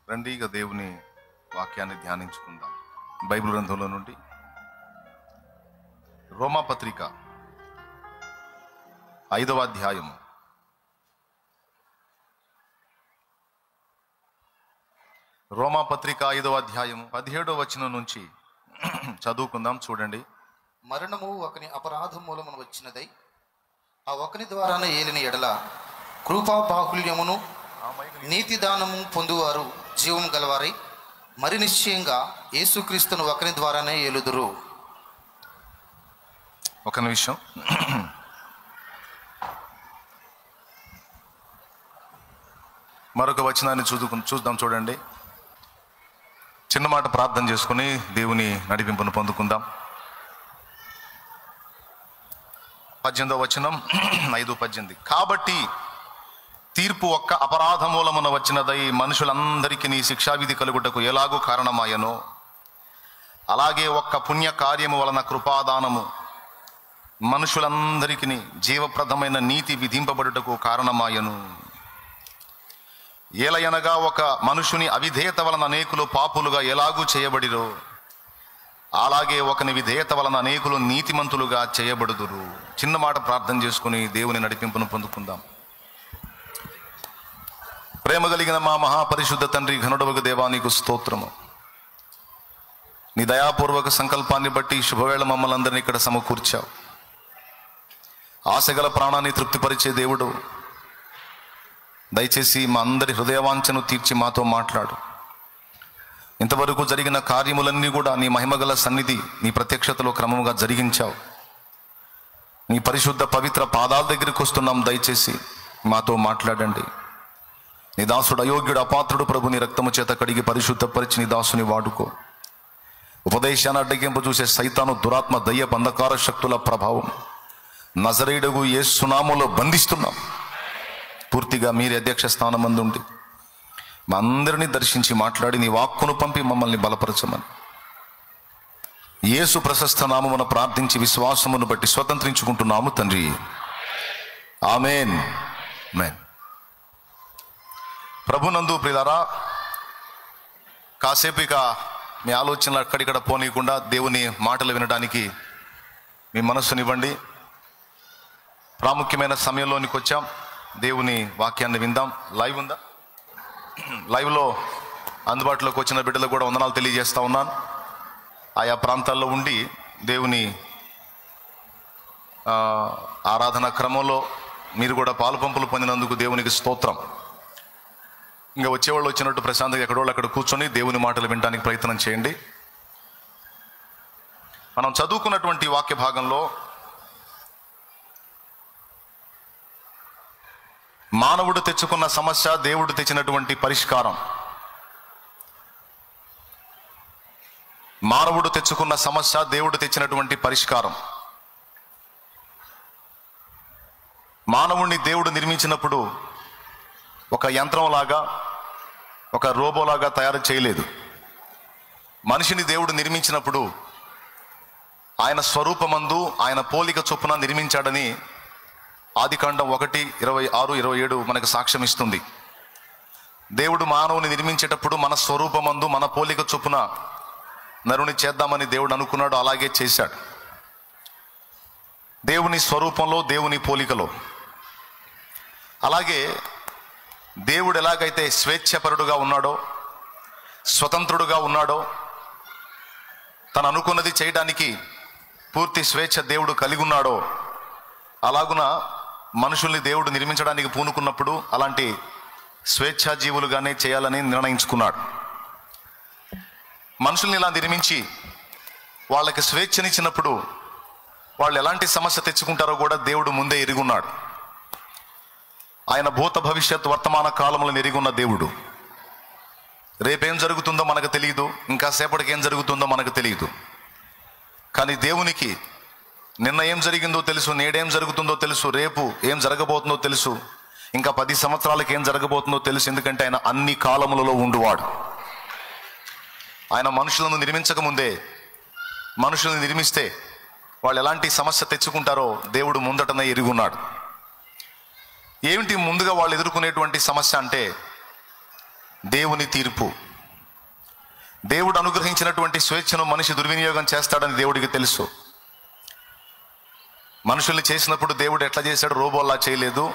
రండి ఇక దేవుని వాక్యాన్ని ధ్యానించుకుందాం. బైబిల్ గ్రంథంలో నుండి రోమాపత్రిక 5వ అధ్యాయము రోమాపత్రిక 5వ అధ్యాయము 17వ వచనం నుంచి చదువుకుందాం. చూడండి. మరణము ఒకని అపరాధం మూలమున వచ్చినదై ఆ ఒకని ద్వారానే ఏలిన ఎడల కృపా బాహుల్యమును నీతి దానము పొందువారు జీవం గలవారై మరి నిశ్చయంగా యేసుక్రీస్తును ఒకని ద్వారానే ఏలుదురు. ఒక నిమిషం. మరొక వచనాన్ని చూద్దాం. చూడండి. చిన్న మాట ప్రార్థన చేసుకుని దేవుని నడిపింపును పొందుకుందాం. 18వ వచనం 5:18. కాబట్టి తీర్పు ఒక్క అపరాధ మూలమున వచ్చినదై మనుషులందరికీ శిక్షావిధి కలుగుటకు ఎలాగూ కారణమాయనో అలాగే ఒక్క పుణ్య కార్యము వలన కృపాదానము మనుషులందరికీ జీవప్రదమైన నీతి విధింపబడుటకు కారణమాయను. ఏలయనగా ఒక మనుషుని అవిధేయత వలన అనేకులు పాపులుగా ఎలాగూ చేయబడిరో అలాగే ఒకని విధేయత వలన అనేకులు నీతిమంతులుగా చేయబడుదురు. చిన్న మాట ప్రార్థన చేసుకుని దేవుని నడిపింపును పొందుకుందాం. ప్రేమ కలిగిన మా మహాపరిశుద్ధ తండ్రి, ఘనుడవగు దేవా, నీకు స్తోత్రము. నీ దయాపూర్వక సంకల్పాన్ని బట్టి శుభవేళ మమ్మల్ని అందరినీ ఇక్కడ సమకూర్చావు. ఆశగల ప్రాణాన్ని తృప్తిపరిచే దేవుడు, దయచేసి మా అందరి హృదయవాంఛను తీర్చి మాతో మాట్లాడు. ఇంతవరకు జరిగిన కార్యములన్నీ కూడా నీ మహిమగల సన్నిధి, నీ ప్రత్యక్షతలో క్రమముగా జరిగించావు. నీ పరిశుద్ధ పవిత్ర పాదాల దగ్గరికి వస్తున్నాం. దయచేసి మాతో మాట్లాడండి. నీ దాసుడు అయోగ్యుడు, అపాత్రుడు, ప్రభు నీ రక్తము చేత కడిగి పరిశుద్ధపరిచి నీ దాసుని వాడుకో. ఉపదేశాన్ని అడ్డగింపు చూసే సైతాను, దురాత్మ, దయ్య బంధకార శక్తుల ప్రభావం నజరేయుడగు యేసు నామములో బంధిస్తున్నాం. పూర్తిగా మీరే అధ్యక్ష స్థానం అందుండి మా అందరినీ దర్శించి మాట్లాడి నీ వాక్కును పంపి మమ్మల్ని బలపరచమని యేసు ప్రశస్త నామమున ప్రార్థించి విశ్వాసమును బట్టి స్వతంత్రించుకుంటున్నాము తండ్రి. ఆమేన్. ఆమేన్. ప్రభునందు ప్రియులారా, కాసేపు ఇక మీ ఆలోచనలు అక్కడిక్కడ పోనీయకుండా దేవుని మాటలు వినడానికి మీ మనస్సునివ్వండి. ప్రాముఖ్యమైన సమయంలోనికి వచ్చాం. దేవుని వాక్యాన్ని విందాం. లైవ్ ఉందా? లైవ్లో అందుబాటులోకి వచ్చిన బిడ్డలకు కూడా వందనాలు తెలియజేస్తా ఉన్నాను. ఆయా ప్రాంతాల్లో ఉండి దేవుని ఆరాధన క్రమంలో మీరు కూడా పాలు పంపులు పొందినందుకు దేవునికి స్తోత్రం. ఇంకా వచ్చేవాళ్ళు వచ్చినట్టు ప్రశాంతంగా ఎక్కడోళ్ళు అక్కడ కూర్చొని దేవుని మాటలు వినడానికి ప్రయత్నం చేయండి. మనం చదువుకున్నటువంటి వాక్య భాగంలో మానవుడు తెచ్చుకున్న సమస్య, దేవుడు తెచ్చినటువంటి పరిష్కారం. మానవుడు తెచ్చుకున్న సమస్య, దేవుడు తెచ్చినటువంటి పరిష్కారం. మానవుణ్ణి దేవుడు నిర్మించినప్పుడు ఒక యంత్రంలాగా, ఒక రోబోలాగా తయారు చేయలేదు. మనిషిని దేవుడు నిర్మించినప్పుడు ఆయన స్వరూపమందు ఆయన పోలిక చొప్పున నిర్మించాడని ఆదికాండం 1:26-27 మనకు సాక్ష్యం ఇస్తుంది. దేవుడు మానవుని నిర్మించేటప్పుడు మన స్వరూపమందు మన పోలిక చొప్పున నరుని చేద్దామని దేవుడు అనుకున్నాడు. అలాగే చేశాడు. దేవుని స్వరూపంలో, దేవుని పోలికలో. అలాగే దేవుడు ఎలాగైతే స్వేచ్ఛపరుడుగా ఉన్నాడో, స్వతంత్రుడుగా ఉన్నాడో, తను అనుకున్నది చేయడానికి పూర్తి స్వేచ్ఛ దేవుడు కలిగి ఉన్నాడో, అలాగున మనుషుల్ని దేవుడు నిర్మించడానికి పూనుకున్నప్పుడు అలాంటి స్వేచ్ఛాజీవులుగానే చేయాలని నిర్ణయించుకున్నాడు. మనుషుల్ని ఇలా నిర్మించి వాళ్ళకి స్వేచ్ఛనిచ్చినప్పుడు వాళ్ళు ఎలాంటి సమస్య తెచ్చుకుంటారో కూడా దేవుడు ముందే ఎరుగున్నాడు. ఆయన భూత భవిష్యత్ వర్తమాన కాలములను ఎరిగున్న దేవుడు. రేపేం జరుగుతుందో మనకు తెలియదు, ఇంకా సేపటికి ఏం జరుగుతుందో మనకు తెలియదు. కానీ దేవునికి నిన్న ఏం జరిగిందో తెలుసు, నేడేం జరుగుతుందో తెలుసు, రేపు ఏం జరగబోతుందో తెలుసు, ఇంకా 10 సంవత్సరాలకు ఏం జరగబోతుందో తెలుసు. ఎందుకంటే ఆయన అన్ని కాలములలో ఉండువాడు. ఆయన మనుషులను నిర్మించక ముందే మనుషులను నిర్మిస్తే వాళ్ళు ఎలాంటి సమస్య తెచ్చుకుంటారో దేవుడు ముందటనే ఎరుగున్నాడు. ఏమిటి ముందుగా వాళ్ళు ఎదుర్కొనేటువంటి సమస్య అంటే, దేవుని తీర్పు. దేవుడు అనుగ్రహించినటువంటి స్వేచ్ఛను మనిషి దుర్వినియోగం చేస్తాడని దేవుడికి తెలుసు. మనుషుల్ని చేసినప్పుడు దేవుడు ఎట్లా చేశాడు? రోబోల్లా చేయలేదు.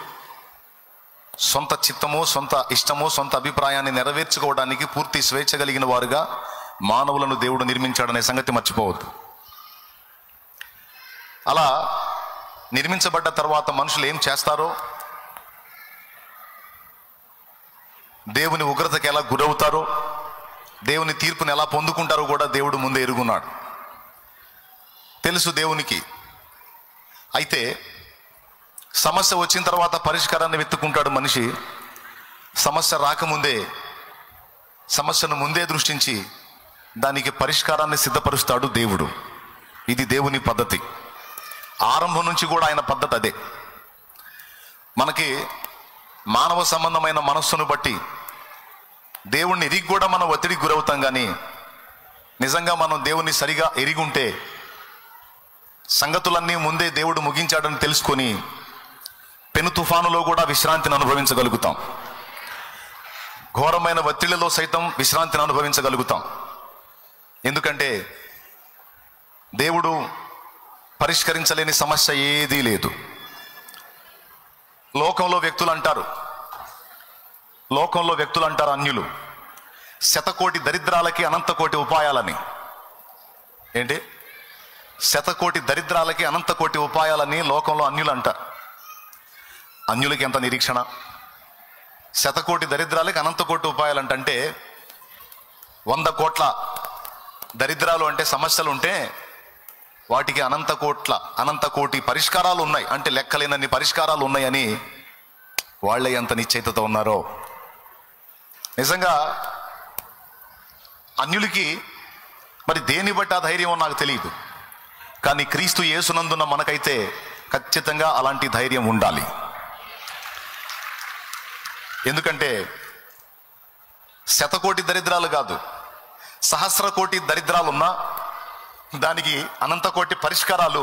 సొంత చిత్తము, సొంత ఇష్టము, సొంత అభిప్రాయాన్ని నెరవేర్చుకోవడానికి పూర్తి స్వేచ్ఛ కలిగిన వారుగా మానవులను దేవుడు నిర్మించాడనే సంగతి మర్చిపోవద్దు. అలా నిర్మించబడ్డ తర్వాత మనుషులు ఏం చేస్తారో, దేవుని ఉగ్రతకి ఎలా గురవుతారో, దేవుని తీర్పుని ఎలా పొందుకుంటారో కూడా దేవుడు ముందే ఎరుగున్నాడు. తెలుసు దేవునికి. అయితే సమస్య వచ్చిన తర్వాత పరిష్కారాన్ని వెతుక్కుంటాడు మనిషి. సమస్య రాకముందే, సమస్యను ముందే దృష్టించి దానికి పరిష్కారాన్ని సిద్ధపరుస్తాడు దేవుడు. ఇది దేవుని పద్ధతి. ఆరంభం నుంచి కూడా ఆయన పద్ధతి అదే. మనకి మానవ సంబంధమైన మనస్సును బట్టి దేవుణ్ణి ఎరిగి కూడా మనం ఒత్తిడికి గురవుతాం. కానీ నిజంగా మనం దేవుణ్ణి సరిగా ఎరిగుంటే సంగతులన్నీ ముందే దేవుడు ముగించాడని తెలుసుకొని పెను తుఫానులో కూడా విశ్రాంతిని అనుభవించగలుగుతాం. ఘోరమైన ఒత్తిళ్లలో సైతం విశ్రాంతిని అనుభవించగలుగుతాం. ఎందుకంటే దేవుడు పరిష్కరించలేని సమస్య ఏదీ లేదు. లోకంలో వ్యక్తులు అంటారు అన్యులు, శతకోటి దరిద్రాలకి అనంతకోటి ఉపాయాలని. ఏంటి? శతకోటి దరిద్రాలకి అనంతకోటి ఉపాయాలని లోకంలో అన్యులు అంటారు. అన్యులకి ఎంత నిరీక్షణ! శతకోటి దరిద్రాలకి అనంతకోటి ఉపాయాలంటే 100 కోట్ల దరిద్రాలు అంటే సమస్యలు ఉంటే వాటికి అనంత కోటి పరిష్కారాలు ఉన్నాయి అంటే లెక్కలేనన్ని పరిష్కారాలు ఉన్నాయని వాళ్ళే ఎంత నిశ్చయితతో ఉన్నారో. నిజంగా అన్యులకి మరి దేని బట్టి ఆ ధైర్యం నాకు తెలియదు. కానీ క్రీస్తు యేసునందున్న మనకైతే ఖచ్చితంగా అలాంటి ధైర్యం ఉండాలి. ఎందుకంటే శతకోటి దరిద్రాలు కాదు, సహస్ర కోటి దరిద్రాలున్నా దానికి అనంతకోటి పరిష్కారాలు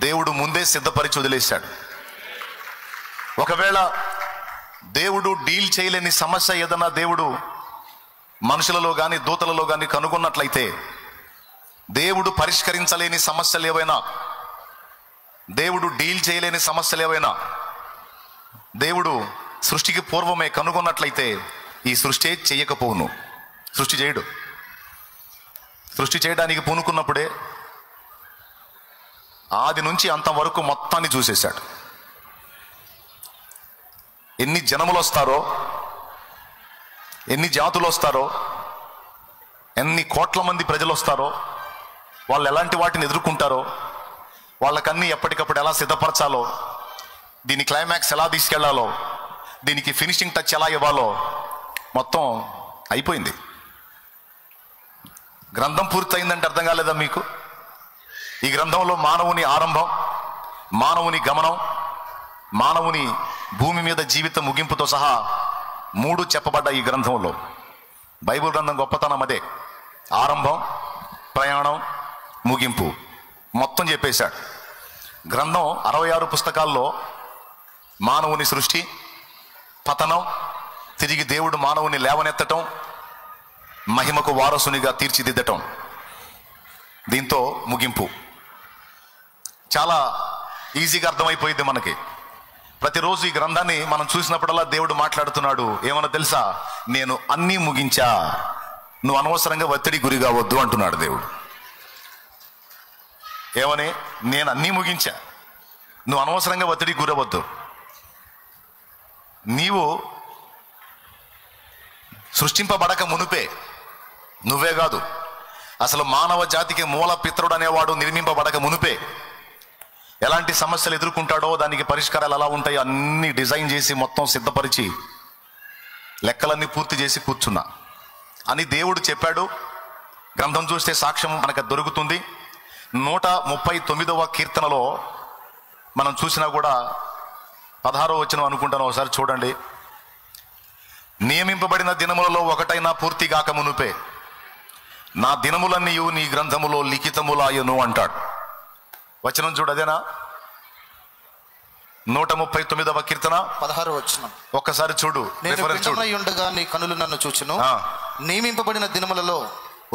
దేవుడు ముందే సిద్ధపరిచి వదిలేశాడు. ఒకవేళ దేవుడు డీల్ చేయలేని సమస్య ఏదన్నా దేవుడు మనుషులలో కానీ దూతలలో కానీ కనుగొన్నట్లయితే, దేవుడు పరిష్కరించలేని సమస్యలు ఏవైనా, దేవుడు డీల్ చేయలేని సమస్యలు ఏవైనా దేవుడు సృష్టికి పూర్వమే కనుగొన్నట్లయితే ఈ సృష్టి చేయకపోవును. సృష్టి చేయడు. సృష్టి చేయడానికి పూనుకున్నప్పుడే ఆది నుంచి అంతవరకు మొత్తాన్ని చూసేశాడు. ఎన్ని జనములు వస్తారో, ఎన్ని జాతులు వస్తారో, ఎన్ని కోట్ల మంది ప్రజలు వస్తారో, వాళ్ళు ఎలాంటి వాటిని ఎదుర్కొంటారో, వాళ్ళకన్నీ ఎప్పటికప్పుడు ఎలా సిద్ధపరచాలో, దీని క్లైమాక్స్ ఎలా తీసుకెళ్లాలో, దీనికి ఫినిషింగ్ టచ్ ఎలా ఇవ్వాలో మొత్తం అయిపోయింది. గ్రంథం పూర్తయిందంటే అర్థం కాలేదా మీకు? ఈ గ్రంథంలో మానవుని ఆరంభం, మానవుని గమనం, మానవుని భూమి మీద జీవిత ముగింపుతో సహా 3 చెప్పబడ్డ ఈ గ్రంథంలో. బైబిల్ గ్రంథం గొప్పతనం అదే. ఆరంభం, ప్రయాణం, ముగింపు మొత్తం చెప్పేశాడు. గ్రంథం 66 పుస్తకాల్లో మానవుని సృష్టి, పతనం, తిరిగి దేవుడు మానవుని లేవనెత్తటం, మహిమకు వారసునిగా తీర్చిదిద్దటం, దీంతో ముగింపు. చాలా ఈజీగా అర్థమైపోయింది మనకి. ప్రతిరోజు ఈ గ్రంథాన్ని మనం చూసినప్పుడల్లా దేవుడు మాట్లాడుతున్నాడు. ఏమన్నా తెలుసా? నేను అన్నీ ముగించా, నువ్వు అనవసరంగా ఒత్తిడి గురి కావద్దు అంటున్నాడు దేవుడు. ఏమని? నేను అన్నీ ముగించా, నువ్వు అనవసరంగా ఒత్తిడి గురవద్దు. నీవు సృష్టింపబడక మునుపే, నువ్వే కాదు అసలు మానవ జాతికి మూల పితరుడు అనేవాడు నిర్మింపబడక మునుపే ఎలాంటి సమస్యలు ఎదుర్కొంటాడో, దానికి పరిష్కారాలు ఎలా ఉంటాయో అన్ని డిజైన్ చేసి మొత్తం సిద్ధపరిచి లెక్కలన్నీ పూర్తి చేసి కూర్చున్నా అని దేవుడు చెప్పాడు. గ్రంథం చూస్తే సాక్ష్యం మనకు దొరుకుతుంది. 139వ కీర్తనలో మనం చూసినా కూడా 16వ వచనం అనుకుంటాను, ఒకసారి చూడండి. నియమింపబడిన దినములలో ఒకటైనా పూర్తి కాక మునుపే నా దినములన్నీ నీ గ్రంథములో లిఖితములాయను అంటాడు. వచనం చూడు, అదేనా? 139వ కీర్తన 16వ వచనం. ఒక్కసారి చూడు. నేను రిఫరెన్స్ చూడు. పిండమై ఉండగా నీ కనులు నన్ను చూచును, ఆ. నియమింపబడిన దినములలో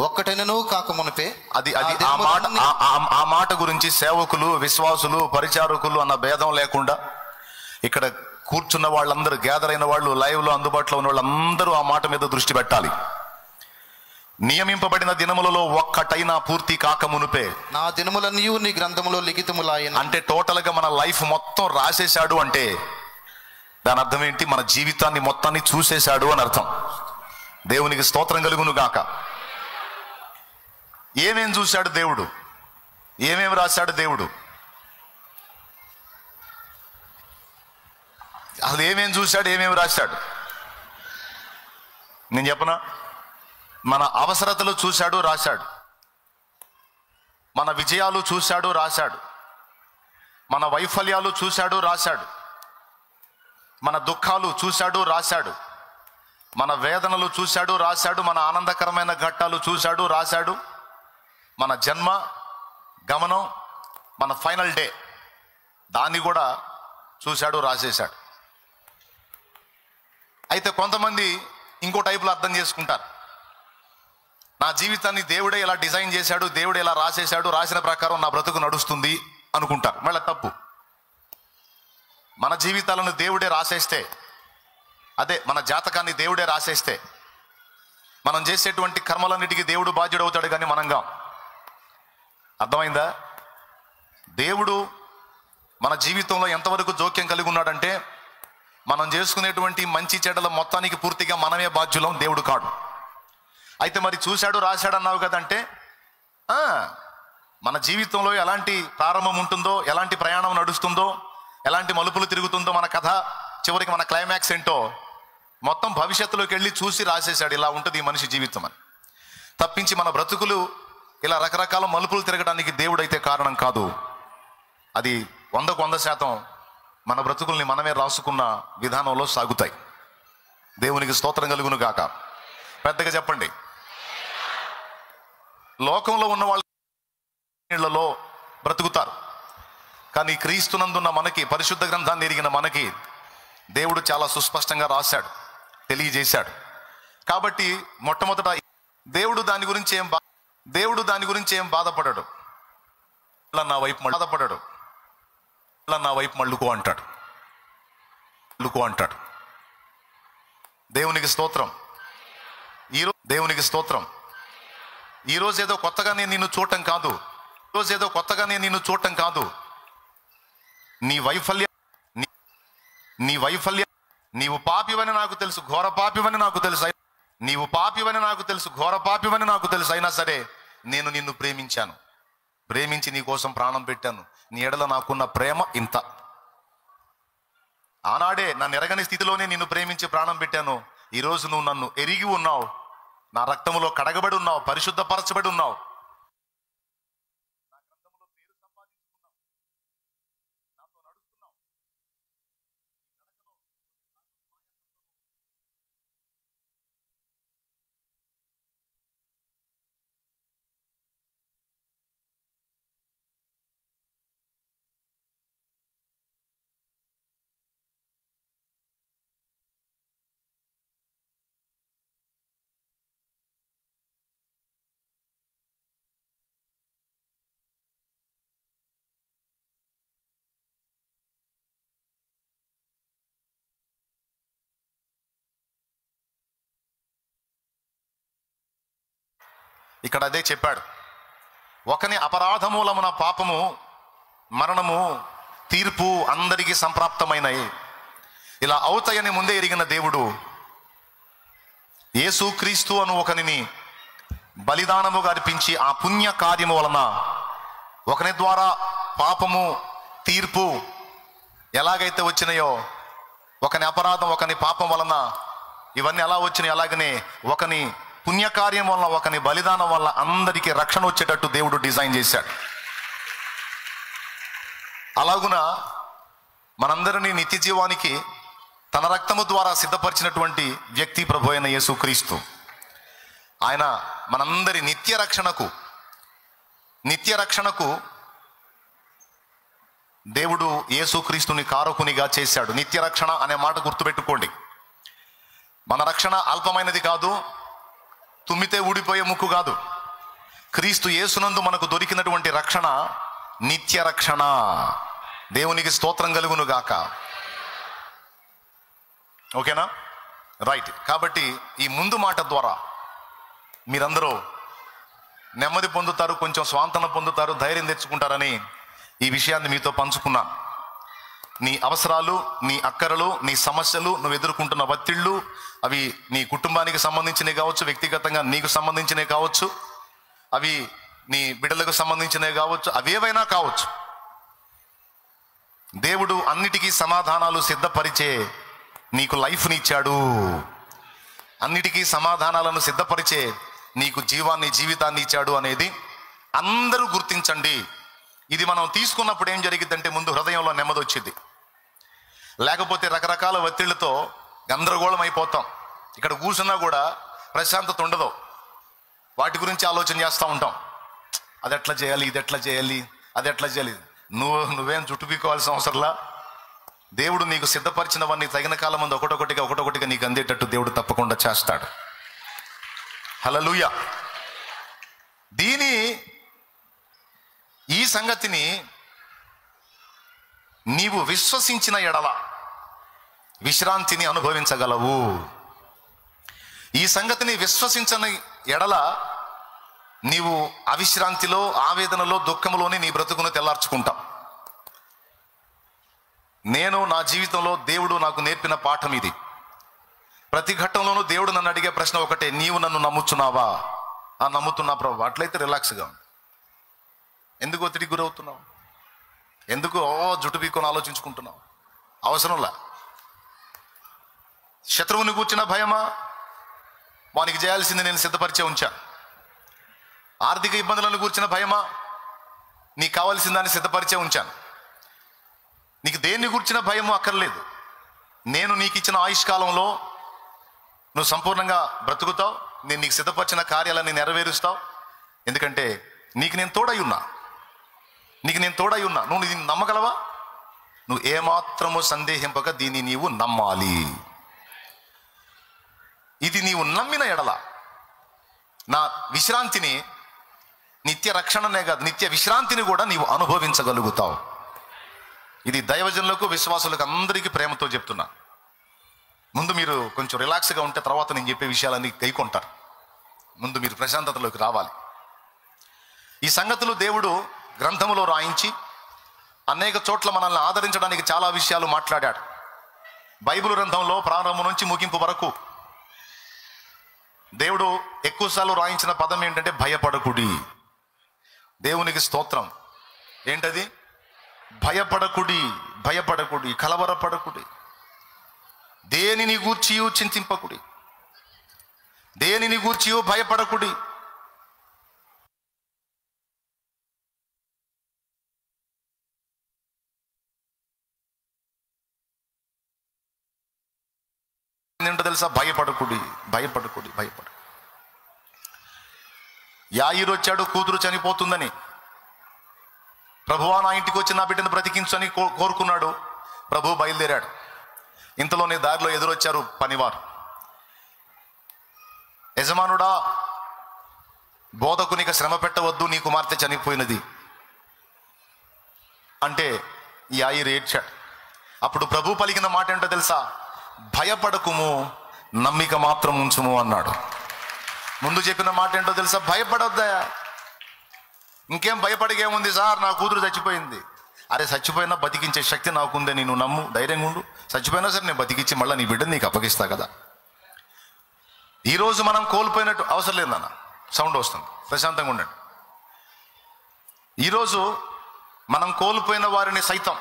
ఒక్కటైనను కాక మునిపే. అది ఆ మాట గురించి సేవకులు, విశ్వాసులు, పరిచారకులు అన్న భేదం లేకుండా ఇక్కడ కూర్చున్న వాళ్ళందరూ, గ్యాదర్ అయిన వాళ్ళు, లైవ్ లో అందుబాటులో ఉన్న వాళ్ళందరూ ఆ మాట మీద దృష్టి పెట్టాలి. నియమింపబడిన దినములలో ఒక్కటైనా పూర్తి కాక మునుపే నా దినములన్నీ నీ గ్రంథములో లిఖితములాయెను. అంటే టోటల్ గా మన లైఫ్ మొత్తం రాసేశాడు అంటే దాని అర్థం ఏంటి? మన జీవితాన్ని మొత్తాన్ని చూసేశాడు అని అర్థం. దేవునికి స్తోత్రం కలుగును గాక. ఏమేం చూశాడు దేవుడు? ఏమేం రాశాడు దేవుడు? అసలు ఏమేం చూశాడు, ఏమేమి రాశాడు? నేను చెప్పనా? మన అవసరతలు చూశాడు, రాశాడు. మన విజయాలు చూశాడు, రాశాడు. మన వైఫల్యాలు చూశాడు, రాశాడు. మన దుఃఖాలు చూశాడు, రాశాడు. మన వేదనలు చూశాడు, రాశాడు. మన ఆనందకరమైన ఘట్టాలు చూశాడు, రాశాడు. మన జన్మ గమనం, మన ఫైనల్ డే, దాన్ని కూడా చూశాడు, రాసేశాడు. అయితే కొంతమంది ఇంకో టైపులో అర్థం చేసుకుంటారు. నా జీవితాన్ని దేవుడే ఇలా డిజైన్ చేశాడు, దేవుడే ఇలా రాసేశాడు, రాసిన ప్రకారం నా బ్రతుకు నడుస్తుంది అనుకుంటారు. మళ్ళీ తప్పు. మన జీవితాలను దేవుడే రాసేస్తే, అదే మన జాతకాన్ని దేవుడే రాసేస్తే, మనం చేసేటువంటి కర్మలన్నిటికీ దేవుడు బాధ్యుడవుతాడు, కానీ మనంగా. అర్థమైందా? దేవుడు మన జీవితంలో ఎంతవరకు జోక్యం కలిగి ఉన్నాడంటే, మనం చేసుకునేటువంటి మంచి చెడ్డల మొత్తానికి పూర్తిగా మనమే బాధ్యులం, దేవుడు కాడు. అయితే మరి చూశాడు, రాశాడు అన్నావు కదంటే, మన జీవితంలో ఎలాంటి ప్రారంభం ఉంటుందో, ఎలాంటి ప్రయాణం నడుస్తుందో, ఎలాంటి మలుపులు తిరుగుతుందో మన కథ, చివరికి మన క్లైమాక్స్ ఏంటో మొత్తం భవిష్యత్తులోకి వెళ్ళి చూసి రాసేశాడు. ఇలా ఉంటుంది ఈ మనిషి జీవితం అని. తప్పించి మన బ్రతుకులు ఇలా రకరకాల మలుపులు తిరగడానికి దేవుడైతే కారణం కాదు. అది 100% మన బ్రతుకుల్ని మనమే రాసుకున్న విధానంలో సాగుతాయి. దేవునికి స్తోత్రం కలుగును గాక. పెద్దగా చెప్పండి. లోకంలో ఉన్న వాళ్ళలో బ్రతుకుతారు, కానీ క్రీస్తునందున్న మనకి, పరిశుద్ధ గ్రంథాన్ని ఎరిగిన మనకి దేవుడు చాలా సుస్పష్టంగా రాశాడు, తెలియజేశాడు. కాబట్టి మొట్టమొదట దేవుడు దాని గురించి ఏం బాధపడడు. నా వైపు బాధపడడు, నా వైపు మళ్ళుకో అంటాడు. దేవునికి స్తోత్రం. దేవునికి స్తోత్రం. ఈరోజు ఏదో కొత్తగా నేను నిన్ను చూడటం కాదు. నీ వైఫల్యం, నీవు పాపివని నాకు తెలుసు, ఘోర పాపివని నాకు తెలుసు. అయినా సరే నేను నిన్ను ప్రేమించి నీ కోసం ప్రాణం పెట్టాను. నీ ఎడల నాకున్న ప్రేమ ఇంత. ఆనాడే నన్ను ఎరగని స్థితిలోనే నిన్ను ప్రేమించి ప్రాణం పెట్టాను. ఈరోజు నువ్వు నన్ను ఎరిగి ఉన్నావు, నా రక్తములో కడగబడి ఉన్నావు, పరిశుద్ధపరచబడి ఉన్నావు. ఇక్కడ అదే చెప్పాడు. ఒకని అపరాధమూలమున పాపము, మరణము, తీర్పు అందరికీ సంప్రాప్తమైనవి. ఇలా అవుతాయని ముందే ఎరిగిన దేవుడు యేసుక్రీస్తు అను ఒకనిని బలిదానముగా అర్పించి ఆ పుణ్య కార్యము వలన ఒకని ద్వారా పాపము, తీర్పు ఎలాగైతే వచ్చినాయో, ఒకని అపరాధం, ఒకని పాపం వలన ఇవన్నీ ఎలా వచ్చినాయి, అలాగనే ఒకని పుణ్యకార్యం వల్ల, ఒకని బలిదానం వల్ల అందరికీ రక్షణ వచ్చేటట్టు దేవుడు డిజైన్ చేశాడు. అలాగున మనందరినీ నిత్య జీవానికి తన రక్తము ద్వారా సిద్ధపరిచినటువంటి వ్యక్తి ప్రభు అయిన యేసుక్రీస్తు. ఆయన మనందరి నిత్య రక్షణకు దేవుడు యేసుక్రీస్తుని కారకునిగా చేశాడు. నిత్య రక్షణ అనే మాట గుర్తుపెట్టుకోండి. మన రక్షణ అల్పమైనది కాదు, తుమ్మితే ఊడిపోయే ముక్కు కాదు. క్రీస్తు యేసునందు మనకు దొరికినటువంటి రక్షణ నిత్య రక్షణ. దేవునికి స్తోత్రం కలుగును గాక. ఓకేనా? రైట్. కాబట్టి ఈ ముందు మాట ద్వారా మీరందరూ నెమ్మది పొందుతారు, కొంచెం స్వాంతన పొందుతారు, ధైర్యం తెచ్చుకుంటారని ఈ విషయాన్ని మీతో పంచుకున్నా. నీ అవసరాలు, నీ అక్కరలు, నీ సమస్యలు, నువ్వు ఎదుర్కొంటున్న ఒత్తిళ్ళు, అవి నీ కుటుంబానికి సంబంధించినవి కావచ్చు, వ్యక్తిగతంగా నీకు సంబంధించినవి కావచ్చు, అవి నీ బిడ్డలకు సంబంధించినవి కావచ్చు, అవేవైనా కావచ్చు. దేవుడు అన్నిటికీ సమాధానాలు సిద్ధపరిచే నీకు లైఫ్ని ఇచ్చాడు. అన్నిటికీ సమాధానాలను సిద్ధపరిచే నీకు జీవితాన్ని ఇచ్చాడు అనేది అందరూ గుర్తించండి. ఇది మనం తీసుకున్నప్పుడు ఏం జరిగిద్దంటే ముందు హృదయంలో నెమ్మది వచ్చింది. లేకపోతే రకరకాల ఒత్తిళ్లతో గందరగోళం అయిపోతాం. ఇక్కడ కూర్చున్నా కూడా ప్రశాంతత ఉండదు. వాటి గురించి ఆలోచన చేస్తూ ఉంటాం. అది ఎట్లా చేయాలి, ఇది ఎట్లా చేయాలి, అది ఎట్లా చేయాలి. నువ్వేం చుట్టుపీకోవాల్సిన అవసరంలా. దేవుడు నీకు సిద్ధపరిచినవన్నీ తగిన కాలం ముందు ఒకటొకటిగా నీకు అందేటట్టు దేవుడు తప్పకుండా చేస్తాడు. హల్లెలూయా. ఈ సంగతిని నీవు విశ్వసించిన ఎడల విశ్రాంతిని అనుభవించగలవు. ఈ సంగతిని విశ్వసించని ఎడల నీవు అవిశ్రాంతిలో, ఆవేదనలో, దుఃఖంలోనే నీ బ్రతుకును తెల్లార్చుకుంటావు. నేను నా జీవితంలో దేవుడు నాకు నేర్పిన పాఠం ఇది. ప్రతి ఘట్టంలోనూ దేవుడు నన్ను అడిగే ప్రశ్న ఒకటే, నీవు నన్ను నమ్ముచున్నావా? నమ్ముతున్నా ప్రభు. అట్లయితే రిలాక్స్గా. ఎందుకు ఒత్తిడికి గురవుతున్నావు? ఎందుకు జుట్టు పీక్కొని ఆలోచించుకుంటున్నావు? అవసరంలా. శత్రువుని కూర్చున్న భయమా? వానికి చేయాల్సింది నేను సిద్ధపరిచే ఉంచా. ఆర్థిక ఇబ్బందులను కూర్చిన భయమా? నీకు కావాల్సిన దాన్ని సిద్ధపరిచే ఉంచాను. నీకు దేన్ని కూర్చిన భయము అక్కర్లేదు. నేను నీకు ఇచ్చిన ఆయుష్కాలంలో నువ్వు సంపూర్ణంగా బ్రతుకుతావు. నేను నీకు సిద్ధపరిచిన కార్యాలన్నీ నెరవేరుస్తావు. ఎందుకంటే నీకు నేను తోడై ఉన్నా. నువ్వు దీన్ని నమ్మగలవా? నువ్వు ఏమాత్రము సందేహింపక దీన్ని నీవు నమ్మాలి. ఇది నీవు నమ్మిన ఎడల నా విశ్రాంతిని, నిత్య రక్షణనే కాదు నిత్య విశ్రాంతిని కూడా నీవు అనుభవించగలుగుతావు. ఇది దైవజనులకు, విశ్వాసులకు అందరికీ ప్రేమతో చెప్తున్నా. ముందు మీరు కొంచెం రిలాక్స్గా ఉంటే తర్వాత నేను చెప్పే విషయాలన్నీ కైకొంటారు. ముందు మీరు ప్రశాంతతలోకి రావాలి. ఈ సంగతులు దేవుడు గ్రంథములో రాయించి అనేక చోట్ల మనల్ని ఆదరించడానికి చాలా విషయాలు మాట్లాడాడు. బైబిల్ గ్రంథంలో ప్రారంభం నుంచి ముగింపు వరకు దేవుడు ఎక్కువసార్లు రాయించిన పదం ఏంటంటే భయపడకుడి. దేవునికి స్తోత్రం. ఏంటది? భయపడకుడి, కలవరపడకుడి, దేనిని గూర్చియు చింతింపకుడి, దేనిని గూర్చియు భయపడకుడి. ఏంటో తెలుసా? భయపడకుడి. యాయిరు వచ్చాడు కూతురు చనిపోతుందని. ప్రభువా నా ఇంటికి వచ్చి నా బిడ్డను బ్రతికించని కోరుకున్నాడు. ప్రభు బయలుదేరాడు. ఇంతలోనే దారిలో ఎదురొచ్చారు పనివారు. యజమానుడా, బోధకునికి శ్రమ పెట్టవద్దు, నీ కుమార్తె చనిపోయినది అంటే యాయిరు ఏడ్చాడు. అప్పుడు ప్రభు పలికిన మాట ఏంటో తెలుసా? భయపడకుము, నమ్మిక మాత్రం ఉంచుము అన్నాడు. ముందు చెప్పిన మాట ఏంటో తెలుసా? భయపడొద్దా. ఇంకేం భయపడికేముంది సార్, నా కూతురు చచ్చిపోయింది. అరే చచ్చిపోయినా బతికించే శక్తి నాకుందే, నేను నమ్ము, ధైర్యంగా ఉండు. చచ్చిపోయినా సరే నేను బతికించి మళ్ళీ నీ బిడ్డని నీకు అప్పగిస్తా కదా. ఈరోజు మనం కోల్పోయినట్టు అవసరం లేదన్న, సౌండ్ వస్తుంది, ప్రశాంతంగా ఉండండి. ఈరోజు మనం కోల్పోయిన వారిని సైతం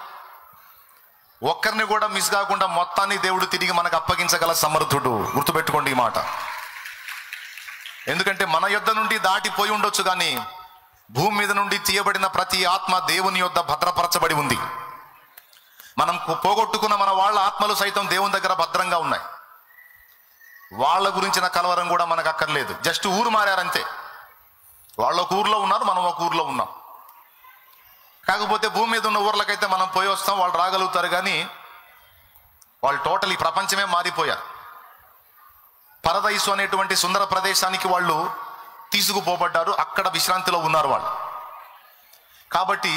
ఒక్కరిని కూడా మిస్ కాకుండా మొత్తాన్ని దేవుడు తిరిగి మనకు అప్పగించగల సమర్థుడు. గుర్తుపెట్టుకోండి ఈ మాట. ఎందుకంటే మన యొద్ద నుండి దాటిపోయి ఉండొచ్చు, కానీ భూమి మీద నుండి తీయబడిన ప్రతి ఆత్మ దేవుని యొద్ద భద్రపరచబడి ఉంది. మనం పోగొట్టుకున్న మన వాళ్ళ ఆత్మలు సైతం దేవుని దగ్గర భద్రంగా ఉన్నాయి. వాళ్ళ గురించిన కలవరం కూడా మనకు అక్కర్లేదు. జస్ట్ ఊరు మారారంతే. వాళ్ళు ఒక ఊర్లో ఉన్నారు, మనం ఒక ఊర్లో ఉన్నాం. కాకపోతే భూమి మీద ఉన్న ఊర్లకైతే మనం పోయి వస్తాం, వాళ్ళు రాగలుగుతారు, కానీ వాళ్ళు టోటల్ ఈ ప్రపంచమే మారిపోయారు. పరదైసు అనేటువంటి సుందర ప్రదేశానికి వాళ్ళు తీసుకుపోబడ్డారు, అక్కడ విశ్రాంతిలో ఉన్నారు వాళ్ళు. కాబట్టి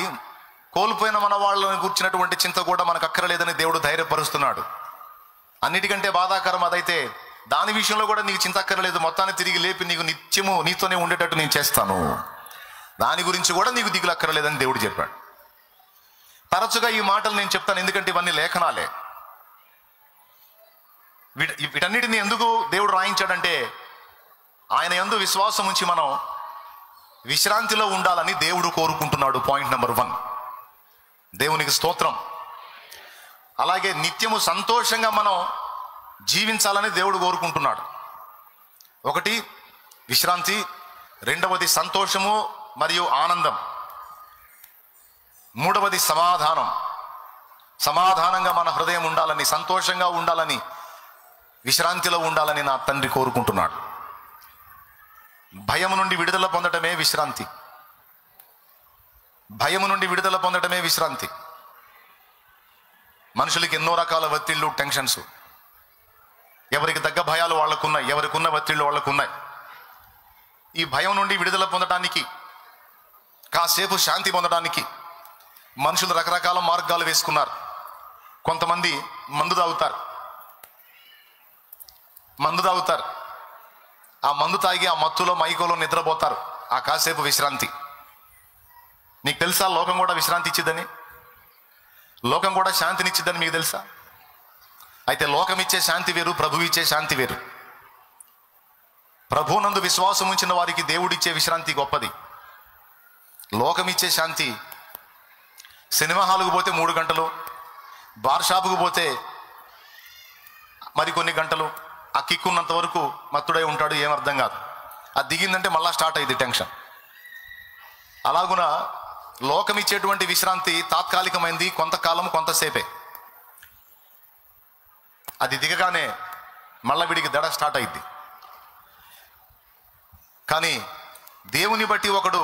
కోల్పోయిన మన వాళ్ళని కూర్చున్నటువంటి చింత కూడా మనకు అక్కరలేదని దేవుడు ధైర్యపరుస్తున్నాడు. అన్నిటికంటే బాధాకరం అదైతే, దాని విషయంలో కూడా నీకు చింత అక్కర్లేదు, మొత్తాన్ని తిరిగి లేపి నీకు నిత్యము నీతోనే ఉండేటట్టు నేను చేస్తాను, దాని గురించి కూడా నీకు దిగులు అక్కర్లేదని దేవుడు చెప్పాడు. తరచుగా ఈ మాటలు నేను చెప్తాను, ఎందుకంటే ఇవన్నీ లేఖనాలే. వీటన్నిటిని ఎందుకు దేవుడు రాయించాడంటే, ఆయన యందు విశ్వాసం ఉంచి మనం విశ్రాంతిలో ఉండాలని దేవుడు కోరుకుంటున్నాడు. పాయింట్ నెంబర్ 1, దేవునికి స్తోత్రం. అలాగే నిత్యము సంతోషంగా మనం జీవించాలని దేవుడు కోరుకుంటున్నాడు. ఒకటి విశ్రాంతి, రెండవది సంతోషము మరియు ఆనందం, మూడవది సమాధానం. సమాధానంగా మన హృదయం ఉండాలని, సంతోషంగా ఉండాలని, విశ్రాంతిలో ఉండాలని నా తండ్రి కోరుకుంటున్నాడు. భయము నుండి విడుదల పొందటమే విశ్రాంతి. భయము నుండి విడుదల పొందటమే విశ్రాంతి. మనుషులకి ఎన్నో రకాల ఒత్తిళ్ళు, టెన్షన్స్, ఎవరికి తగ్గ భయాలు వాళ్ళకున్నాయి, ఎవరికి ఉన్న ఒత్తిళ్ళు వాళ్ళకున్నాయి. ఈ భయం నుండి విడుదల పొందడానికి, కాసేపు శాంతి పొందడానికి మనుషులు రకరకాల మార్గాలు వేసుకున్నారు. కొంతమంది మందు తాగుతారు, ఆ మందు తాగి ఆ మత్తులో మైకోలో నిద్రపోతారు, ఆ కాసేపు విశ్రాంతి. నీకు తెలుసా లోకం కూడా విశ్రాంతి ఇచ్చిద్దని, లోకం కూడా శాంతినిచ్చిద్దని మీకు తెలుసా? అయితే లోకం ఇచ్చే శాంతి వేరు, ప్రభువు ఇచ్చే శాంతి వేరు. ప్రభువునందు విశ్వాసం ఉంచిన వారికి దేవుడిచ్చే విశ్రాంతి గొప్పది. లోకం ఇచ్చే శాంతి, సినిమా హాల్కు పోతే 3 గంటలు, బార్ షాపుకు పోతే మరికొన్ని గంటలు, ఆ కిక్కున్నంత వరకు మత్తుడై ఉంటాడు, ఏం అర్థం కాదు. అది దిగిందంటే మళ్ళా స్టార్ట్ అయ్యింది టెన్షన్. అలాగున లోకం ఇచ్చేటువంటి విశ్రాంతి తాత్కాలికమైంది, కొంతకాలం కొంతసేపే. అది దిగగానే మళ్ళా వీడికి దడ స్టార్ట్ అయింది. కానీ దేవుని బట్టి ఒకడు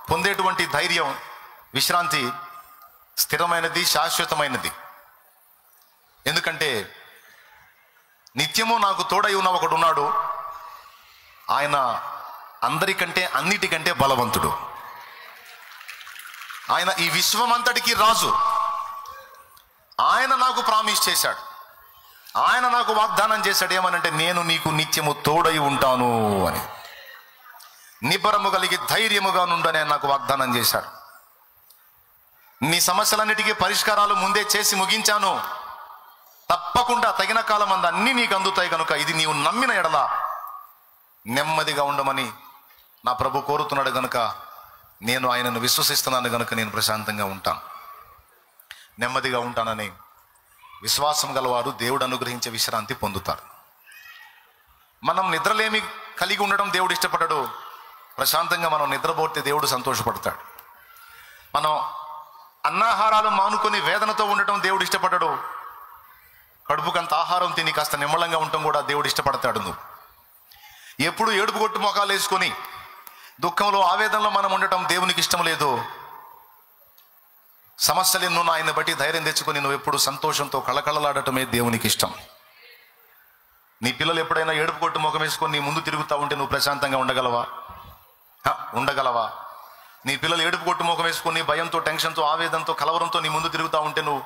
పొందేటువంటి ధైర్యం, విశ్రాంతి స్థిరమైనది, శాశ్వతమైనది. ఎందుకంటే నిత్యము నాకు తోడై ఉన్న ఒకడు ఉన్నాడు, ఆయన అందరికంటే అన్నిటికంటే బలవంతుడు. ఆయన ఈ విశ్వమంతటికి రాజు. ఆయన నాకు ప్రామిస్ చేశాడు, ఆయన నాకు వాగ్దానం చేశాడు. ఏమనంటే, నేను నీకు నిత్యము తోడై ఉంటాను అని. నిబ్బరము కలిగి ధైర్యముగా నుండని ఆయన నాకు వాగ్దానం చేశాడు. నీ సమస్యలన్నిటికీ పరిష్కారాలు ముందే చేసి ముగించాను, తప్పకుండా తగిన కాలం అందు అన్నీ నీకు అందుతాయి కనుక ఇది నీవు నమ్మిన ఎడల నెమ్మదిగా ఉండమని నా ప్రభు కోరుతున్నాడు. కనుక నేను ఆయనను విశ్వసిస్తున్నాను, కనుక నేను ప్రశాంతంగా ఉంటాను, నెమ్మదిగా ఉంటానని విశ్వాసం గలవారు దేవుడు అనుగ్రహించే విశ్రాంతి పొందుతారు. మనం నిద్రలేమి కలిగి ఉండడం దేవుడు ఇష్టపడడు. ప్రశాంతంగా మనం నిద్రపోతే దేవుడు సంతోషపడతాడు. మనం అన్నాహారాలు మానుకొని వేదనతో ఉండటం దేవుడు ఇష్టపడడు. కడుపుకంత ఆహారం తిని కాస్త నిమ్మలంగా ఉండటం కూడా దేవుడు ఇష్టపడతాడు. నువ్వు ఎప్పుడు ఏడుపు కొట్టు మొఖాలు వేసుకొని దుఃఖంలో, ఆవేదనలో మనం ఉండటం దేవునికి ఇష్టం లేదు. సమస్యలు ఎన్నో ఆయన బట్టి ధైర్యం తెచ్చుకొని నువ్వు ఎప్పుడు సంతోషంతో కళకళలాడటమే దేవునికి ఇష్టం. నీ పిల్లలు ఎప్పుడైనా ఏడుపు కొట్టు ముఖం వేసుకొని నీ ముందు తిరుగుతూ ఉంటే నువ్వు ప్రశాంతంగా ఉండగలవా? ఉండగలవా? నీ పిల్లలు ఏడుపు కొట్టు ముఖం వేసుకొని భయంతో, టెన్షన్తో, ఆవేదనతో, కలవరంతో నీ ముందు తిరుగుతూ ఉంటే నువ్వు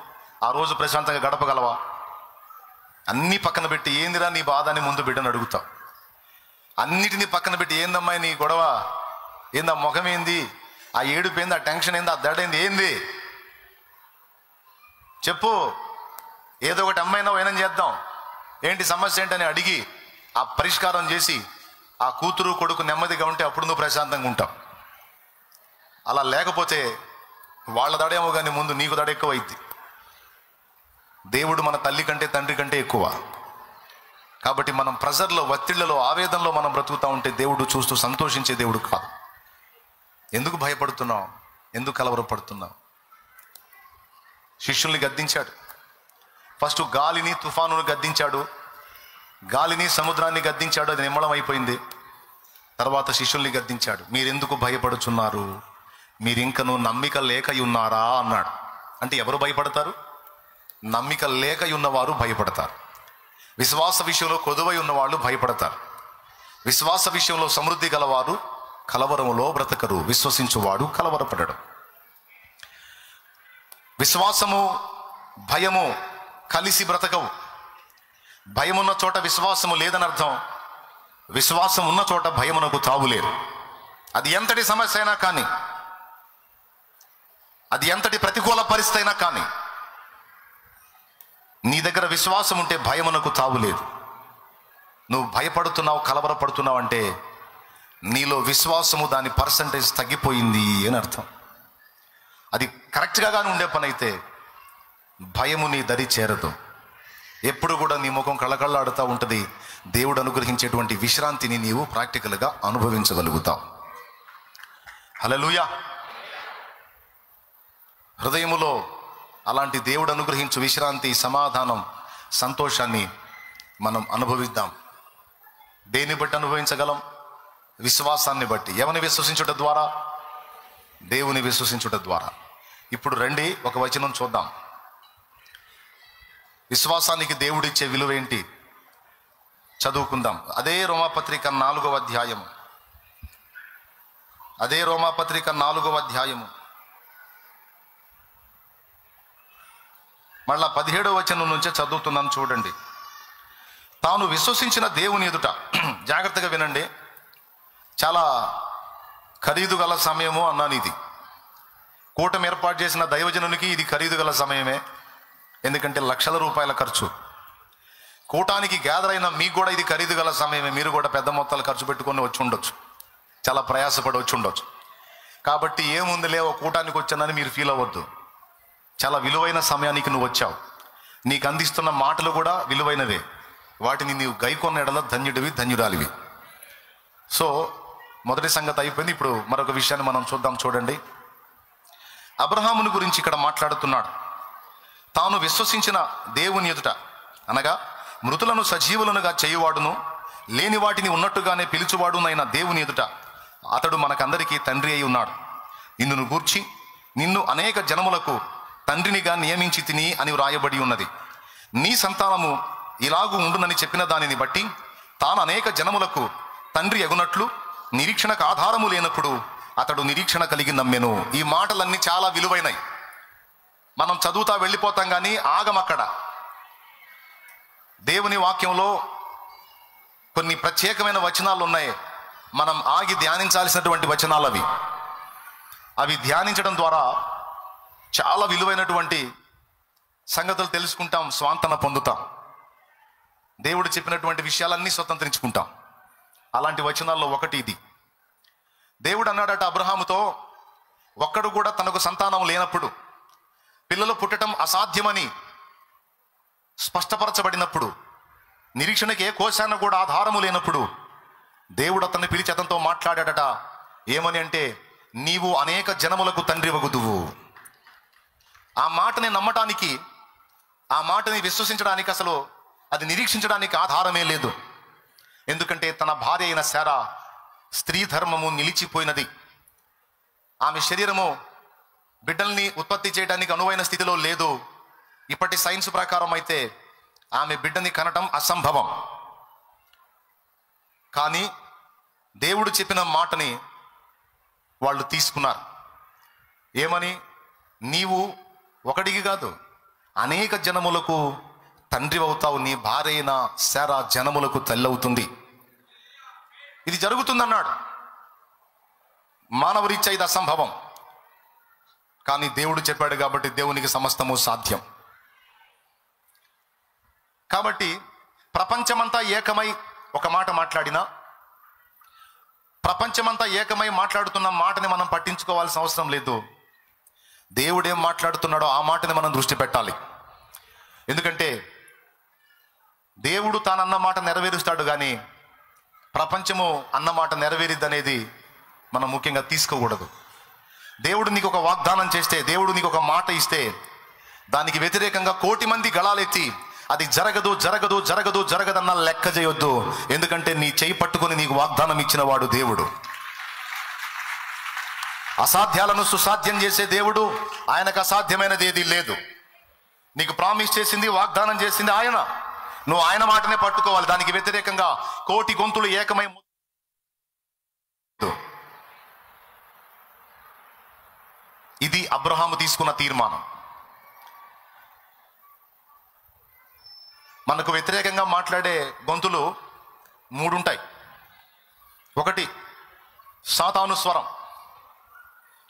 ఆ రోజు ప్రశాంతంగా గడపగలవా? అన్నీ పక్కన పెట్టి, ఏందిరా నీ బాధ అని ముందు బిడ్డను అడుగుతావు. అన్నిటినీ పక్కన పెట్టి, ఏందమ్మా నీ గొడవ, ఏంది ఆ ముఖం ఏంది, ఆ ఏడుపు ఏంది, ఆ టెన్షన్ ఏంది, ఆ దడేంది, ఏంది చెప్పు, ఏదో ఒకటి అమ్మాయినా వైనం చేద్దాం, ఏంటి సమస్య ఏంటని అడిగి ఆ పరిష్కారం చేసి ఆ కూతురు కొడుకు నెమ్మదిగా ఉంటే అప్పుడు నువ్వు ప్రశాంతంగా ఉంటావు. అలా లేకపోతే వాళ్ళ దడేమో కానీ ముందు నీకు దడ ఎక్కువ అయింది. దేవుడు మన తల్లి కంటే తండ్రి కంటే ఎక్కువ. కాబట్టి మనం ప్రెజర్లో, ఒత్తిళ్లలో, ఆవేదనలో మనం బ్రతుకుతూ ఉంటే దేవుడు చూస్తూ సంతోషించే దేవుడు కాదు. ఎందుకు భయపడుతున్నావు? ఎందుకు కలవరపడుతున్నావు? శిష్యుల్ని గద్దించాడు. ఫస్ట్ గాలిని, తుఫానును గద్దించాడు, గాలిని, సముద్రాన్ని గద్దించాడు, అది నిమ్మలం అయిపోయింది. తర్వాత శిష్యుల్ని గద్దించాడు. మీరెందుకు భయపడుచున్నారు? మీరింకను నమ్మిక లేక ఉన్నారా అన్నాడు. అంటే ఎవరు భయపడతారు? నమ్మిక లేక ఉన్నవారు భయపడతారు. విశ్వాస విషయంలో కొదువై ఉన్నవాళ్ళు భయపడతారు. విశ్వాస విషయంలో సమృద్ధి గలవారు కలవరములో బ్రతకరు. విశ్వసించువాడు కలవరపడడు. విశ్వాసము భయము కలిసి బ్రతకవు. భయమున్న చోట విశ్వాసము లేదని అర్థం. విశ్వాసం ఉన్న చోట భయమునకు తావులేదు. అది ఎంతటి సమస్య అయినా కానీ, అది ఎంతటి ప్రతికూల పరిస్థితి అయినా కానీ, నీ దగ్గర విశ్వాసం ఉంటే భయమునకు తావులేదు. నువ్వు భయపడుతున్నావు, కలవరపడుతున్నావు అంటే నీలో విశ్వాసము దాని పర్సంటేజ్ తగ్గిపోయింది అని అర్థం. అది కరెక్ట్గా కానీ ఉండే పని అయితే భయము నీ దరి చేరదు. ఎప్పుడు కూడా నీ ముఖం కళకళలాడుతూ ఉంటుంది. దేవుడు అనుగ్రహించేటువంటి విశ్రాంతిని నీవు ప్రాక్టికల్గా అనుభవించగలుగుతావు. హల్లెలూయా. హృదయములో అలాంటి దేవుడు అనుగ్రహించు విశ్రాంతి, సమాధానం, సంతోషాన్ని మనం అనుభవిద్దాం. దేన్ని బట్టి అనుభవించగలం? విశ్వాసాన్ని బట్టి. ఎవరిని విశ్వసించుట ద్వారా? దేవుని విశ్వసించుట ద్వారా. ఇప్పుడు రండి ఒక వచనం చూద్దాం. విశ్వాసానికి దేవుడిచ్చే విలువ ఏంటి చదువుకుందాం. అదే రోమాపత్రిక 4వ అధ్యాయము. అదే రోమాపత్రిక 4వ అధ్యాయము మళ్ళా 17వ వచనం నుంచే చదువుతున్నాను చూడండి. తాను విశ్వసించిన దేవుని ఎదుట, జాగ్రత్తగా వినండి, చాలా ఖరీదు గల సమయము అన్నాను. ఇది కూటమి ఏర్పాటు చేసిన దైవజనునికి ఇది ఖరీదు గల సమయమే. ఎందుకంటే లక్షల రూపాయల ఖర్చు. కూటానికి గ్యాదర్ అయిన మీకు కూడా ఇది ఖరీదు గల సమయమే. మీరు కూడా పెద్ద మొత్తాలు ఖర్చు పెట్టుకొని వచ్చి ఉండొచ్చు, చాలా ప్రయాసపడి వచ్చి ఉండొచ్చు. కాబట్టి ఏముందిలే ఒక కూటానికి వచ్చానని మీరు ఫీల్ అవ్వద్దు. చాలా విలువైన సమయానికి నువ్వు వచ్చావు. నీకు అందిస్తున్న మాటలు కూడా విలువైనవే. వాటిని నీవు గైకొన్న ఎడల ధన్యుడివి, ధన్యురాలివి. సో మొదటి సంగతి అయిపోయింది. ఇప్పుడు మరొక విషయాన్ని మనం చూద్దాం. చూడండి, అబ్రహాముని గురించి ఇక్కడ మాట్లాడుతున్నాడు. తాను విశ్వసించిన దేవుని ఎదుట, అనగా మృతులను సజీవులనుగా చేయువాడును, లేని వాటిని ఉన్నట్టుగానే పిలుచువాడునైన దేవుని ఎదుట అతడు మనకందరికీ తండ్రి అయి ఉన్నాడు. నిన్నును గూర్చి నిన్ను అనేక జనములకు తండ్రినిగా నియమించి తిని అని వ్రాయబడి ఉన్నది. నీ సంతానము ఇలాగూ ఉండునని చెప్పిన దానిని బట్టి తాను అనేక జనములకు తండ్రి ఎగునట్లు నిరీక్షణకు ఆధారము లేనప్పుడు అతడు నిరీక్షణ కలిగి నమ్మెను. ఈ మాటలన్నీ చాలా విలువైనవి. మనం చదువుతా వెళ్ళిపోతాం కానీ ఆగమక్కడ. దేవుని వాక్యంలో కొన్ని ప్రత్యేకమైన వచనాలు ఉన్నాయి. మనం ఆగి ధ్యానించాల్సినటువంటి వచనాలు అవి. అవి ధ్యానించడం ద్వారా చాలా విలువైనటువంటి సంగతులు తెలుసుకుంటాం, స్వాంతన పొందుతాం, దేవుడు చెప్పినటువంటి విషయాలన్నీ స్వతంత్రించుకుంటాం. అలాంటి వచనాల్లో ఒకటి ఇది. దేవుడు అన్నాడట అబ్రహాముతో, ఒక్కడు కూడా తనకు సంతానం లేనప్పుడు, పిల్లలు పుట్టడం అసాధ్యమని స్పష్టపరచబడినప్పుడు, నిరీక్షణకి ఏ కోశాన కూడా ఆధారము లేనప్పుడు దేవుడు అతన్ని పిలిచి అతనితో మాట్లాడాడట. ఏమని అంటే, నీవు అనేక జనములకు తండ్రి వగుదువు. ఆ మాటని నమ్మటానికి, ఆ మాటని విశ్వసించడానికి, అసలు అది నిరీక్షించడానికి ఆధారమే లేదు. ఎందుకంటే తన భార్య అయిన శారా స్త్రీ ధర్మము నిలిచిపోయినది. ఆమె శరీరము బిడ్డల్ని ఉత్పత్తి చేయడానికి అనువైన స్థితిలో లేదు. ఇప్పటి సైన్స్ ప్రకారం అయితే ఆమె బిడ్డని కనటం అసంభవం. కానీ దేవుడు చెప్పిన మాటని వాళ్ళు తీసుకున్నారు. ఏమని? నీవు ఒకడికి కాదు అనేక జనములకు తండ్రి అవుతావు, నీ భార్య అయిన శారా జనములకు తల్లి అవుతుంది. ఇది జరుగుతుందన్నాడు. మానవరీత్యా ఇది అసంభవం. కానీ దేవుడు చెప్పాడు కాబట్టి దేవునికి సమస్తము సాధ్యం. కాబట్టి ప్రపంచమంతా ఏకమై ఒక మాట మాట్లాడినా, ప్రపంచమంతా ఏకమై మాట్లాడుతున్న మాటని మనం పట్టించుకోవాల్సిన అవసరం లేదు. దేవుడు ఏం మాట్లాడుతున్నాడో ఆ మాటని మనం దృష్టి పెట్టాలి. ఎందుకంటే దేవుడు తానన్న మాట నెరవేరుస్తాడు, కానీ ప్రపంచము అన్నమాట నెరవేరిద్ది అనేది మనం ముఖ్యంగా తీసుకోకూడదు. దేవుడు నీకు ఒక వాగ్దానం చేస్తే, దేవుడు నీకు ఒక మాట ఇస్తే, దానికి వ్యతిరేకంగా 1,000,000 మంది గళాలెత్తి అది జరగదు జరగదు జరగదు జరగదన్న లెక్క చేయొద్దు. ఎందుకంటే నీ చేయి పట్టుకొని నీకు వాగ్దానం ఇచ్చిన వాడు దేవుడు. అసాధ్యాలను సుసాధ్యం చేసే దేవుడు. ఆయనకు అసాధ్యమైనది ఏది లేదు. నీకు ప్రామిస్ చేసింది, వాగ్దానం చేసింది ఆయన. నువ్వు ఆయన మాటనే పట్టుకోవాలి. దానికి వ్యతిరేకంగా కోటి గొంతులు ఏకమై ఇది అబ్రహాము తీసుకున్న తీర్మానం. మనకు వ్యతిరేకంగా మాట్లాడే గొంతులు 3 ఉంటాయి. ఒకటి సాతాను స్వరం.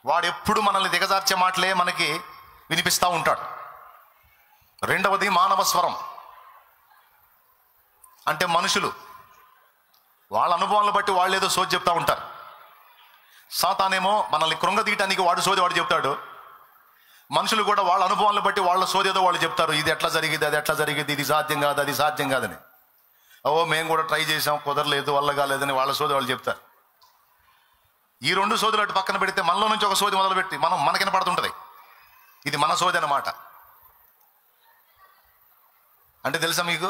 వాడెప్పుడు మనల్ని దిగజార్చే మాటలే మనకి వినిపిస్తూ ఉంటాడు. రెండవది మానవ స్వరం. అంటే మనుషులు వాళ్ళ అనుభవాలను బట్టి వాళ్ళు ఏదో సోది చెప్తా ఉంటారు. సాతానేమో మనల్ని కృంగదీయటానికి వాడు సోది వాడు చెప్తాడు. మనుషులు కూడా వాళ్ళ అనుభవాలను బట్టి వాళ్ళ సోది ఏదో వాళ్ళు చెప్తారు. ఇది ఎట్లా జరిగింది, అది ఎట్లా జరిగింది, ఇది సాధ్యం కాదు, అది సాధ్యం కాదని. మేము కూడా ట్రై చేసాం, కుదరలేదు, వల్ల కాలేదని వాళ్ళ సోది వాళ్ళు చెప్తారు. ఈ 2 సోదులు అటు పక్కన పెడితే మనలో నుంచి ఒక సోది మొదలుపెట్టి మనకిన పడుతుంటది. ఇది మన సోది అన్నమాట. అంటే తెలుసా మీకు,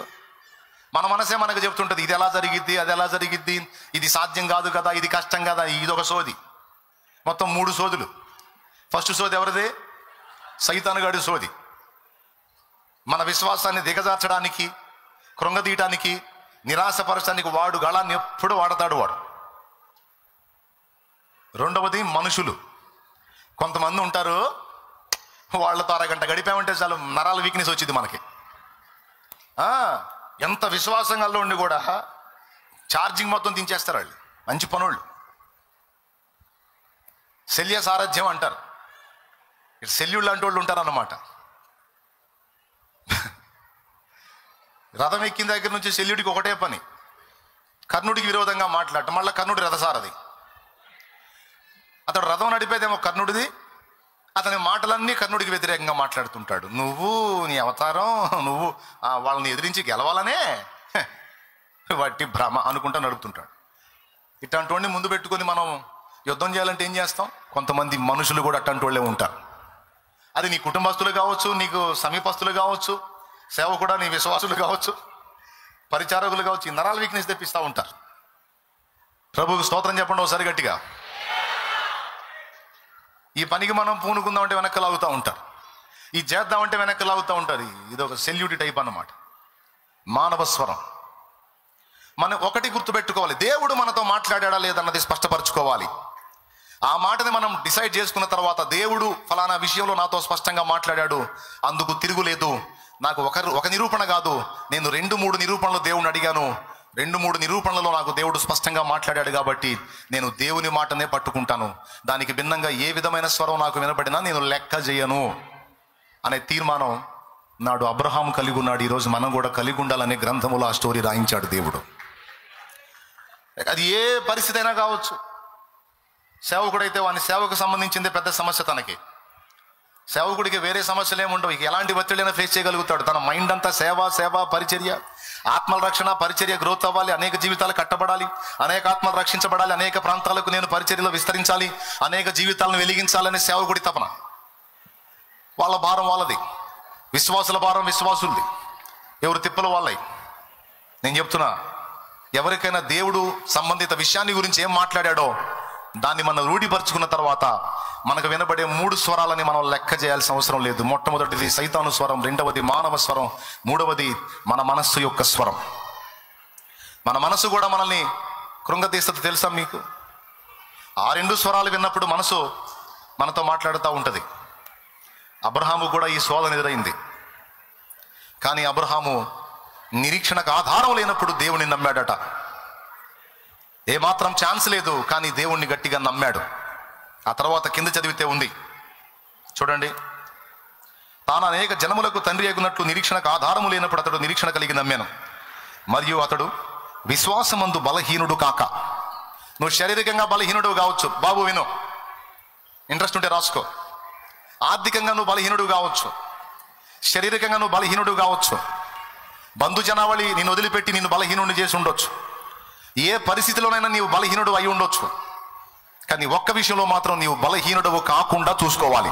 మన మనసే మనకు చెప్తుంటది ఇది ఎలా జరిగిద్ది, అది ఎలా జరిగిద్ది, ఇది సాధ్యం కాదు కదా, ఇది కష్టం కదా. ఇది ఒక సోది. మొత్తం 3 సోదులు. ఫస్ట్ సోది ఎవరిది? సైతానుగాడి సోది. మన విశ్వాసాన్ని దిగజార్చడానికి, కృంగదీయటానికి, నిరాశపరచడానికి వాడు గళాన్ని ఎప్పుడు వాడతాడు వాడు. రెండవది మనుషులు. కొంతమంది ఉంటారు, వాళ్ళతో అరగంట గడిపామంటే చాలు నరాల వీక్నెస్ వచ్చింది మనకి. ఎంత విశ్వాసంగా ఉండి కూడా ఛార్జింగ్ మొత్తం దించేస్తారు వాళ్ళు. మంచి పనులు. శల్య సారథ్యం అంటారు. శల్యుళ్ళు లాంటి వాళ్ళు ఉంటారన్నమాట. రథం ఎక్కిన దగ్గర నుంచి శల్యుడికి ఒకటే పని, కర్ణుడికి విరోధంగా మాట్లాడటం. మళ్ళీ కర్ణుడి రథసారథి. అతడు రథం నడిపేదేమో కర్ణుడిది, అతని మాటలన్నీ కర్ణుడికి వ్యతిరేకంగా మాట్లాడుతుంటాడు. నువ్వు నీ అవతారం, నువ్వు వాళ్ళని ఎదిరించి గెలవాలనే వాటి భ్రమ అనుకుంటా నడుపుతుంటాడు. ఇట్లాంటి వాడిని ముందు పెట్టుకొని మనం యుద్ధం చేయాలంటే ఏం చేస్తాం? కొంతమంది మనుషులు కూడా అట్లాంటి వాళ్ళే ఉంటారు. అది నీ కుటుంబస్తులు కావచ్చు, నీకు సమీపస్తులు కావచ్చు, సేవకుడా నీ విశ్వాసులు కావచ్చు, పరిచారకులు కావచ్చు. ఈ నరాల వీక్నెస్ తెప్పిస్తూ ఉంటారు. ప్రభువుకు స్తోత్రం చెప్పండి ఒకసారి గట్టిగా. ఈ పనికి మనం పూనుకుందామంటే వెనక్కి లాగుతూ ఉంటారు. ఈ చేద్దామంటే వెనక్కి లాగుతూ ఉంటారు. ఇది ఒక సెల్యూటి టైప్ అన్నమాట. మానవ స్వరం. మనం ఒకటి గుర్తుపెట్టుకోవాలి, దేవుడు మనతో మాట్లాడా లేదన్నది స్పష్టపరచుకోవాలి. ఆ మాటని మనం డిసైడ్ చేసుకున్న తర్వాత, దేవుడు ఫలానా విషయంలో నాతో స్పష్టంగా మాట్లాడాడు, అందుకు తిరుగులేదు. నాకు ఒక నిరూపణ కాదు, నేను 2-3 నిరూపణలు దేవుని అడిగాను. 2-3 నిరూపణలలో నాకు దేవుడు స్పష్టంగా మాట్లాడాడు కాబట్టి నేను దేవుని మాటనే పట్టుకుంటాను. దానికి భిన్నంగా ఏ విధమైన స్వరం నాకు వినబడినా నేను లెక్క చేయను అనే తీర్మానం నాడు అబ్రహాము కలిగి ఉన్నాడు. ఈరోజు మనం కూడా కలిగి ఉండాలనే గ్రంథములో ఆ స్టోరీ రాయించాడు దేవుడు. అది ఏ పరిస్థితి అయినా కావచ్చు. సేవకుడైతే వాని సేవకు సంబంధించింది పెద్ద సమస్య తనకి. సేవకుడికి వేరే సమస్యలు ఏముండవు. ఇక ఎలాంటి ఒత్తిడిైనా ఫేస్ చేయగలుగుతాడు. తన మైండ్ అంతా సేవ పరిచర్య, ఆత్మల రక్షణ, పరిచర్య గ్రోత్ అవ్వాలి, అనేక జీవితాలు కట్టబడాలి, అనేక ఆత్మలు రక్షించబడాలి, అనేక ప్రాంతాలకు నేను పరిచర్యలో విస్తరించాలి, అనేక జీవితాలను వెలిగించాలనే సేవకుడి తపన. వాళ్ళ భారం వాళ్ళది, విశ్వాసుల భారం విశ్వాసులది, ఎవరు తిప్పలు వాళ్ళయి. నేను చెప్తున్నా, ఎవరికైనా దేవుడు సంబంధిత విషయాన్ని గురించి ఏం మాట్లాడాడో దాన్ని మనం రూఢిపరుచుకున్న తర్వాత మనకు వినబడే 3 స్వరాలని మనం లెక్క చేయాల్సిన అవసరం లేదు. మొట్టమొదటిది సైతాను స్వరం, రెండవది మానవ స్వరం, మూడవది మన మనస్సు యొక్క స్వరం. మన మనసు కూడా మనల్ని కృంగతీస్తుంది. తెలుసా మీకు? ఆ 2 స్వరాలు విన్నప్పుడు మనసు మనతో మాట్లాడుతూ ఉంటుంది. అబ్రహాము కూడా ఈ శోధన ఎదురైంది. కానీ అబ్రహాము నిరీక్షణకు ఆధారం లేనప్పుడు దేవుని నమ్మాడట. ఏమాత్రం ఛాన్స్ లేదు, కానీ దేవుణ్ణి గట్టిగా నమ్మాడు. ఆ తర్వాత కింద చదివితే ఉంది చూడండి. తాను అనేక జనములకు తండ్రి అగునట్లు నిరీక్షణకు ఆధారము లేనప్పుడు అతడు నిరీక్షణ కలిగి నమ్మాను. మరియు అతడు విశ్వాసమందు బలహీనుడు కాక. నువ్వు శారీరకంగా బలహీనుడు కావచ్చు బాబు, విను, ఇంట్రెస్ట్ ఉంటే రాసుకో. ఆర్థికంగా నువ్వు బలహీనుడు కావచ్చు, శారీరకంగా నువ్వు బలహీనుడు కావచ్చు, బంధు జనావళి నిన్ను వదిలిపెట్టి నిన్ను బలహీనుడిని చేసి ఉండొచ్చు, ఏ పరిస్థితిలోనైనా నీవు బలహీనుడు అయి ఉండొచ్చు. కానీ ఒక్క విషయంలో మాత్రం నీవు బలహీనుడు కాకుండా చూసుకోవాలి.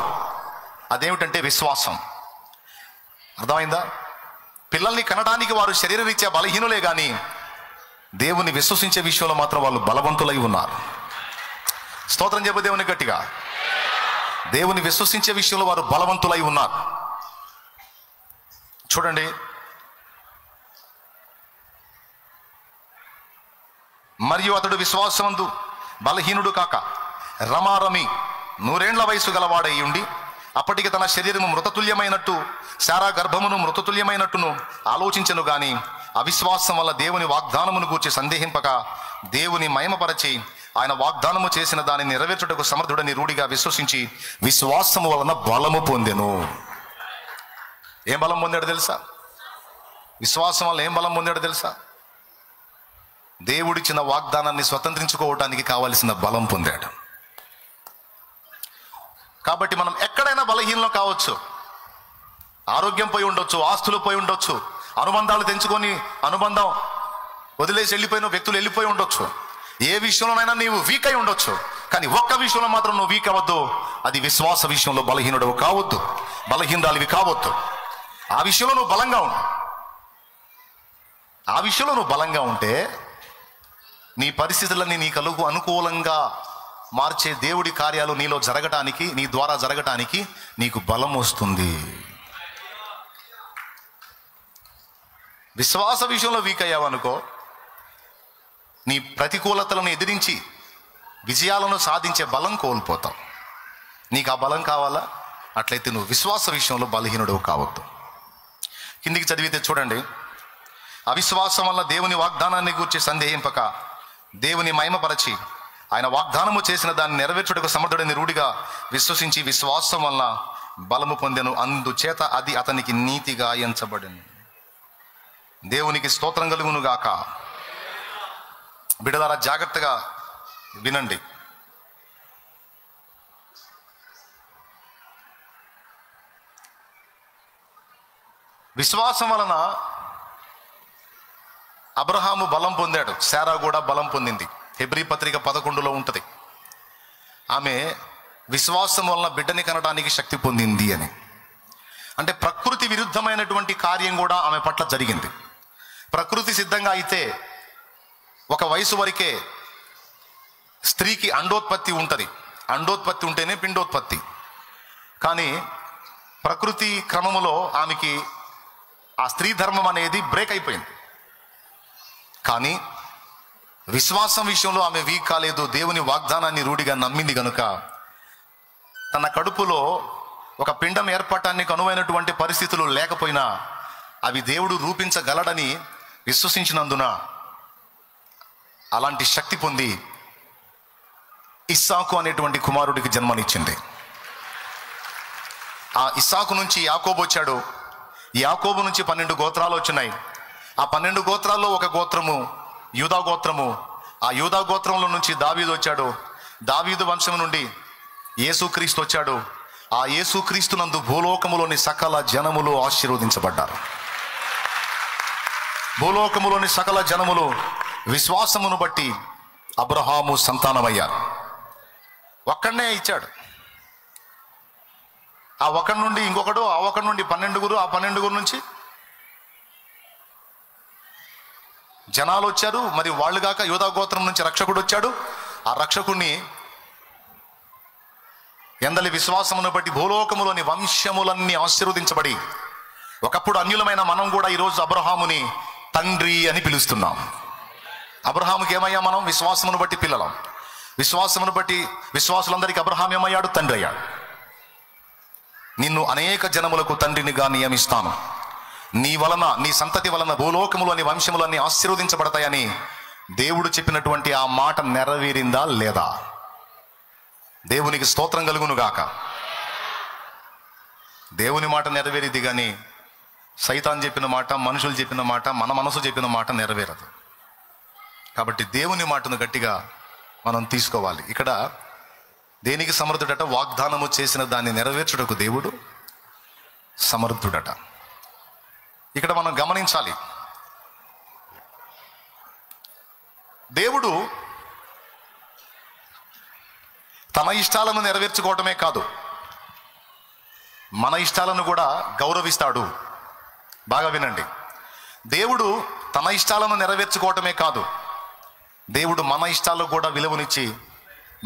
అదేమిటంటే విశ్వాసం. అర్థమైందా? పిల్లల్ని కనడానికి వారు శరీరరీత్యా బలహీనులే కానీ దేవుని విశ్వసించే విషయంలో మాత్రం వాళ్ళు బలవంతులై ఉన్నారు. స్తోత్రం చెప్పు దేవుని గట్టిగా. దేవుని విశ్వసించే విషయంలో వారు బలవంతులై ఉన్నారు. చూడండి, మరియు అతడు విశ్వాసమందు బలహీనుడు కాక రమారమి 100 ఏళ్ల వయసు గలవాడై ఉండి అప్పటికి తన శరీరము మృతతుల్యమైనట్టు శారా గర్భమును మృతతుల్యమైనట్టును ఆలోచించను గాని అవిశ్వాసం వల్ల దేవుని వాగ్దానమును గూర్చి సందేహింపక దేవుని మహిమపరచి ఆయన వాగ్దానము చేసిన దానిని నెరవేర్చుటకు సమర్థుడని రూఢిగా విశ్వసించి విశ్వాసము వలన బలము పొందెను. ఏం బలం పొందాడు తెలుసా? విశ్వాసం వల్ల ఏం బలం పొందాడు తెలుసా? దేవుడిచ్చిన వాగ్దానాన్ని స్వతంత్రించుకోవటానికి కావలసిన బలం పొందాడు. కాబట్టి మనం ఎక్కడైనా బలహీనం కావచ్చు. ఆరోగ్యం పోయి ఉండొచ్చు, ఆస్తులు పోయి ఉండొచ్చు, అనుబంధాలు తెంచుకొని అనుబంధం వదిలేసి వెళ్ళిపోయిన వ్యక్తులు వెళ్ళిపోయి ఉండొచ్చు. ఏ విషయంలోనైనా నీవు వీక్ అయి ఉండొచ్చు. కానీ ఒక్క విషయంలో మాత్రం నువ్వు వీక్ అవ్వద్దు. అది విశ్వాస విషయంలో బలహీనుడు కావద్దు, బలహీనరాలివి కావద్దు. ఆ విషయంలో నువ్వు బలంగా ఉండు. ఆ విషయంలో నువ్వు బలంగా ఉంటే నీ పరిస్థితులన్నీ నీ కలుగు అనుకూలంగా మార్చే దేవుడి కార్యాలు నీలో జరగటానికి, నీ ద్వారా జరగటానికి నీకు బలం వస్తుంది. విశ్వాస విషయంలో వీక్ అయ్యావనుకో, నీ ప్రతికూలతలను ఎదిరించి విజయాలను సాధించే బలం కోల్పోతావు. నీకు ఆ బలం కావాలా? అట్లయితే నువ్వు విశ్వాస విషయంలో బలహీనుడు కావద్దు. కిందికి చదివితే చూడండి, అవిశ్వాసం వల్ల దేవుని వాగ్దానాన్ని గూర్చి సందేహింపక దేవుని మహిమపరచి ఆయన వాగ్దానము చేసిన దాన్ని నెరవేర్చుటకు సమర్థుడని రూఢిగా విశ్వసించి విశ్వాసం వల్ల బలము పొందెను. అందుచేత అది అతనికి నీతిగా ఎంచబడెను. దేవునికి స్తోత్రం కలుగును గాక. బిడ్డలారా, జాగ్రత్తగా వినండి. విశ్వాసం వలన అబ్రహాము బలం పొందాడు, శారా కూడా బలం పొందింది. హెబ్రీ పత్రిక 11లో ఉంటుంది. ఆమె విశ్వాసం వలన బిడ్డని కనడానికి శక్తి పొందింది అని. అంటే ప్రకృతి విరుద్ధమైనటువంటి కార్యం కూడా ఆమె పట్ల జరిగింది. ప్రకృతి సిద్ధంగా అయితే ఒక వయసు వరకే స్త్రీకి అండోత్పత్తి ఉంటుంది. అండోత్పత్తి ఉంటేనే పిండోత్పత్తి. కానీ ప్రకృతి క్రమములో ఆమెకి ఆ స్త్రీ ధర్మం అనేది బ్రేక్ అయిపోయింది. కానీ విశ్వాసం విషయంలో ఆమె వీక్ కాలేదు. దేవుని వాగ్దానాన్ని రూఢిగా నమ్మింది గనుక తన కడుపులో ఒక పిండం ఏర్పడటానికి అనువైనటువంటి పరిస్థితులు లేకపోయినా అవి దేవుడు రూపించగలడని విశ్వసించినందున అలాంటి శక్తి పొంది ఇస్సాకు అనేటువంటి కుమారుడికి జన్మనిచ్చింది. ఆ ఇస్సాకు నుంచి యాకోబు వచ్చాడు. యాకోబు నుంచి 12 గోత్రాలు వచ్చినాయి. ఆ 12 గోత్రాల్లో ఒక గోత్రము యూదా గోత్రము. ఆ యూదా గోత్రంలో నుంచి దావీదు వచ్చాడు. దావీదు వంశం నుండి యేసుక్రీస్తు వచ్చాడు. ఆ యేసుక్రీస్తునందు భూలోకములోని సకల జనములు ఆశీర్వదించబడ్డారు. భూలోకములోని సకల జనములు విశ్వాసమును బట్టి అబ్రహాము సంతానమయ్యారు. ఒక్కడనే ఇచ్చాడు. ఆ ఒకటి నుండి ఇంకొకడు, ఆ ఒకటి నుండి 12, ఆ 12 నుంచి జనాలు వచ్చారు. మరి వాళ్ళు కాక యూదా గోత్రం నుంచి రక్షకుడు వచ్చాడు. ఆ రక్షకుడిని ఎందలి విశ్వాసమును బట్టి భూలోకములోని వంశములన్నీ ఆశీర్వదించబడి, ఒకప్పుడు అన్యులమైన మనం కూడా ఈరోజు అబ్రహాముని తండ్రి అని పిలుస్తున్నాం. అబ్రహాముకి ఏమయ్యా మనం? విశ్వాసమును బట్టి పిల్లలం. విశ్వాసమును బట్టి విశ్వాసులందరికీ అబ్రహాం ఏమయ్యాడు? తండ్రి అయ్యాడు. నిన్ను అనేక జనములకు తండ్రినిగా నియమిస్తాను, నీ వలన నీ సంతతి వలన భూలోకములోని వంశములన్నీ ఆశీర్వదించబడతాయని దేవుడు చెప్పినటువంటి ఆ మాట నెరవేరిందా లేదా? దేవునికి స్తోత్రం కలుగును గాక. దేవుని మాట నెరవేరిది కానీ సైతాన్ చెప్పిన మాట, మనుషులు చెప్పిన మాట, మన మనసు చెప్పిన మాట నెరవేరదు. కాబట్టి దేవుని మాటను గట్టిగా మనం తీసుకోవాలి. ఇక్కడ దేనికి సమర్థుడట? వాగ్దానము చేసిన దాన్ని నెరవేర్చుటకు దేవుడు సమర్థుడట. ఇక్కడ మనం గమనించాలి, దేవుడు తన ఇష్టాలను నెరవేర్చుకోవటమే కాదు, మన ఇష్టాలను కూడా గౌరవిస్తాడు. బాగా వినండి, దేవుడు తన ఇష్టాలను నెరవేర్చుకోవటమే కాదు, దేవుడు మన ఇష్టాలకు కూడా విలువనిచ్చి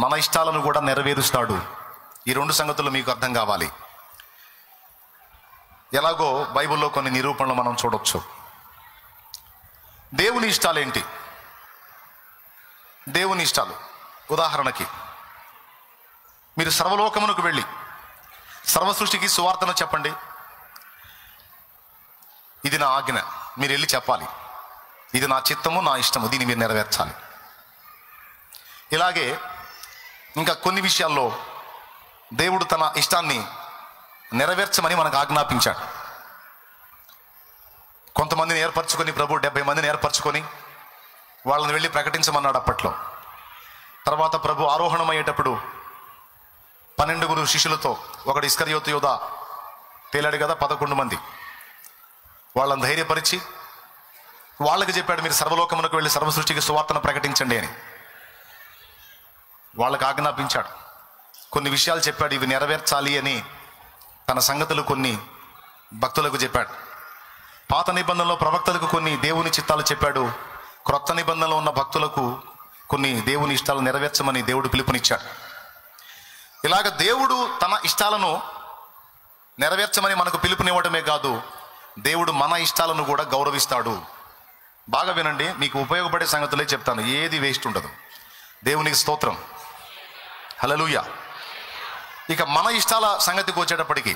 మన ఇష్టాలను కూడా నెరవేరుస్తాడు. ఈ రెండు సంగతులు మీకు అర్థం కావాలి. ఎలాగో బైబిల్లో కొన్ని నిరూపణలు మనం చూడొచ్చు. దేవుని ఇష్టాలేంటి? దేవుని ఇష్టాలు ఉదాహరణకి, మీరు సర్వలోకమునకు వెళ్ళి సర్వ సృష్టికి సువార్తను చెప్పండి, ఇది నా ఆజ్ఞ, మీరు వెళ్ళి చెప్పాలి. ఇది నా చిత్తము, నా ఇష్టము, దీన్ని మీరు నెరవేర్చాలి. ఇలాగే ఇంకా కొన్ని విషయాల్లో దేవుడు తన ఇష్టాన్ని నెరవేర్చమని మనకు ఆజ్ఞాపించాడు. కొంతమందిని ఏర్పరచుకొని, ప్రభు 70 మందిని ఏర్పరచుకొని వాళ్ళని వెళ్ళి ప్రకటించమన్నాడు అప్పట్లో. తర్వాత ప్రభు ఆరోహణమయ్యేటప్పుడు 12 శిష్యులతో, ఒకడు ఇస్కరియోతు యూదా తేలాడు కదా, 11 మంది, వాళ్ళని ధైర్యపరిచి వాళ్ళకి చెప్పాడు, మీరు సర్వలోకమునకు వెళ్ళి సర్వ సృష్టికి సువార్తను ప్రకటించండి అని వాళ్ళకి ఆజ్ఞాపించాడు. కొన్ని విషయాలు చెప్పాడు, ఇవి నెరవేర్చాలి అని తన సంగతులు కొన్ని భక్తులకు చెప్పాడు. పాత నిబంధనలో ప్రవక్తలకు కొన్ని దేవుని చిత్తాలు చెప్పాడు. క్రొత్త నిబంధనలో ఉన్న భక్తులకు కొన్ని దేవుని ఇష్టాలు నెరవేర్చమని దేవుడు పిలుపునిచ్చాడు. ఇలాగ దేవుడు తన ఇష్టాలను నెరవేర్చమని మనకు పిలుపునివ్వడమే కాదు, దేవుడు మన ఇష్టాలను కూడా గౌరవిస్తాడు. బాగా వినండి, మీకు ఉపయోగపడే సంగతులే చెప్తాను, ఏది వేస్ట్ ఉండదు. దేవునికి స్తోత్రం, హల్లెలూయా. ఇక మన ఇష్టాల సంగతికి వచ్చేటప్పటికి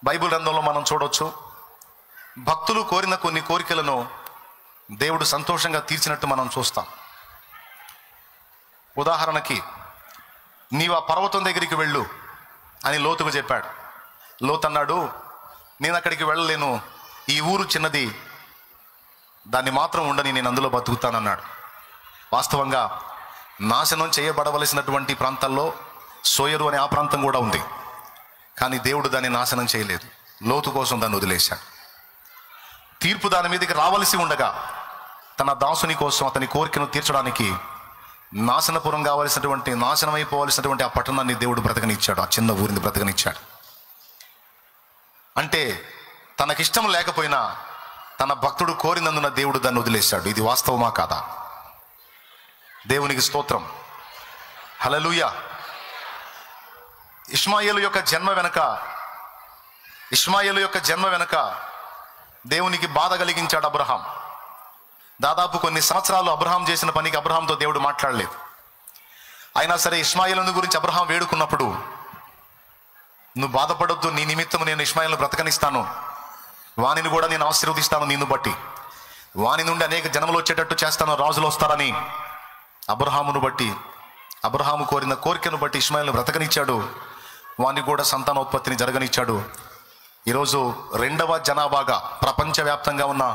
బైబిల్ గ్రంథంలో మనం చూడవచ్చు, భక్తులు కోరిన కొన్ని కోరికలను దేవుడు సంతోషంగా తీర్చినట్టు మనం చూస్తాం. ఉదాహరణకి, నీవు ఆ పర్వతం దగ్గరికి వెళ్ళు అని లోతుకు చెప్పాడు. లోతు అన్నాడు, నేను అక్కడికి వెళ్ళలేను, ఈ ఊరు చిన్నది, దాన్ని మాత్రం ఉండని, నేను అందులో బతుకుతానన్నాడు. వాస్తవంగా నాశనం చేయబడవలసినటువంటి ప్రాంతాల్లో సోయరు అనే ఆ ప్రాంతం కూడా ఉంది, కానీ దేవుడు దాన్ని నాశనం చేయలేదు, లోతు కోసం దాన్ని వదిలేశాడు. తీర్పు దాని మీదకి రావలసి ఉండగా తన దాసుని కోసం అతని కోరికను తీర్చడానికి నాశనపురం కావలసినటువంటి, నాశనమైపోవలసినటువంటి ఆ పట్టణాన్ని దేవుడు బ్రతకనిచ్చాడు, ఆ చిన్న ఊరిని బ్రతకనిచ్చాడు. అంటే తనకిష్టం లేకపోయినా తన భక్తుడు కోరినందున దేవుడు దాన్ని వదిలేశాడు. ఇది వాస్తవమా కాదా? దేవునికి స్తోత్రం, హల్లెలూయా. ఇష్మాయేలు యొక్క జన్మ వెనక దేవునికి బాధ కలిగించాడు అబ్రహాం. దాదాపు కొన్ని సంవత్సరాలు అబ్రహాం చేసిన పనికి అబ్రహాంతో దేవుడు మాట్లాడలేదు. అయినా సరే ఇష్మాయేలుని గురించి అబ్రహాం వేడుకున్నప్పుడు, నువ్వు బాధపడొద్దు, నీ నిమిత్తం నేను ఇష్మాయేలును బ్రతకనిస్తాను, వానిని కూడా నేను ఆశీర్వదిస్తాను, నిన్ను బట్టి వాని నుండి అనేక జనములు వచ్చేటట్టు చేస్తాను, రాజులు వస్తారని అబ్రహామును బట్టి, అబ్రహాము కోరిన కోరికను బట్టి ఇష్మాయేలును బ్రతకనిచ్చాడు, వాని కూడా సంతానోత్పత్తిని జరగనిచ్చాడు. ఈరోజు రెండవ జనాభాగా ప్రపంచవ్యాప్తంగా ఉన్న,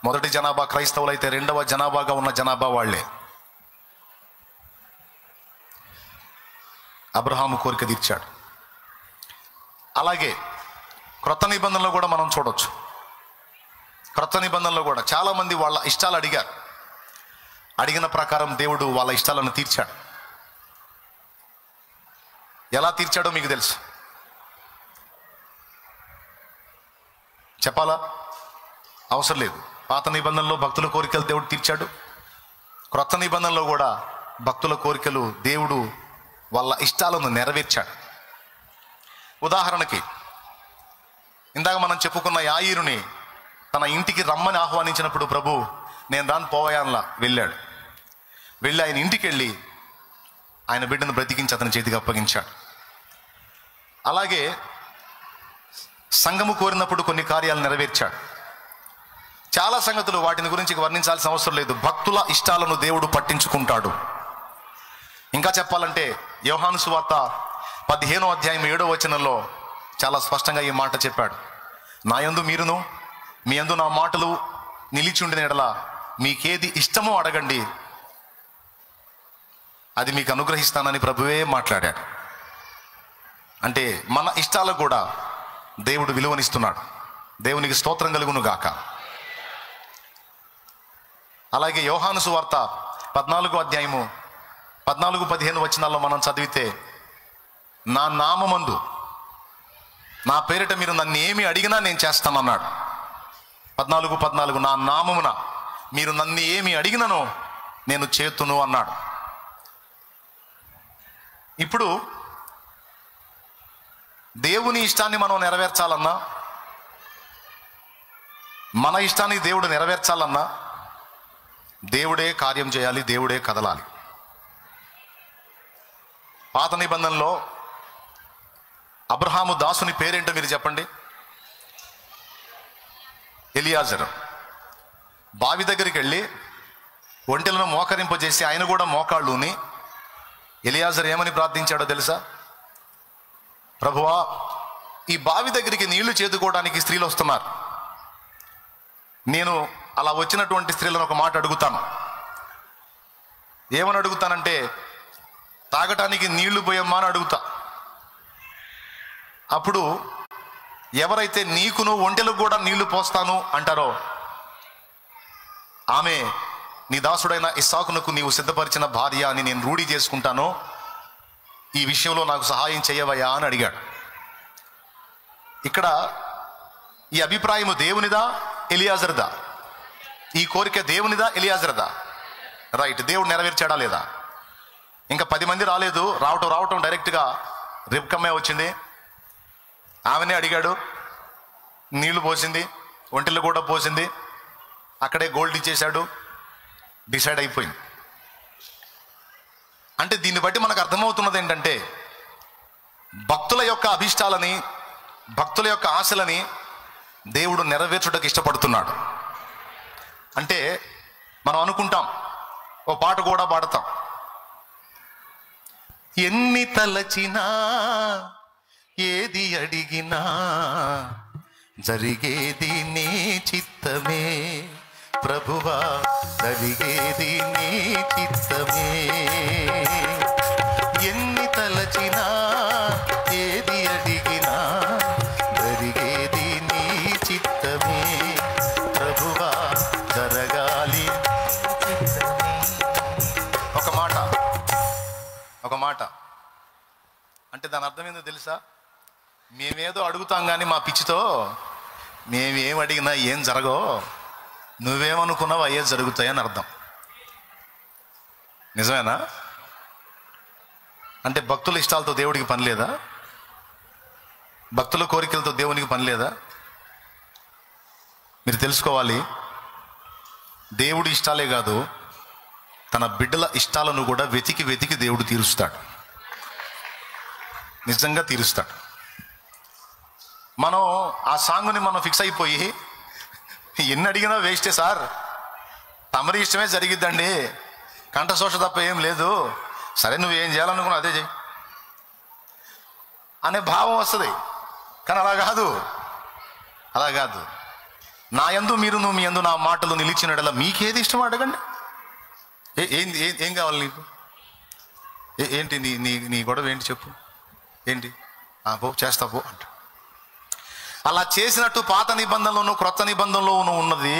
మొదటి జనాభా క్రైస్తవులు అయితే రెండవ జనాభాగా ఉన్న జనాభా వాళ్లే. అబ్రహాము కోరిక తీర్చాడు. అలాగే క్రొత్త నిబంధనలో కూడా మనం చూడొచ్చు. క్రొత్త నిబంధనలో కూడా చాలా మంది వాళ్ళ ఇష్టాలు అడిగారు. అడిగిన ప్రకారం దేవుడు వాళ్ళ ఇష్టాలను తీర్చాడు. ఎలా తీర్చాడో మీకు తెలుసు, చెప్పాలా? అవసరం లేదు. పాత నిబంధనలో భక్తుల కోరికలు దేవుడు తీర్చాడు. క్రొత్త నిబంధనలో కూడా భక్తుల కోరికలు దేవుడు వాళ్ళ ఇష్టాలను నెరవేర్చాడు. ఉదాహరణకి, ఇందాక మనం చెప్పుకున్న యాయీరుని తన ఇంటికి రమ్మని ఆహ్వానించినప్పుడు ప్రభు నేను రాను పోవయాన్లా వెళ్ళాడు. వెళ్ళి ఆయన ఇంటికి వెళ్ళి ఆయన బిడ్డను బ్రతికించి అతని చేతికి అప్పగించాడు. అలాగే సంఘము కోరినప్పుడు కొన్ని కార్యాలు నెరవేర్చాడు. చాలా సంగతులు, వాటిని గురించి వర్ణించాల్సిన అవసరం లేదు. భక్తుల ఇష్టాలను దేవుడు పట్టించుకుంటాడు. ఇంకా చెప్పాలంటే యోహాను సువార్త 15వ అధ్యాయం 7వ వచనంలో చాలా స్పష్టంగా ఈ మాట చెప్పాడు, నా యందు మీరును మీ యందు నా మాటలు నిలిచి ఉండిన యెడల మీకేది ఇష్టమో అడగండి, అది మీకు అనుగ్రహిస్తానని ప్రభువే మాట్లాడాడు. అంటే మన ఇష్టాలకు కూడా దేవుడు విలువనిస్తున్నాడు. దేవునికి స్తోత్రం కలుగును గాక. అలాగే యోహాను సువార్త 14వ అధ్యాయము 14-15 వచనాల్లో మనం చదివితే, నా నామమందు, నా పేరిట మీరు నన్ను ఏమి అడిగినా నేను చేస్తానన్నాడు. 14:14 నా నామమున మీరు నన్ను ఏమి అడిగిననో నేను చేతును అన్నాడు. ఇప్పుడు దేవుని ఇష్టాన్ని మనం నెరవేర్చాలన్నా, మన ఇష్టాన్ని దేవుడు నెరవేర్చాలన్నా దేవుడే కార్యం చేయాలి, దేవుడే కదలాలి. పాత నిబంధనలో అబ్రహాము దాసుని పేరేంటో మీరు చెప్పండి? ఎలియాజరు. బావి దగ్గరికి వెళ్ళి ఒంటెలను మోకరింపజేసి ఆయన కూడా మోకాళ్ళుని ఎలియాజరు ఏమని ప్రార్థించాడో తెలుసా? ప్రభువా, ఈ బావి దగ్గరికి నీళ్లు చేదుకోవడానికి స్త్రీలు వస్తున్నారు. నేను అలా వచ్చినటువంటి స్త్రీలను ఒక మాట అడుగుతాను. ఏమని అడుగుతానంటే, తాగటానికి నీళ్లు పోయమ్మా అని అడుగుతా. అప్పుడు ఎవరైతే నీకును ఒంటెలకు కూడా నీళ్లు పోస్తాను అంటారో ఆమె నీ దాసుడైన ఇస్సాకునకు నీవు సిద్ధపరిచిన భార్య అని నేను రూఢి చేసుకుంటాను, ఈ విషయంలో నాకు సహాయం చేయవయ్యా అని అడిగాడు. ఇక్కడ ఈ అభిప్రాయము దేవునిదా ఎలియాజర్దా? ఈ కోరిక దేవునిదా ఎలియాజర్దా? రైట్. దేవుడు నెరవేర్చాడా లేదా? ఇంకా 10 మంది రాలేదు. రావటం డైరెక్ట్గా రిబ్కమ్మే వచ్చింది. ఆమెనే అడిగాడు, నీళ్లు పోసింది, ఒంటెలు కూడా పోసింది, అక్కడే గోల్డ్ ఇచ్చేశాడు, డిసైడ్ అయిపోయింది. అంటే దీన్ని బట్టి మనకు అర్థమవుతున్నది ఏంటంటే, భక్తుల యొక్క అభిష్టాలని, భక్తుల యొక్క ఆశలని దేవుడు నెరవేర్చుటకు ఇష్టపడుతున్నాడు. అంటే మనం అనుకుంటాం, ఓ పాట కూడా పాడతాం, ఎన్ని తలచినా ఏది అడిగినా జరిగేది నీ చిత్తమే ప్రభువా, జరిగేది నీ చిత్తమే. ఎన్ని తలచినా ఏది అడిగినా జరిగేది నీ చిత్తమే ప్రభువా, జరగాలి. ఒక మాట అంటే దాని అర్థం ఏందో తెలుసా? మేమేదో అడుగుతాం కానీ మా పిచ్చితో మేమేం అడిగినా ఏం జరగో, నువ్వేమనుకున్నావు అయ్యే జరుగుతాయని అర్థం. నిజమేనా? అంటే భక్తుల ఇష్టాలతో దేవుడికి పని లేదా? భక్తుల కోరికలతో దేవునికి పని లేదా? మీరు తెలుసుకోవాలి, దేవుడి ఇష్టాలే కాదు, తన బిడ్డల ఇష్టాలను కూడా వెతికి వెతికి దేవుడు తీరుస్తాడు. నిజంగా తీరుస్తాడు. మనం ఆ సాంగ్ని మనం ఫిక్స్ అయిపోయి ఎన్ని అడిగినా వేస్టే సార్, తమరి ఇష్టమే జరిగిద్దండి, కంఠశోష తప్ప ఏం లేదు, సరే నువ్వు ఏం చేయాలనుకున్నా అదే చెయ్యి అనే భావం వస్తుంది. కానీ అలా కాదు. నా యందు మీరు నువ్వు మీ యందు నా మాటలు నిలిచినట్లా మీకేది ఇష్టం అడగండి. ఏం కావాలి నీకు? ఏంటి నీ గొడవ ఏంటి చెప్పు, ఏంటి పో చేస్తా పో అంట. అలా చేసినట్టు పాత నిబంధనలోనూ క్రొత్త నిబంధనలోనూ ఉన్నది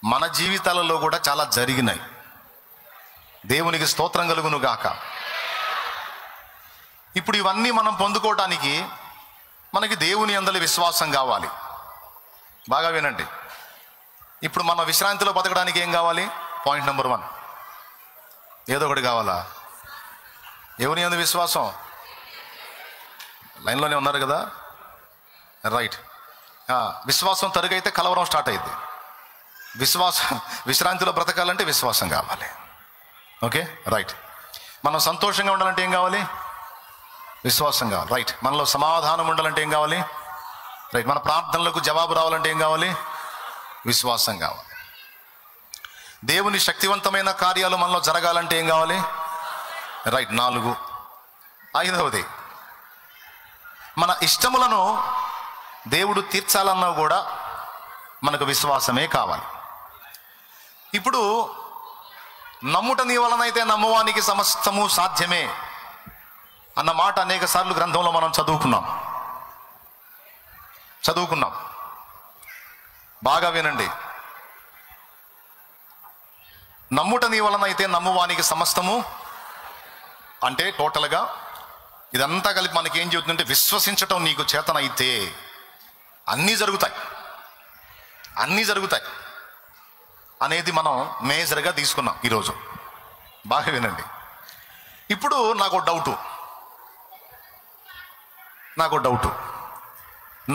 మన జీవితాలలో కూడా చాలా జరిగినాయి. దేవునికి స్తోత్రం కలుగును గాక. ఇప్పుడు ఇవన్నీ మనం పొందుకోవటానికి మనకి దేవుని యందలి విశ్వాసం కావాలి. బాగా వినండి. ఇప్పుడు మన విశ్రాంతిలో బతకడానికి ఏం కావాలి? పాయింట్ నెంబర్ 1, ఏదో ఒకటి కావాలా? ఎవరి యందు విశ్వాసం? లైన్లోనే ఉన్నారు కదా, రైట్. విశ్వాసం తరుగైతే కలవరం స్టార్ట్ అయింది. విశ్రాంతిలో బ్రతకాలంటే విశ్వాసం కావాలి. Okay, right. మనం సంతోషంగా ఉండాలంటే ఏం కావాలి? విశ్వాసం కావాలి. రైట్. మనలో సమాధానం ఉండాలంటే ఏం కావాలి? రైట్. మన ప్రార్థనలకు జవాబు రావాలంటే ఏం కావాలి? విశ్వాసం కావాలి. దేవుని శక్తివంతమైన కార్యాలు మనలో జరగాలంటే ఏం కావాలి? రైట్. 4. 5వది, మన ఇష్టములను దేవుడు తీర్చాలన్నా కూడా మనకు విశ్వాసమే కావాలి. ఇప్పుడు నమ్ముట నీ వలనైతే నమ్మువానికి సమస్తము సాధ్యమే అన్న మాట అనేక సార్లు గ్రంథంలో మనం చదువుకున్నాం. బాగా వినండి. నమ్ముట నీ వలనైతే నమ్మువానికి సమస్తము అంటే టోటల్గా ఇదంతా కలిపి మనకి ఏం చెబుతుందంటే, విశ్వసించటం నీకు చేతనైతే అన్నీ జరుగుతాయి అనేది మనం మేజర్గా తీసుకున్నాం ఈరోజు. బాగా వినండి. ఇప్పుడు నాకు డౌటు, నాకు డౌటు.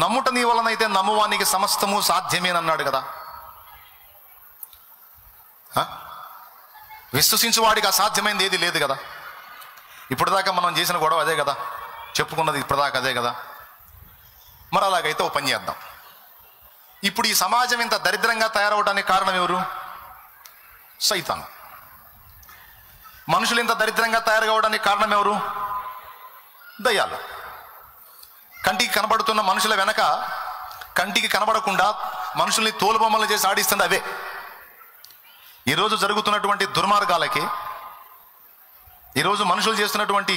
నమ్ముట నీ వలనైతే నమ్మువానికి సమస్తము సాధ్యమేనన్నాడు కదా. విశ్వసించు వాడికి అసాధ్యమైంది ఏది లేదు కదా. ఇప్పటిదాకా మనం చేసిన గొడవ అదే కదా, చెప్పుకున్నది ఇప్పటిదాకా అదే కదా. మరి అలాగైతే ఓ పని చేద్దాం. ఇప్పుడు ఈ సమాజం ఇంత దరిద్రంగా తయారవడానికి కారణం ఎవరు? సైతాను. మనుషులు ఇంత దరిద్రంగా తయారు కావడానికి కారణం ఎవరు? దయ్యాలు. కంటికి కనబడుతున్న మనుషుల వెనక కంటికి కనబడకుండా మనుషుల్ని తోలుబొమ్మలు చేసి ఆడిస్తుంది అవే. ఈరోజు జరుగుతున్నటువంటి దుర్మార్గాలకి, ఈరోజు మనుషులు చేస్తున్నటువంటి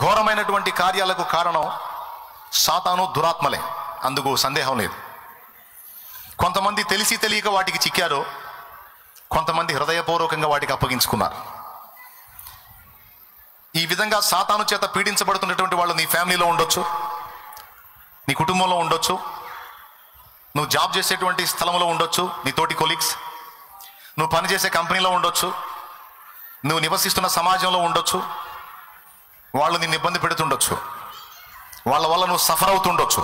ఘోరమైనటువంటి కార్యాలకు కారణం సాతాను, దురాత్మలే. అందుకు సందేహం లేదు. కొంతమంది తెలిసి తెలియక వాటికి చిక్కారు, కొంతమంది హృదయపూర్వకంగా వాటికి అప్పగించుకున్నారు. ఈ విధంగా సాతాను చేత పీడించబడుతున్నటువంటి వాళ్ళు నీ ఫ్యామిలీలో ఉండొచ్చు, నీ కుటుంబంలో ఉండొచ్చు, నువ్వు జాబ్ చేసేటువంటి స్థలంలో ఉండొచ్చు, నీ తోటి కొలీగ్స్, నువ్వు పనిచేసే కంపెనీలో ఉండొచ్చు, నువ్వు నివసిస్తున్న సమాజంలో ఉండొచ్చు. వాళ్ళు నిన్ను ఇబ్బంది పెడుతుండొచ్చు, వాళ్ళ వల్ల నువ్వు సఫర్ అవుతుండొచ్చు.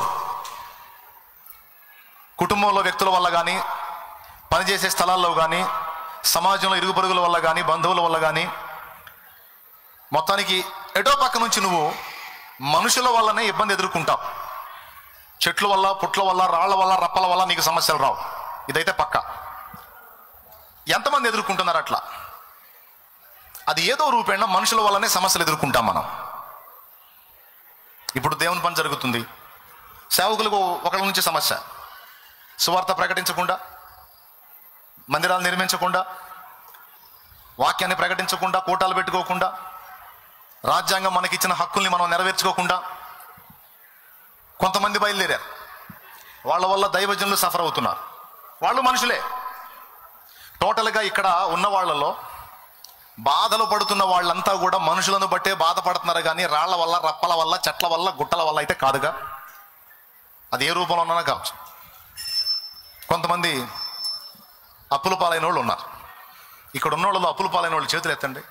కుటుంబంలో వ్యక్తుల వల్ల కానీ, పనిచేసే స్థలాల్లో కానీ, సమాజంలో ఇరుగు పొరుగుల వల్ల కానీ, బంధువుల వల్ల కానీ, మొత్తానికి ఎటో పక్క నుంచి నువ్వు మనుషుల వల్లనే ఇబ్బంది ఎదుర్కొంటావు. చెట్ల వల్ల, పుట్ల వల్ల, రాళ్ల వల్ల, రప్పల వల్ల నీకు సమస్యలు రావు. ఇదైతే పక్క. ఎంతమంది ఎదుర్కొంటున్నారు అట్లా? అది ఏదో రూపేణ మనుషుల వల్లనే సమస్యలు ఎదుర్కొంటాం మనం. ఇప్పుడు దేవుని పని జరుగుతుంది, సేవకులకు ఒకళ్ళ నుంచి సమస్య. సువార్త ప్రకటించకుండా, మందిరాలు నిర్మించకుండా, వాక్యాన్ని ప్రకటించకుండా, కూటాలు పెట్టుకోకుండా, రాజ్యాంగం మనకిచ్చిన హక్కుల్ని మనం నెరవేర్చుకోకుండా కొంతమంది బయలుదేరారు. వాళ్ళ వల్ల దైవజనులు సఫర్ అవుతున్నారు. వాళ్ళు మనుషులే. టోటల్గా ఇక్కడ ఉన్న వాళ్ళలో బాధలు పడుతున్న వాళ్ళంతా కూడా మనుషులను బట్టే బాధపడుతున్నారు కానీ రాళ్ల వల్ల, రప్పల వల్ల, చెట్ల వల్ల, గుట్టల వల్ల అయితే కాదుగా. అది ఏ రూపంలో ఉన్నా కావచ్చు. కొంతమంది అప్పుల పాలైన వాళ్ళు ఉన్నారు. ఇక్కడ ఉన్న వాళ్ళలో అప్పుల పాలైన వాళ్ళు చేతులు ఎత్తండి.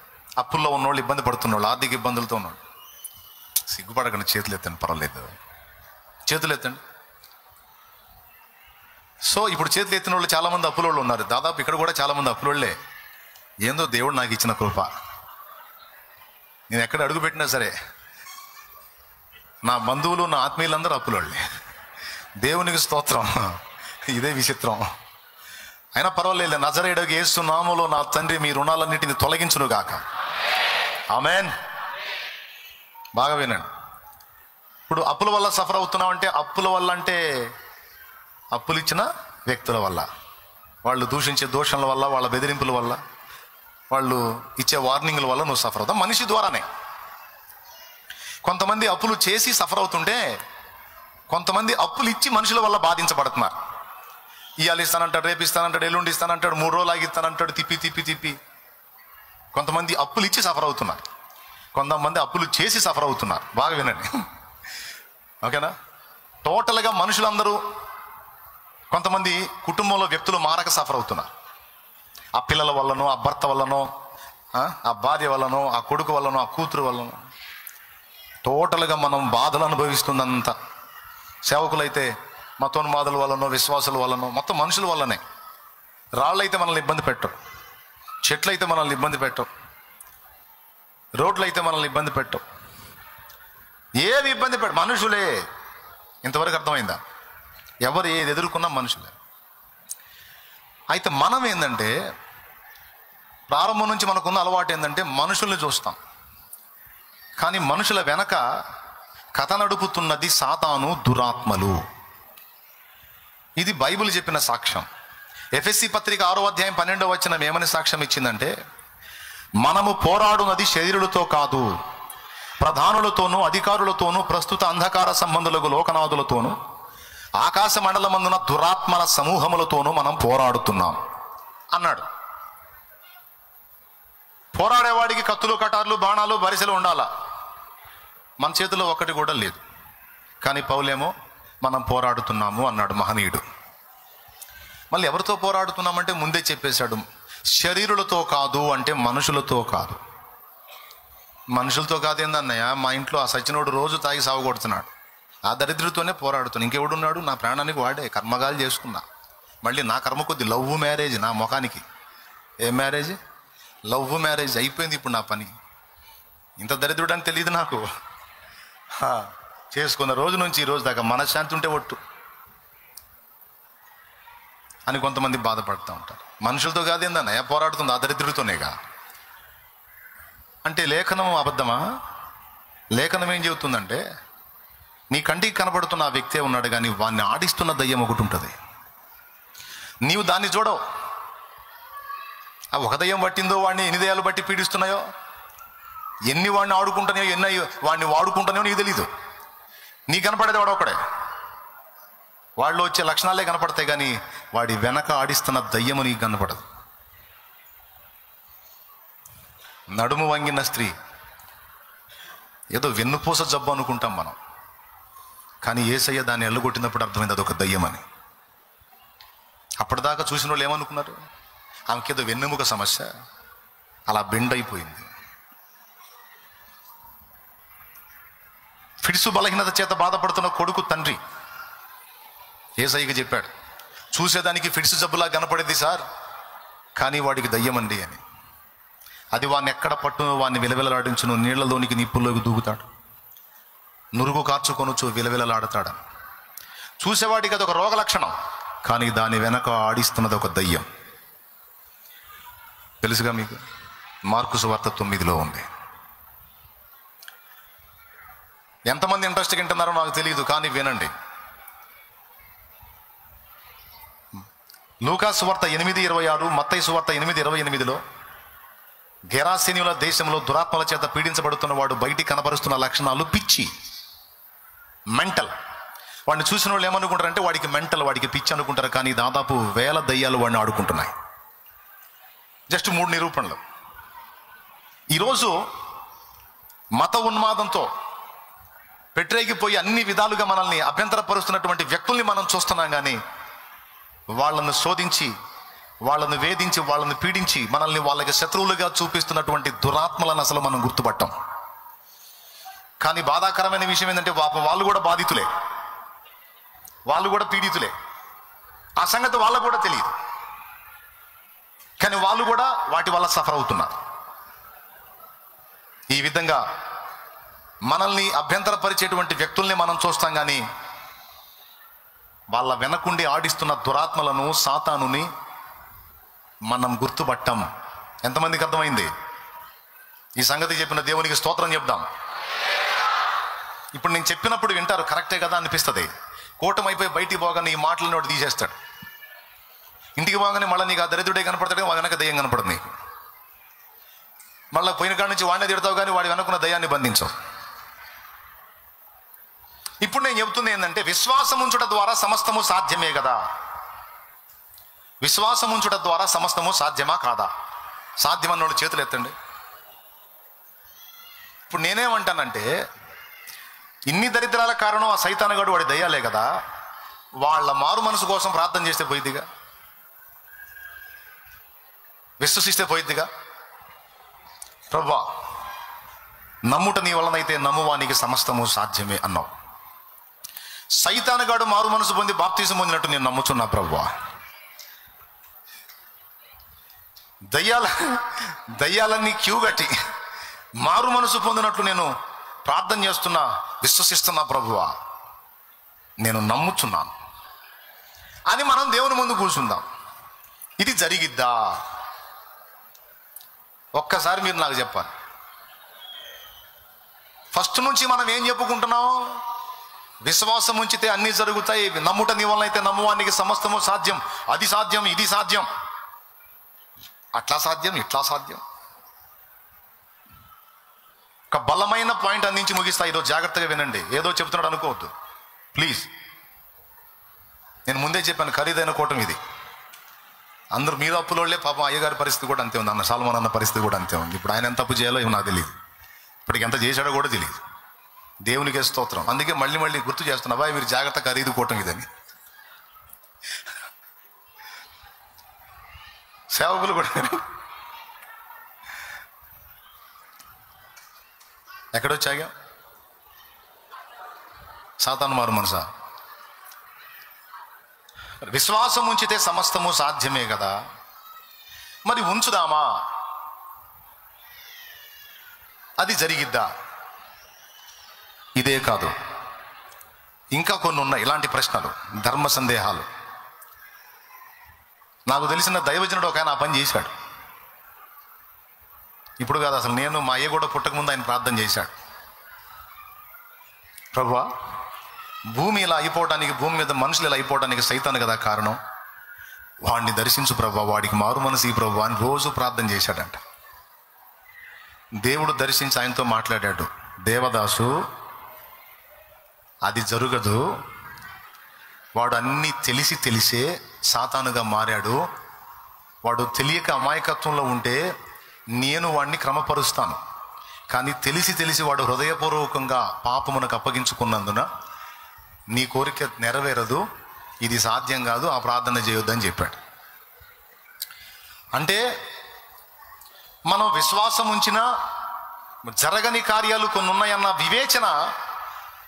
అప్పుల్లో ఉన్నోళ్ళు, ఇబ్బంది పడుతున్న వాళ్ళు, ఆర్థిక ఇబ్బందులతో ఉన్నాడు. సిగ్గుపడకండి, చేతులు ఎత్తండి, పర్వాలేదు, చేతులు ఎత్తండి. సో ఇప్పుడు చేతులు ఎత్తిన వాళ్ళు చాలామంది అప్పులోళ్ళు ఉన్నారు. దాదాపు ఇక్కడ కూడా చాలామంది అప్పులోళ్ళే. ఏందో దేవుడు నాకు ఇచ్చిన కృప. నేను ఎక్కడ అడుగు పెట్టినా సరే నా బంధువులు, నా ఆత్మీయులందరూ అప్పులోళ్ళే. దేవునికి స్తోత్రం. ఇదే విచిత్రం. అయినా పర్వాలేదు. నజరేయుడగు యేసు నామములో నా తండ్రి మీ రుణాలన్నిటిని తొలగించును గాక. ఆమేన్. బాగా వినండి. ఇప్పుడు అప్పుల వల్ల సఫర్ అవుతున్నామంటే, అప్పుల వల్ల అంటే అప్పులు ఇచ్చిన వ్యక్తుల వల్ల, వాళ్ళు దూషించే దోషణల వల్ల, వాళ్ళ బెదిరింపుల వల్ల, వాళ్ళు ఇచ్చే వార్నింగ్ల వల్ల నువ్వు సఫర్ అవుతావు. మనిషి ద్వారానే. కొంతమంది అప్పులు చేసి సఫర్ అవుతుంటే, కొంతమంది అప్పులు ఇచ్చి మనుషుల వల్ల బాధించబడుతున్నారు. ఇవాళ ఇస్తానంటాడు, రేపు ఇస్తానంటాడు, ఎల్లుండి ఇస్తానంటాడు, 3 రోజులు ఆగిస్తానంటాడు, తిప్పి. కొంతమంది అప్పులు ఇచ్చి సఫర్ అవుతున్నారు, కొంతమంది అప్పులు చేసి సఫర్ అవుతున్నారు. బాగా వినండి, ఓకేనా? టోటల్గా మనుషులందరూ, కొంతమంది కుటుంబంలో వ్యక్తులు మారక సఫర్ అవుతున్నారు. ఆ పిల్లల వల్లనో, ఆ భర్త వల్లనో, ఆ భార్య వల్లనో, ఆ కొడుకు వల్లనో, ఆ కూతురు వల్లనో టోటల్గా మనం బాధలు అనుభవిస్తుందంతా. సేవకులైతే మతోన్మాదుల వల్లనో, విశ్వాసుల వల్లనో, మొత్తం మనుషుల వల్లనే. రాళ్ళైతే మనల్ని ఇబ్బంది పెట్టవు, చెట్లు అయితే మనల్ని ఇబ్బంది పెట్టవు, రోడ్లు అయితే మనల్ని ఇబ్బంది పెట్టవు, ఏది ఇబ్బంది పెట్ట మనుషులే. ఇంతవరకు అర్థమైందా? ఎవరు ఏది ఎదుర్కొన్నా మనుషులే. అయితే మనం ఏంటంటే, ప్రారంభం నుంచి మనకున్న అలవాటు ఏంటంటే మనుషుల్ని చూస్తాం, కానీ మనుషుల వెనక కథ నడుపుతున్నది సాతాను, దురాత్మలు. ఇది బైబిల్ చెప్పిన సాక్ష్యం. ఎఫెసీ పత్రిక 6వ అధ్యాయం 12వ వచనం ఏమని సాక్ష్యం ఇచ్చిందంటే, మనము పోరాడునది శరీరులతో కాదు, ప్రధానులతోనూ, అధికారులతోనూ, ప్రస్తుత అంధకార సంబంధులకు లోకనాథులతోనూ, ఆకాశ మండలమందున దురాత్మల సమూహములతోనూ మనం పోరాడుతున్నాం అన్నాడు. పోరాడేవాడికి కత్తులు, కటార్లు, బాణాలు, బరిసెలు ఉండాలా. మన చేతిలో ఒక్కటి కూడా లేదు. కానీ పౌలేమో మనం పోరాడుతున్నాము అన్నాడు, మహనీయుడు. మళ్ళీ ఎవరితో పోరాడుతున్నామంటే ముందే చెప్పేశాడు, శరీరులతో కాదు అంటే మనుషులతో కాదు. మనుషులతో కాదేందన్నయ్య, మా ఇంట్లో ఆ సచ్చినోడు రోజు తాగి సాగు కొడుతున్నాడు, ఆ దరిద్రతోనే పోరాడుతున్నాడు. ఇంకెవడున్నాడు? నా ప్రాణానికి వాడే కర్మగాలు చేసుకున్నా. మళ్ళీ నా కర్మ కొద్ది లవ్ మ్యారేజ్ నా ముఖానికి. ఏ మ్యారేజ్? లవ్ మ్యారేజ్ అయిపోయింది ఇప్పుడు నా పని. ఇంత దరిద్రుడు అని తెలియదు నాకు. చేసుకున్న రోజు నుంచి ఈ రోజు దాకా మనశ్శాంతి ఉంటే ఒట్టు అని కొంతమంది బాధపడుతూ ఉంటారు. మనుషులతో కాదేందన్నయ్య పోరాడుతుంది, ఆ దరిద్రుడితోనేగా. అంటే లేఖనం అబద్ధమా? లేఖనం ఏం చెబుతుందంటే, నీ కంటికి కనబడుతున్న ఆ వ్యక్తే ఉన్నాడు, కానీ వాడిని ఆడిస్తున్న దయ్యం ఒకటి ఉంటుంది. నీవు దాన్ని చూడవు. ఆ ఒక దయ్యం పట్టిందో వాడిని ఎన్ని దయ్యాలు బట్టి పీడిస్తున్నాయో, ఎన్ని వాడిని ఆడుకుంటున్నాయో, ఎన్ని వాడిని వాడుకుంటున్నాయో నీకు తెలీదు. నీ కనపడేది వాడు ఒకడే. వాళ్ళు వచ్చే లక్షణాలే కనపడతాయి, కానీ వాడి వెనక ఆడిస్తున్న దయ్యము నీకు కనపడదు. నడుము వంగిన స్త్రీ ఏదో వెన్నుపూస జబ్బు అనుకుంటాం మనం, కానీ యేసయ్య దాన్ని ఎల్లగొట్టినప్పుడు అర్థమైంది అదొక దయ్యమని. అప్పటిదాకా చూసిన వాళ్ళు ఏమనుకున్నారు? ఆమెకేదో వెన్నెముక సమస్య, అలా బెండ్ అయిపోయింది. ఫిడ్సు బలహీనత చేత బాధపడుతున్న కొడుకు తండ్రి యేసయ్యకి చెప్పాడు, చూసేదానికి ఫిడ్సు జబ్బులా కనపడేది సార్, కానీ వాడికి దయ్యమండి అని. అది వాడిని ఎక్కడ పట్టును, వాడిని విలవిలలాడించును, నీళ్లలోనికి నిప్పుల్లోకి దూకుతాడు, నురుగు కార్చుకొనొచ్చు విలవిలలాడతాడు. చూసేవాడికి అదొక రోగ లక్షణం, కానీ దాని వెనక ఆడిస్తున్నది ఒక దయ్యం. తెలుసుగా మీకు? మార్కు సువార్త 9లో ఉంది. ఎంతమంది ఇంట్రెస్ట్గా వింటున్నారో నాకు తెలియదు, కానీ వినండి. లూకా సువార్త 8:26, మత్తయి సువార్త 8:28లో గెరాసీనుల దేశంలో దురాత్మల చేత పీడించబడుతున్న వాడు బయటికి కనపరుస్తున్న లక్షణాలు పిచ్చి, మెంటల్. వాడిని చూసిన వాళ్ళు ఏమనుకుంటారంటే వాడికి మెంటల్, వాడికి పిచ్చి అనుకుంటారు, కానీ దాదాపు 1000 దయ్యాలు వాడిని ఆడుకుంటున్నాయి. జస్ట్ 3 నిరూపణలు. ఈరోజు మత ఉన్మాదంతో పెట్టరేగిపోయి అన్ని విధాలుగా మనల్ని అభ్యంతరపరుస్తున్నటువంటి వ్యక్తుల్ని మనం చూస్తున్నాం, కానీ వాళ్ళను శోధించి, వాళ్ళను వేధించి, వాళ్ళను పీడించి మనల్ని వాళ్ళకి శత్రువులుగా చూపిస్తున్నటువంటి దురాత్మలను అసలు మనం గుర్తుపట్టాం. కానీ బాధాకరమైన విషయం ఏంటంటే వాళ్ళు కూడా బాధితులే, వాళ్ళు కూడా పీడితులే. ఆ సంగతి వాళ్ళకు కూడా తెలియదు, కానీ వాళ్ళు కూడా వాటి వల్ల సఫర్ అవుతున్నారు. ఈ విధంగా మనల్ని అభ్యంతరపరిచేటువంటి వ్యక్తుల్ని మనం చూస్తాం, కానీ వాళ్ళ వెనకుండి ఆడిస్తున్న దురాత్మలను, సాతానుని మనం గుర్తుపట్టాం. ఎంతమందికి అర్థమైంది? ఈ సంగతి చెప్పిన దేవునికి స్తోత్రం చెప్దాం. ఇప్పుడు నేను చెప్పినప్పుడు వింటారు, కరెక్టే కదా అనిపిస్తుంది. కూటమైపోయి బయటికి పోగానే ఈ మాటలను వాడు తీసేస్తాడు. ఇంటికి పోగానే మళ్ళీ నీకు ఆ దరిద్రుడే కనపడతాడు, వాడి వెనక దయ్యం కనపడదు నీకు. మళ్ళీ పోయిన కాడి నుంచి వాడినే తిడతావు, కానీ వాడి వెనకున్న దయ్యాన్ని బంధించవు. ఇప్పుడు నేను చెబుతుంది ఏంటంటే, విశ్వాసం ఉంచుట ద్వారా సమస్తము సాధ్యమే కదా. విశ్వాసం ఉంచుట ద్వారా సమస్తము సాధ్యమా కాదా? సాధ్యమన్నోడు చేతులు ఎత్తండి. ఇప్పుడు నేనేమంటానంటే, ఇన్ని దరిద్రాల కారణం ఆ సైతానుగాడు, వాడి దయ్యాలే కదా. వాళ్ళ మారు మనసు కోసం ప్రార్థన చేస్తే పోయిద్దిగా, విశ్వసిస్తే పోయిద్దిగా. ప్రభువా, నమ్ముట నీ వలనైతే నమ్మువానికి సమస్తము సాధ్యమే అన్నావు. సైతానుగాడు మారు మనసు పొంది బాప్తీసం పొందినట్టు నేను నమ్ముతున్నా ప్రభువా. దయ్యాలన్నీ క్యూ కట్టి మారు మనసు పొందినట్లు నేను ప్రార్థన చేస్తున్నా, విశ్వసిస్తున్నా ప్రభువా, నేను నమ్ముచున్నాను అని మనం దేవుని ముందు కూర్చుందాం. ఇది జరిగిద్దా? ఒక్కసారి మీరు నాకు చెప్పాలి. ఫస్ట్ నుంచి మనం ఏం చెప్పుకుంటున్నాం? విశ్వాసం ఉంచితే అన్నీ జరుగుతాయి, నమ్ముట నీ వలన అయితే నమ్మువానికి సమస్తము సాధ్యం, అది సాధ్యం, ఇది సాధ్యం, అట్లా సాధ్యం, ఇట్లా సాధ్యం. ఒక బలమైన పాయింట్ అందించి ముగిస్తా. ఈరోజు జాగ్రత్తగా వినండి, ఏదో చెప్తున్నాడు అనుకోవద్దు ప్లీజ్. నేను ముందే చెప్పాను, ఖరీదైన కూటమి ఇది. అందరూ మీద అప్పులోళ్లే. పాపం అయ్యగారి పరిస్థితి కూడా అంతే ఉంది, అన్న సాల్మన్ అన్న పరిస్థితి కూడా అంతే ఉంది. ఇప్పుడు ఆయన ఎంత అప్పు చేయాలో ఏమో నాకు తెలియదు, ఇప్పటికి ఎంత చేశాడో కూడా తెలియదు. దేవునికే స్తోత్రం. అందుకే మళ్ళీ మళ్ళీ గుర్తు చేస్తున్నా, బాయ్ మీరు జాగ్రత్త, ఖరీదు కూటమి ఇదని. సేవకులు కూడా ఎక్కడొచ్చాగా? సాతాను మారు మనసా? విశ్వాసం ఉంచితే సమస్తము సాధ్యమే కదా, మరి ఉంచుదామా? అది జరిగిద్దా? ఇదే కాదు, ఇంకా కొన్ని ఉన్నాయి ఇలాంటి ప్రశ్నలు, ధర్మ సందేహాలు. నాకు తెలిసిన దైవజనుడు ఒక ఆయన ఆ పని చేశాడు. ఇప్పుడు కాదు, అసలు నేను మా అయ్య కూడా పుట్టకముందు ఆయన ప్రార్థన చేశాడు. ప్రభువా, భూమి ఇలా అయిపోవడానికి, భూమి మీద మనుషులు ఇలా అయిపోవడానికి సైతాను కదా కారణం, వాడిని దర్శించు ప్రభువా, వాడికి మారు మనసు ఈ ప్రభువా అని రోజు ప్రార్థన చేశాడంట. దేవుడు దర్శించి ఆయనతో మాట్లాడాడు, దేవదాసు అది జరగదు, వాడు అన్నీ తెలిసే సాతానుగా మారాడు, వాడు తెలియక అమాయకత్వంలో ఉంటే నేను వాడిని క్రమపరుస్తాను, కానీ తెలిసి వాడు హృదయపూర్వకంగా పాపమునకు అప్పగించుకున్నందున నీ కోరిక నెరవేరదు, ఇది సాధ్యం కాదు, ఆ ప్రార్థన చేయొద్దని చెప్పాడు. అంటే మనం విశ్వాసం ఉంచినా జరగని కార్యాలు కొన్ని ఉన్నాయన్న వివేచన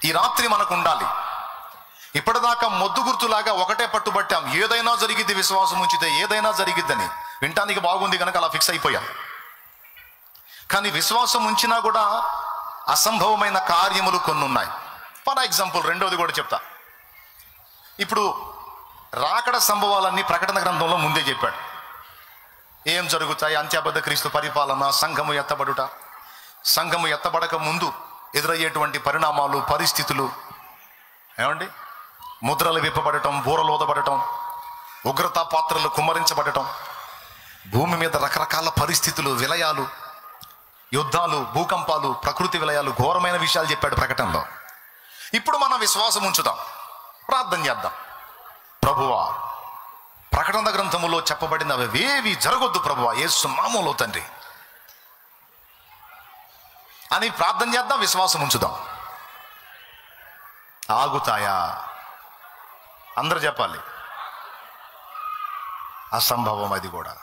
ఈ రాత్రి మనకు ఉండాలి. ఇప్పటిదాకా మొద్దు గుర్తులాగా ఒకటే పట్టుబట్టాం, ఏదైనా జరిగిద్ది విశ్వాసం ఉంచితే, ఏదైనా జరిగిద్దని. వినటానికి బాగుంది కనుక అలా ఫిక్స్ అయిపోయాం. కానీ విశ్వాసం ఉంచినా కూడా అసంభవమైన కార్యములు కొన్ని ఉన్నాయి. ఫర్ ఎగ్జాంపుల్, రెండోది కూడా చెప్తా. ఇప్పుడు రాకడ సంభవాలన్నీ ప్రకటన గ్రంథంలో ముందే చెప్పాడు. ఏం జరుగుతాయి, అంత్యబద్ధ క్రీస్తు పరిపాలన, సంఘము ఎత్తబడుట, సంఘము ఎత్తబడక ముందు ఎదురయ్యేటువంటి పరిణామాలు, పరిస్థితులు, ఏమండి, ముద్రలు విప్పబడటం, బూరలు ఊదబడటం, ఉగ్రతా పాత్రలు కుమ్మరించబడటం, భూమి మీద రకరకాల పరిస్థితులు, విలయాలు, యుద్ధాలు, భూకంపాలు, ప్రకృతి విలయాలు, ఘోరమైన విషయాలు చెప్పాడు ప్రకటనలో. ఇప్పుడు మనం విశ్వాసం ఉంచుదాం, ప్రార్థన చేద్దాం. ప్రభువా, ప్రకటన గ్రంథములో చెప్పబడిన అవేవి జరగొద్దు ప్రభువా, యేసు నామములో తండ్రి అని ప్రార్థన చేద్దాం, విశ్వాసం ఉంచుదాం. ఆగుతాయా? అందరూ చెప్పాలి. అసంభవం అది కూడా.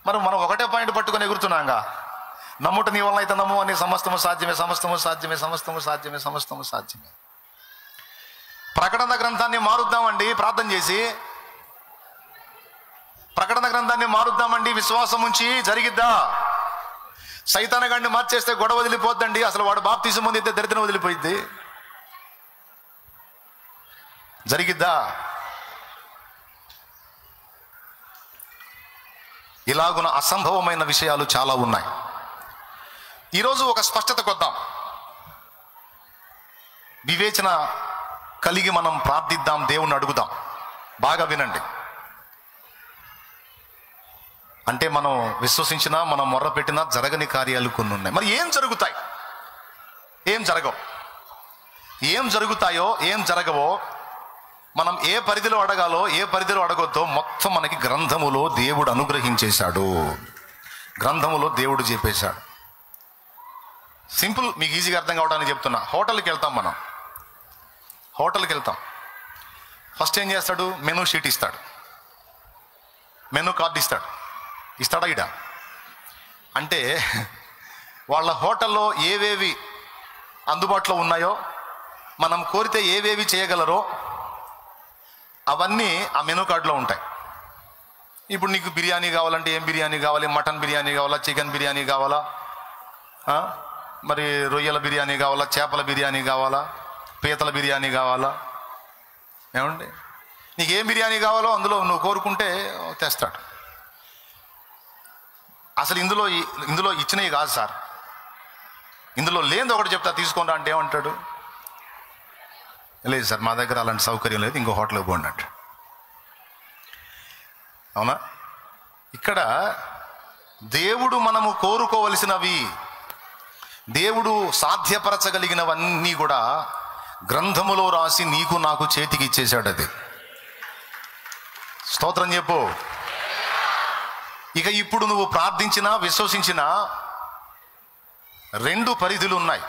మరి మనం ఒకటే పాయింట్ పట్టుకొని ఎగురుతున్నాంగా, నమ్ముట నీ వలన అయితే నమ్ము అని, సమస్తము సాధ్యమే, సమస్తము సాధ్యమే, సమస్తము సాధ్యమే, సమస్తము సాధ్యమే. ప్రకటన గ్రంథాన్ని మారుద్దామండి ప్రార్థన చేసి, ప్రకటన గ్రంథాన్ని మారుద్దామండి విశ్వాసం ఉంచి, జరిగిద్దా? సైతాను గాడిని మార్చేస్తే గొడవ వదిలిపోద్దండి, అసలు వాడు బాప్తిజం పొందితే దరిద్రం వదిలిపోయిద్ది. జరిగిద్దా? ఇలాగున అసంభవమైన విషయాలు చాలా ఉన్నాయి. ఈరోజు ఒక స్పష్టతకు వద్దాం, వివేచన కలిగి మనం ప్రార్థిద్దాం, దేవుణ్ణి అడుగుదాం. బాగా వినండి. అంటే మనం విశ్వసించినా, మనం మొర్ర పెట్టినా జరగని కార్యాలు కొన్ని ఉన్నాయి. మరి ఏం జరుగుతాయి, ఏం జరగవు, ఏం జరుగుతాయో ఏం జరగవో, మనం ఏ పరిధిలో అడగాలో ఏ పరిధిలో అడగొద్దో మొత్తం మనకి గ్రంథములో దేవుడు అనుగ్రహించేశాడు, గ్రంథములో దేవుడు చెప్పేశాడు. సింపుల్, మీకు ఈజీగా అర్థం కావడానికి చెప్తున్నా. హోటల్కి వెళ్తాం, మనం హోటల్కి వెళ్తాం, ఫస్ట్ ఏం చేస్తాడు, మెనూ షీట్ ఇస్తాడు, మెనూ కార్డు ఇస్తాడు. ఇస్తాడా? ఇడా? అంటే వాళ్ళ హోటల్లో ఏవేవి అందుబాటులో ఉన్నాయో, మనం కోరితే ఏవేవి చేయగలరో అవన్నీ ఆ మెనూ కార్డులో ఉంటాయి. ఇప్పుడు నీకు బిర్యానీ కావాలంటే ఏం బిర్యానీ కావాలి, మటన్ బిర్యానీ కావాలా, చికెన్ బిర్యానీ కావాలా, మరి రొయ్యల బిర్యానీ కావాలా, చేపల బిర్యానీ కావాలా, పీతల బిర్యానీ కావాలా, ఏమండి, నీకు ఏం బిర్యానీ కావాలో అందులో నువ్వు కోరుకుంటే తెస్తాడు. అసలు ఇందులో ఇచ్చినవి కాదు సార్, ఇందులో లేనిది ఒకటి చెప్తా తీసుకోండి అంటే ఏమంటాడు, లేదు సార్ మా దగ్గర అలాంటి సౌకర్యం లేదు, ఇంకో హోటల్కి పోండి అంట. అవునా? ఇక్కడ దేవుడు మనము కోరుకోవలసినవి, దేవుడు సాధ్యపరచగలిగినవన్నీ కూడా గ్రంథములో రాసి నీకు నాకు చేతికి ఇచ్చేశాడు. అది స్తోత్రం చెప్పు. ఇక ఇప్పుడు నువ్వు ప్రార్థించినా విశ్వసించినా రెండు పరిధులు ఉన్నాయి.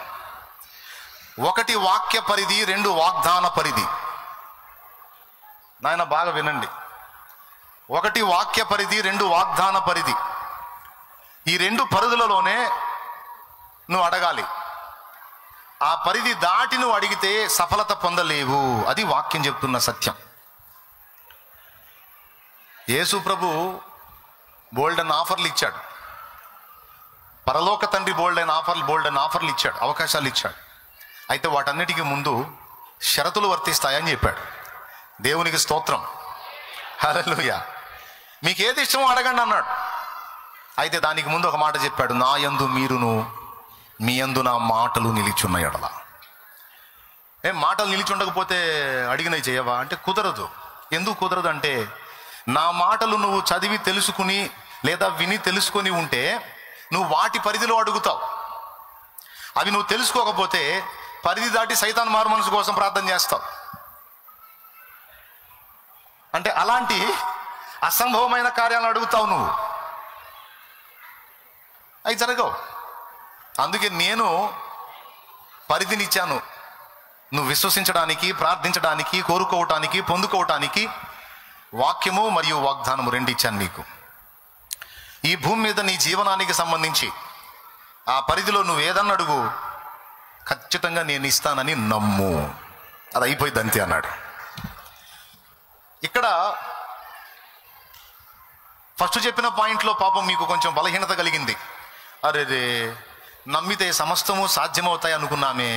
ఒకటి వాక్య పరిధి, రెండు వాగ్దాన పరిధి. నాయన బాగా వినండి. ఒకటి వాక్య పరిధి, రెండు వాగ్దాన పరిధి. ఈ రెండు పరిధులలోనే నువ్వు అడగాలి. ఆ పరిధి దాటి నువ్వు అడిగితే సఫలత పొందలేవు. అది వాక్యం చెప్తున్న సత్యం. యేసు ప్రభు బోల్డెన్ ఆఫర్లు ఇచ్చాడు. పరలోక తండ్రి బోల్డెన్ ఆఫర్లు ఇచ్చాడు, అవకాశాలు ఇచ్చాడు. అయితే వాటన్నిటికీ ముందు షరతులు వర్తిస్తాయని చెప్పాడు. దేవునికి స్తోత్రం, హల్లెలూయా. మీకు ఏది ఇష్టమో అడగండి అన్నాడు. అయితే దానికి ముందు ఒక మాట చెప్పాడు, నా యందు మీరును మీ యందు నా మాటలు నిలిచున్న ఎడల. మాటలు నిలిచి ఉండకపోతే అడిగినవి చేయవా అంటే కుదరదు. ఎందుకు కుదరదు అంటే, నా మాటలు నువ్వు చదివి తెలుసుకుని లేదా విని తెలుసుకొని ఉంటే నువ్వు వాటి పరిధిలో అడుగుతావు. అవి నువ్వు తెలుసుకోకపోతే పరిధి దాటి సైతాన్ మారు మనసు కోసం ప్రార్థన చేస్తావు. అంటే అలాంటి అసంభవమైన కార్యాలను అడుగుతావు నువ్వు, అవి జరగవు. అందుకే నేను పరిధినిచ్చాను, నువ్వు విశ్వసించడానికి, ప్రార్థించడానికి, కోరుకోవటానికి, పొందుకోవటానికి. వాక్యము మరియు వాగ్దానము రెండు ఇచ్చాను నీకు. ఈ భూమి మీద నీ జీవనానికి సంబంధించి ఆ పరిధిలో నువ్వు ఏదన్నా అడుగు, ఖచ్చితంగా నేను ఇస్తానని నమ్ము, అది అయిపోయింది అంతే అన్నాడు. ఇక్కడ ఫస్ట్ చెప్పిన పాయింట్లో పాపం మీకు కొంచెం బలహీనత కలిగింది. అరే నమ్మితే సమస్తము సాధ్యమవుతాయి అనుకున్నామే.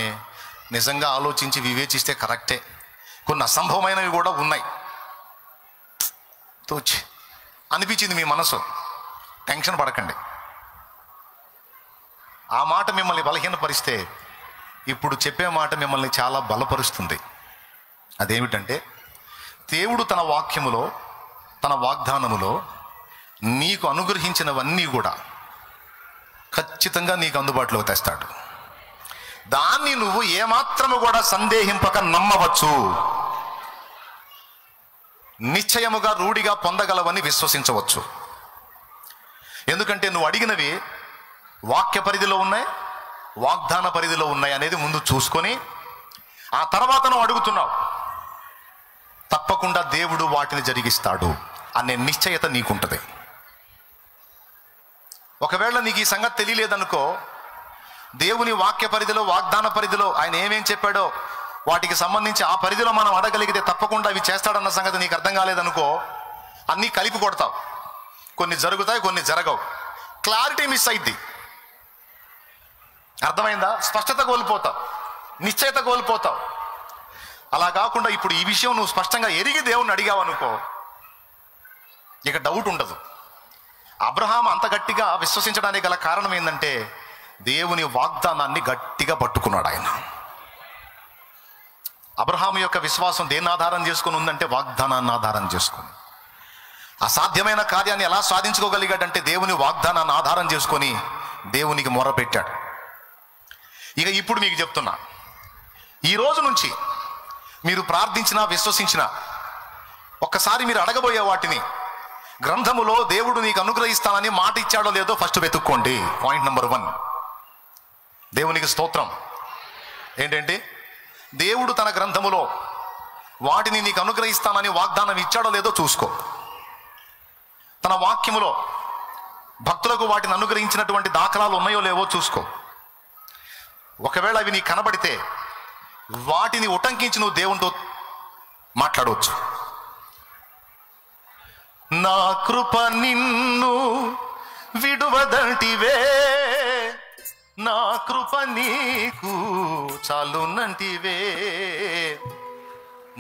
నిజంగా ఆలోచించి వివేచిస్తే కరెక్టే, కొన్ని అసంభవమైనవి కూడా ఉన్నాయి తోచి అనిపించింది మీ మనసు. టెన్షన్ పడకండి. ఆ మాట మిమ్మల్ని బలహీనపరిస్తే ఇప్పుడు చెప్పే మాట మిమ్మల్ని చాలా బలపరుస్తుంది. అదేమిటంటే, దేవుడు తన వాక్యములో, తన వాగ్దానములో నీకు అనుగ్రహించినవన్నీ కూడా ఖచ్చితంగా నీకు అందుబాటులోకి తెస్తాడు. దాన్ని నువ్వు ఏమాత్రము కూడా సందేహింపక నమ్మవచ్చు. నిశ్చయముగా రూఢిగా పొందగలవని విశ్వసించవచ్చు. ఎందుకంటే నువ్వు అడిగినవి వాక్య పరిధిలో ఉన్నాయి, వాగ్దాన పరిధిలో ఉన్నాయి అనేది ముందు చూసుకొని ఆ తర్వాత నువ్వు అడుగుతున్నావు. తప్పకుండా దేవుడు వాటిని జరిగిస్తాడు అనే నిశ్చయత నీకుంటుంది. ఒకవేళ నీకు ఈ సంగతి తెలియలేదనుకో, దేవుని వాక్య పరిధిలో, వాగ్దాన పరిధిలో ఆయన ఏమేం చెప్పాడో వాటికి సంబంధించి ఆ పరిధిలో మనం అడగలిగితే తప్పకుండా అవి చేస్తాడన్న సంగతి నీకు అర్థం కాలేదనుకో, అన్నీ కలిపి కొడతావు. కొన్ని జరుగుతాయి, కొన్ని జరగవు. క్లారిటీ మిస్ అయింది. అర్థమైందా? స్పష్టత కోల్పోతావు, నిశ్చయత కోల్పోతావు. అలా కాకుండా ఇప్పుడు ఈ విషయం నువ్వు స్పష్టంగా ఎరిగి దేవుణ్ణి అడిగావు అనుకో, ఇక డౌట్ ఉండదు. అబ్రహాం అంత గట్టిగా విశ్వసించడానికి గల కారణం ఏంటంటే, దేవుని వాగ్దానాన్ని గట్టిగా పట్టుకున్నాడు ఆయన. అబ్రహాం యొక్క విశ్వాసం దేన్ని ఆధారం చేసుకుని ఉందంటే, వాగ్దానాన్ని ఆధారం చేసుకుని. అసాధ్యమైన కార్యాన్ని ఎలా సాధించుకోగలిగాడంటే, దేవుని వాగ్దానాన్ని ఆధారం చేసుకొని దేవునికి మొరపెట్టాడు. ఇక ఇప్పుడు మీకు చెప్తున్నా, ఈ రోజు నుంచి మీరు ప్రార్థించినా విశ్వసించినా ఒక్కసారి మీరు అడగబోయే వాటిని గ్రంథములో దేవుడు నీకు అనుగ్రహిస్తానని మాట ఇచ్చాడో లేదో ఫస్ట్ వెతుక్కోండి. Point number 1. దేవునికి స్తోత్రం. ఏంటంటే, దేవుడు తన గ్రంథములో వాటిని నీకు అనుగ్రహిస్తానని వాగ్దానం ఇచ్చాడో లేదో చూసుకో. తన వాక్యములో భక్తులకు వాటిని అనుగ్రహించినటువంటి దాఖలాలు ఉన్నాయో లేవో చూసుకో. ఒకవేళ అవి నీకు కనబడితే వాటిని ఉటంకించి నువ్వు దేవునితో మాట్లాడవచ్చు. నా కృప నిన్ను విడువదంటివే, నా కృప నీకు చాలునంటివే,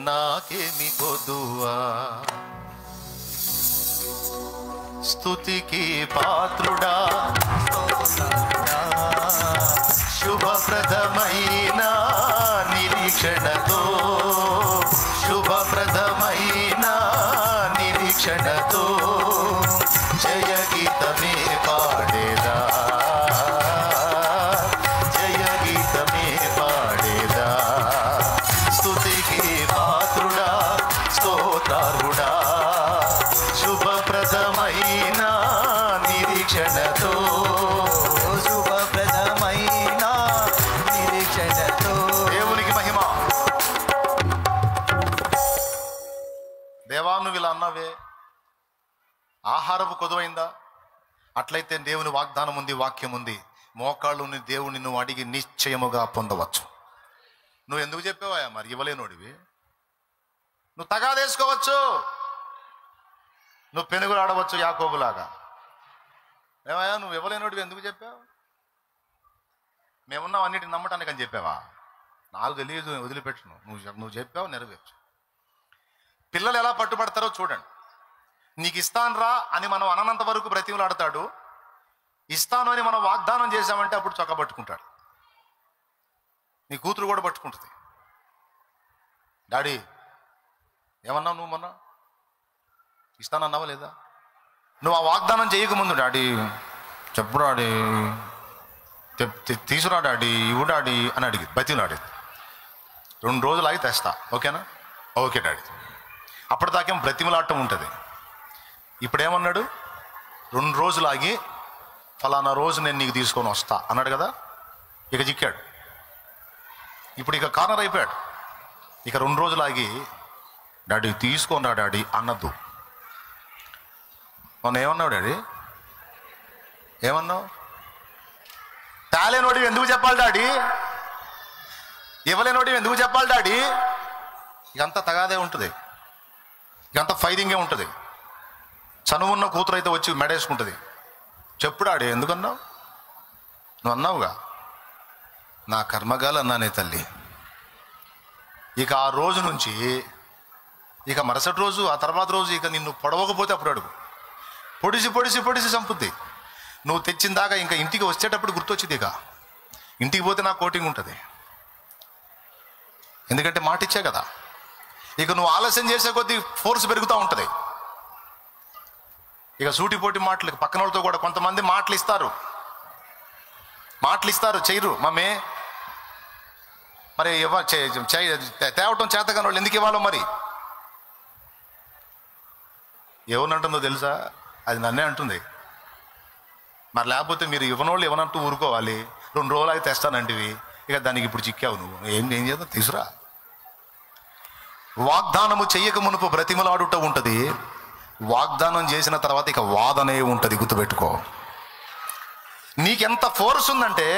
నాకేమి కొదువా, స్తుతికి పాత్రుడా, శుభప్రదమైన నిరీక్షణతో, శుభప్రదమైన నిరీక్షణతో జయ గీతమే పాడేదా, జయ గీతమే పాడేదా, స్తుతికి పాత్రుడా, స్తోత్రార్హుడా, శుభప్రదమైన నిరీక్షణతో, శుభప్రదమైన నిరీక్షణతో. దేవునికి మహిమ. దేవా నువ్వు ఇలా అన్నావే, ఆహారపు కొదువైందా? అట్లయితే దేవుని వాగ్దానం ఉంది, వాక్యం ఉంది. మోకాళ్ళుని దేవుని నువ్వు అడిగి నిశ్చయముగా పొందవచ్చు. నువ్వు ఎందుకు చెప్పావా మరి ఇవ్వలేనోడివి? నువ్వు తగాదేసుకోవచ్చు, నువ్వు పెనుగులు ఆడవచ్చు యాకోబులాగా. ఏమయ్యా నువ్వు ఇవ్వలేనోడివి ఎందుకు చెప్పావు? మేమున్నావు అన్నిటిని నమ్మటానికి అని చెప్పావా? నాకు తెలియదు, వదిలిపెట్టును. నువ్వు చెప్పావు, నెరవేర్చు. పిల్లలు ఎలా పట్టుబడతారో చూడండి. నీకు ఇస్తాను రా అని మనం అనంత వరకు బ్రతిమలాడతాడు. ఇస్తాను అని మనం వాగ్దానం చేశామంటే అప్పుడు చొక్కా పట్టుకుంటాడు. నీ కూతురు కూడా పట్టుకుంటుంది. డాడీ ఏమన్నావు నువ్వు? మొన్న ఇస్తానన్నావా లేదా? నువ్వు ఆ వాగ్దానం చేయకముందు డాడీ చెప్పు డాడీ, తీసుకురా డాడీ, ఇవ్వు డాడీ అని అడిగి బతిలాడేది. 2 రోజులు ఆగి తెస్తా, ఓకేనా? Okay daddy. అప్పటిదాకేం బ్రతిమలాటం ఉంటుంది. ఇప్పుడేమన్నాడు? 2 రోజులు ఆగి ఫలానా రోజు నేను నీకు తీసుకొని వస్తా అన్నాడు కదా. ఇక చిక్కాడు. ఇప్పుడు ఇక కార్నర్ అయిపోయాడు. ఇక 2 రోజులు ఆగి డాడీ తీసుకోనరా డాడీ అన్నద్దు. మొన్న ఏమన్నావు డాడీ? ఏమన్నావు? తాలేనోడి ఎందుకు చెప్పాలి డాడీ? ఇవ్వలేనోడి ఎందుకు చెప్పాలి డాడీ? ఇకంతా తగాదే ఉంటుంది, ఇకంతా ఫైరింగే ఉంటుంది. చనువున్న కూతురు అయితే వచ్చి మెడేసుకుంటుంది. చెప్పు డాడీ ఎందుకన్నావు? నువ్వు అన్నావుగా, నా కర్మగాలు అన్నానే తల్లి. ఇక ఆ రోజు నుంచి ఇక మరుసటి రోజు, ఆ తర్వాత రోజు ఇక నిన్ను పొడవకపోతే అప్పుడు అడుగు. పొడిసి పొడిసి పొడిసి చంపుద్ది. నువ్వు తెచ్చిన దాకా ఇంకా ఇంటికి వచ్చేటప్పుడు గుర్తొచ్చింది. ఇక ఇంటికి పోతే నాకు కోటింగ్ ఉంటుంది, ఎందుకంటే మాట ఇచ్చే కదా. ఇక నువ్వు ఆలస్యం చేసే కొద్దీ ఫోర్స్ పెరుగుతూ ఉంటుంది. ఇక సూటిపోటి మాటలు పక్కన వాళ్ళతో కూడా కొంతమంది మాటలు ఇస్తారు, చేయరు. మమ్మీ మరి తేవటం చేతగాని వాళ్ళు ఎందుకు ఇవ్వాలో మరి? ఎవరినంటుందో తెలుసా? అది నన్నే అంటుంది. మరి లేకపోతే మీరు ఇవ్వనోళ్ళు ఇవ్వనంటూ ఊరుకోవాలి. 2 రోజులు అయితే తెస్తానంటివి. ఇక దానికి ఇప్పుడు చిక్కావు నువ్వు. ఏం చేద్దాం, తీసురా. వాగ్దానము చెయ్యక మునుపు బ్రతిమలాడుట ఉంటుంది. వాగ్దానం చేసిన తర్వాత ఇక వాదనే ఉంటుంది. గుర్తుపెట్టుకో. నీకెంత ఫోర్స్ ఉందంటే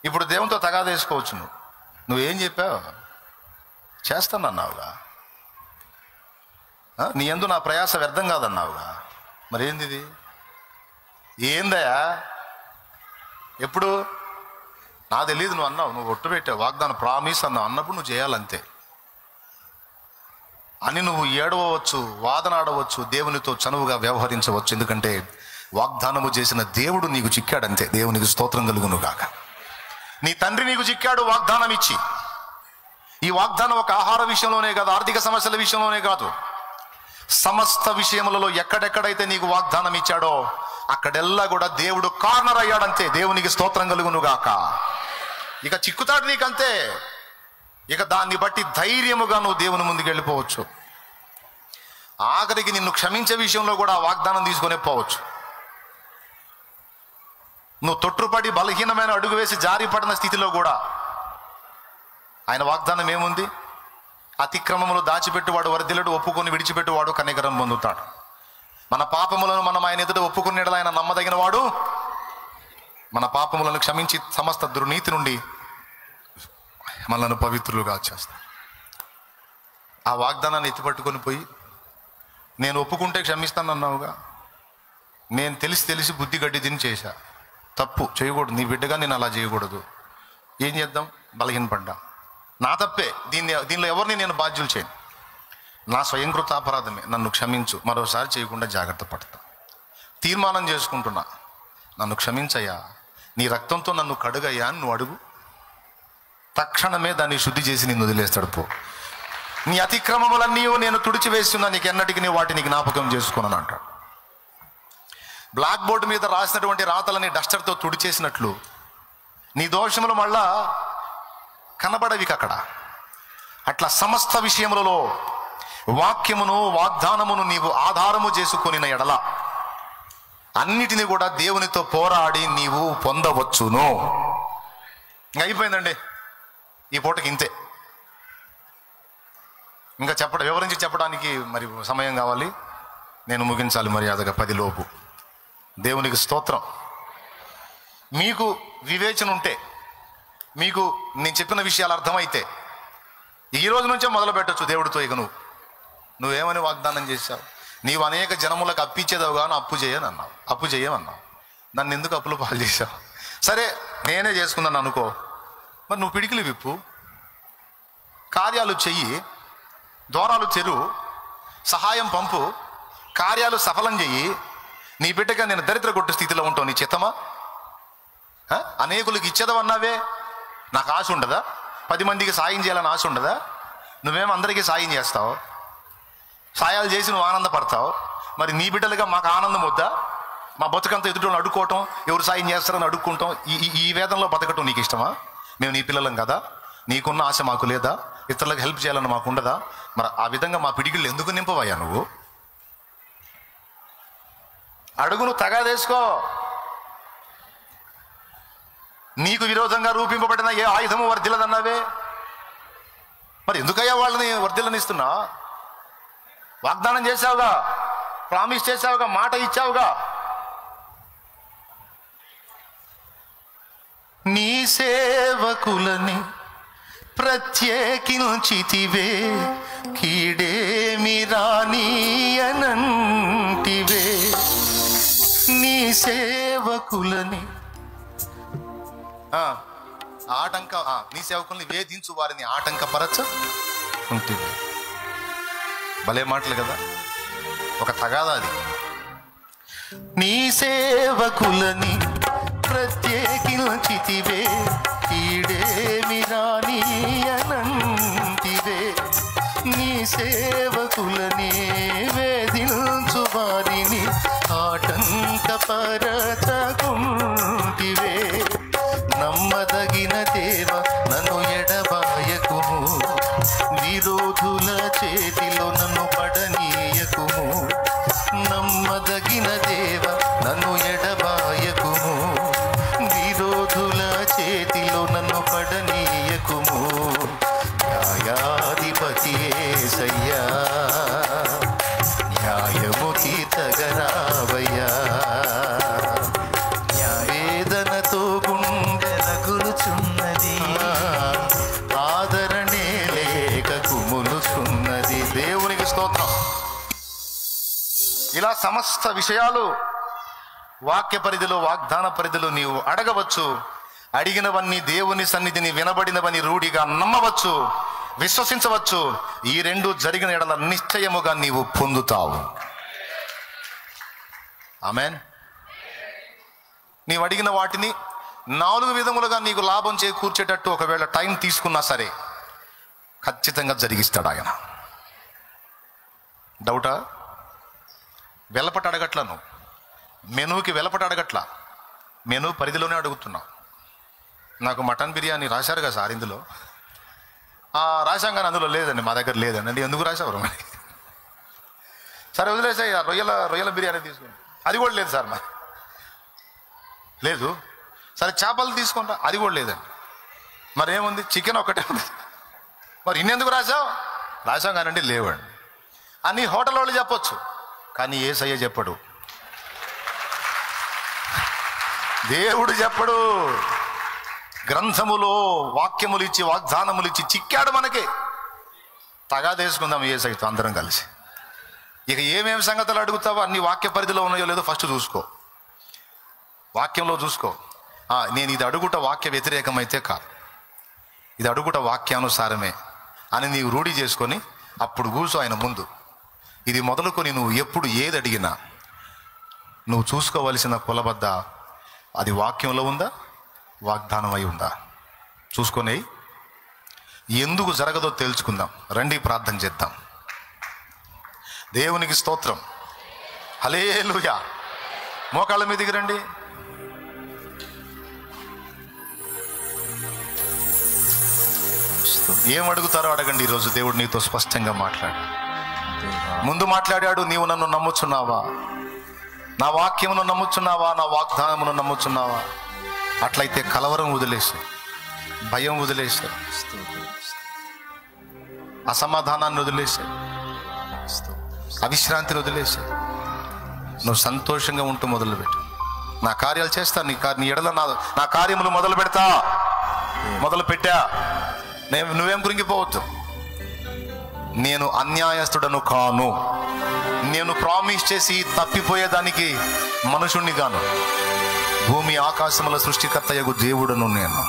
ఇప్పుడు దేవునితో తగాదేసుకోవచ్చు. నువ్వేం చెప్పావు? చేస్తానన్నావుగా. నీ యందు నా ప్రయాస వ్యర్థం కాదన్నావుగా. మరి ఏంది ఇది? ఏందయా? ఎప్పుడు? నా తెలియదు. నువ్వు అన్నావు, నువ్వు ఒట్టు పెట్టావు, వాగ్దానం ప్రామిస్ అన్నావు. అన్నప్పుడు నువ్వు చేయాలంతే అని. నువ్వు ఏడవచ్చు, వాదన ఆడవచ్చు, దేవునితో చనువుగా వ్యవహరించవచ్చు. ఎందుకంటే వాగ్దానము చేసిన దేవుడు నీకు చిక్కాడంతే. దేవునికి స్తోత్రం కలుగును గాక. నీ తండ్రి నీకు చిక్కాడు వాగ్దానం ఇచ్చి. ఈ వాగ్దానం ఒక ఆహార విషయంలోనే కాదు, ఆర్థిక సమస్యల విషయంలోనే కాదు, సమస్త విషయములలో ఎక్కడెక్కడైతే నీకు వాగ్దానం ఇచ్చాడో అక్కడెల్లా కూడా దేవుడు కార్నర్ అయ్యాడంతే. దేవునికి స్తోత్రం కలుగును గాక. ఇక చిక్కుతాడు నీకంతే. ఇక దాన్ని బట్టి ధైర్యముగా నువ్వు దేవుని ముందుకు వెళ్ళిపోవచ్చు. ఆఖరికి నిన్ను క్షమించే విషయంలో కూడా వాగ్దానం తీసుకునే పోవచ్చు. నువ్వు తొట్టుపడి బలహీనమైన అడుగు వేసి జారిపడిన స్థితిలో కూడా ఆయన వాగ్దానం ఏముంది? అతిక్రమములు దాచిపెట్టువాడు వర్ధిల్లుడు, ఒప్పుకొని విడిచిపెట్టువాడు కనికరం పొందుతాడు. మన పాపములను మనం ఆయన ఎదుట ఒప్పుకునేలా ఆయన నమ్మదగిన వాడు. మన పాపములను క్షమించి సమస్త దుర్నీతి నుండి మనల్ని పవిత్రులుగా చేస్తాడు. ఆ వాగ్దానాన్ని ఎత్తిపట్టుకొని పోయి నేను ఒప్పుకుంటే క్షమిస్తానన్నావుగా. నేను తెలిసి బుద్ధి గడ్డి తిని చేశా, తప్పు చేయకూడదు, నీ బిడ్డగా నేను అలా చేయకూడదు. ఏం చేద్దాం? బలహీనపడ్డా, నా తప్పే. దీనిలో ఎవరిని నేను బాధ్యులు చేయను, నా స్వయంకృత అపరాధమే. నన్ను క్షమించు, మరోసారి చేయకుండా జాగ్రత్త పడతా. తీర్మానం చేసుకుంటున్నా, నన్ను క్షమించయ్యా, నీ రక్తంతో నన్ను కడుగయ్యా అని నువ్వు అడుగు. తక్షణమే దాన్ని శుద్ధి చేసి నిన్ను వదిలేస్తాడు. పో, నీ అతిక్రమములన్నీ నేను తుడిచివేస్తున్నా, నీకు ఎన్నటికి వాటిని జ్ఞాపకం చేసుకున్నాను అంటాడు. బ్లాక్ బోర్డు మీద రాసినటువంటి రాతలని డస్టర్తో తుడిచేసినట్లు నీ దోషములు మళ్ళా కనబడవి అక్కడ. అట్లా సమస్త విషయములలో వాక్యమును వాగ్దానమును నీవు ఆధారము చేసుకొనిన ఎడల అన్నిటినీ కూడా దేవునితో పోరాడి నీవు పొందవచ్చును. అయిపోయిందండి, ఈ పూటకి ఇంతే. ఇంకా వివరించి చెప్పడానికి మరి సమయం కావాలి. నేను ముగించాలి మర్యాదగా 10 లోపు. దేవునికి స్తోత్రం. మీకు వివేచన ఉంటే, మీకు నేను చెప్పిన విషయాలు అర్థమైతే ఈ రోజు నుంచే మొదలు పెట్టచ్చు దేవుడితో. ఇక నువ్వేమని వాగ్దానం చేశావు? నీవు అనేక జనములకు అప్పిచ్చేదావు కానీ అప్పు చేయమన్నావు. నన్ను ఎందుకు అప్పులు పాలు చేశావు? సరే నేనే చేసుకున్నాను అనుకో, మరి నువ్వు పిడికిలు విప్పు, కార్యాలు చెయ్యి, ద్వారాలు తెరువు, సహాయం పంపు, కార్యాలు సఫలం చెయ్యి. నీ బిడ్డగా నేను దరిద్ర కొట్టు స్థితిలో ఉంటావు. నీ చిత్తమా? అనేకులకు ఇచ్చేదవన్నావే, నాకు ఆశ ఉండదా? 10 మందికి సాయం చేయాలని ఆశ ఉండదా? నువ్వేమో అందరికీ సాయం చేస్తావు, సాయాలు చేసి నువ్వు ఆనందపడతావు. మరి నీ బిడ్డలుగా మాకు ఆనందం వద్దా? మా బతుకంతా ఎదుటి అడుక్కోవటం, ఎవరు సాయం చేస్తారని అడుక్కుంటాం, ఈ వేదంలో బతకటం నీకు ఇష్టమా? మేము నీ పిల్లలం కదా, నీకున్న ఆశ మాకు లేదా? ఇతరులకు హెల్ప్ చేయాలని మాకు ఉండదా? మరి ఆ విధంగా మా పిడికిళ్ళు ఎందుకు నింపవయ్యా నువ్వు? అడుగును తగాదేసుకో. నీకు విరోధంగా రూపింపబడిన ఏ ఆయుధము వర్ధిల్లదన్నావే, మరి ఎందుకయ్యా వాళ్ళని వర్ధిల్లనిస్తున్నా? వాగ్దానం చేశావుగా, ప్రామిస్ చేశావుగా, మాట ఇచ్చావుగా. నీ సేవకులని ప్రత్యేకించితివే, కీడేమి రానీయనంటివే. నీ సేవకులని నీ సేవకుల్ని వేధించు వారిని ఆటంకపరచ ఉంటుంది. భలే మాటలు కదా, ఒక తగాదా అది. నీ సేవకులని ప్రత్యేకించితివే, కీడేమి రానీయనంటివే. నీ సేవకులని వేధించు వారిని ఆటంకపరచకుంటివే. నమ్మదగిన దేవ నన్ను ఎడబాయకుము, విరోధుల చేతిలో నన్ను పడనీయకుము. నమ్మదగిన దేవ నన్ను ఎడబాయకుము, విరోధుల చేతిలో నన్ను పడనీయకుము. న్యాయాధిపతి యేసయ్యా, న్యాయము తీర్చగరావయ్యా. వేదనతో గుండె రగులుచున్నది, ఆదరణే లేక కుములుచున్నది. దేవునికి స్తోత్రం. ఇలా సమస్త విషయాలు వాక్య పరిధిలో, వాగ్దాన పరిధిలో నీవు అడగవచ్చు. అడిగినవన్నీ దేవుని సన్నిధిని వినబడినవని రూఢిగా నమ్మవచ్చు, విశ్వసించవచ్చు. ఈ రెండు జరిగిన ఎడల నిశ్చయముగా నీవు పొందుతావు. ఆమేన్. నీవు అడిగిన వాటిని 4 విధములుగా నీకు లాభం చేకూర్చేటట్టు ఒకవేళ టైం తీసుకున్నా సరే ఖచ్చితంగా జరిగిస్తాడు ఆయన. డౌటా? వెలపట అడగట్లా, నువ్వు మెనూకి వెలపట అడగట్లా, మెనూ పరిధిలోనే అడుగుతున్నావు. నాకు మటన్ బిర్యానీ రాశారు కదా సార్ ఇందులో, రాశాం కానీ అందులో లేదండి, మా దగ్గర లేదండి. అంటే ఎందుకు రాశారు మరి? సరే వదిలేసాయి, రొయ్యల బిర్యానీ తీసుకుని, అది కూడా లేదు సార్ మరి లేదు. సరే చేపలు తీసుకుంటా, అది కూడా లేదండి. మరి ఏముంది? చికెన్ ఒక్కటే ఉంది. మరి ఇన్నెందుకు రాశావు? రాశాం కానండి లేవండి అని హోటల్ వాళ్ళు చెప్పొచ్చు, కానీ యేసయ్య చెప్పడు, దేవుడు చెప్పడు. గ్రంథములో వాక్యములు ఇచ్చి, వాగ్దానములు ఇచ్చి చిక్కాడు మనకి. తగాదేసుకుందాం యేసయ్యతో అందరం కలిసి. ఇక ఏమేమి సంగతులు అడుగుతావో అన్ని వాక్య పరిధిలో ఉన్నాయో లేదో ఫస్ట్ చూసుకో, వాక్యంలో చూసుకో. నేను ఇది అడుగుట వాక్య వ్యతిరేకమైతే కాదు, ఇది అడుగుట వాక్యానుసారమే అని నీవు రూఢి చేసుకొని అప్పుడు కూర్చో ఆయన ముందు. ఇది మొదలుకొని నువ్వు ఎప్పుడు ఏది అడిగినా నువ్వు చూసుకోవలసిన కొలబద్ద అది వాక్యంలో ఉందా, వాగ్దానం అయి ఉందా చూసుకొని ఎందుకు జరగదో తెలుసుకుందాం. రండి ప్రార్థన చేద్దాం. దేవునికి స్తోత్రం. హల్లెలూయా. మోకాళ్ళ మీదికి రండి. ఏం అడుగుతారో అడగండి. ఈరోజు దేవుడు నీతో స్పష్టంగా మాట్లాడు. ముందు మాట్లాడాడు, నీవు నన్ను నమ్ముచున్నావా, నా వాక్యమును నమ్ముచున్నావా, నా వాగ్దానమును నమ్ముచున్నావా? అట్లయితే కలవరం వదిలేసి, భయం వదిలేసి, అసమాధానాన్ని వదిలేసి, అవిశ్రాంతిని వదిలేసి నువ్వు సంతోషంగా ఉంటూ మొదలుపెట్టు. నా కార్యాలు చేస్తా, నీ ఎడల నా కార్యములు మొదలు పెడతా, మొదలు పెట్టా. నువ్వేం కృంగిపోవద్దు. నేను అన్యాయస్తుడను కాను. నేను ప్రామిస్ చేసి తప్పిపోయేదానికి మనుషుణ్ణి గాను. భూమి ఆకాశముల సృష్టికర్తయగు దేవుడను నేను.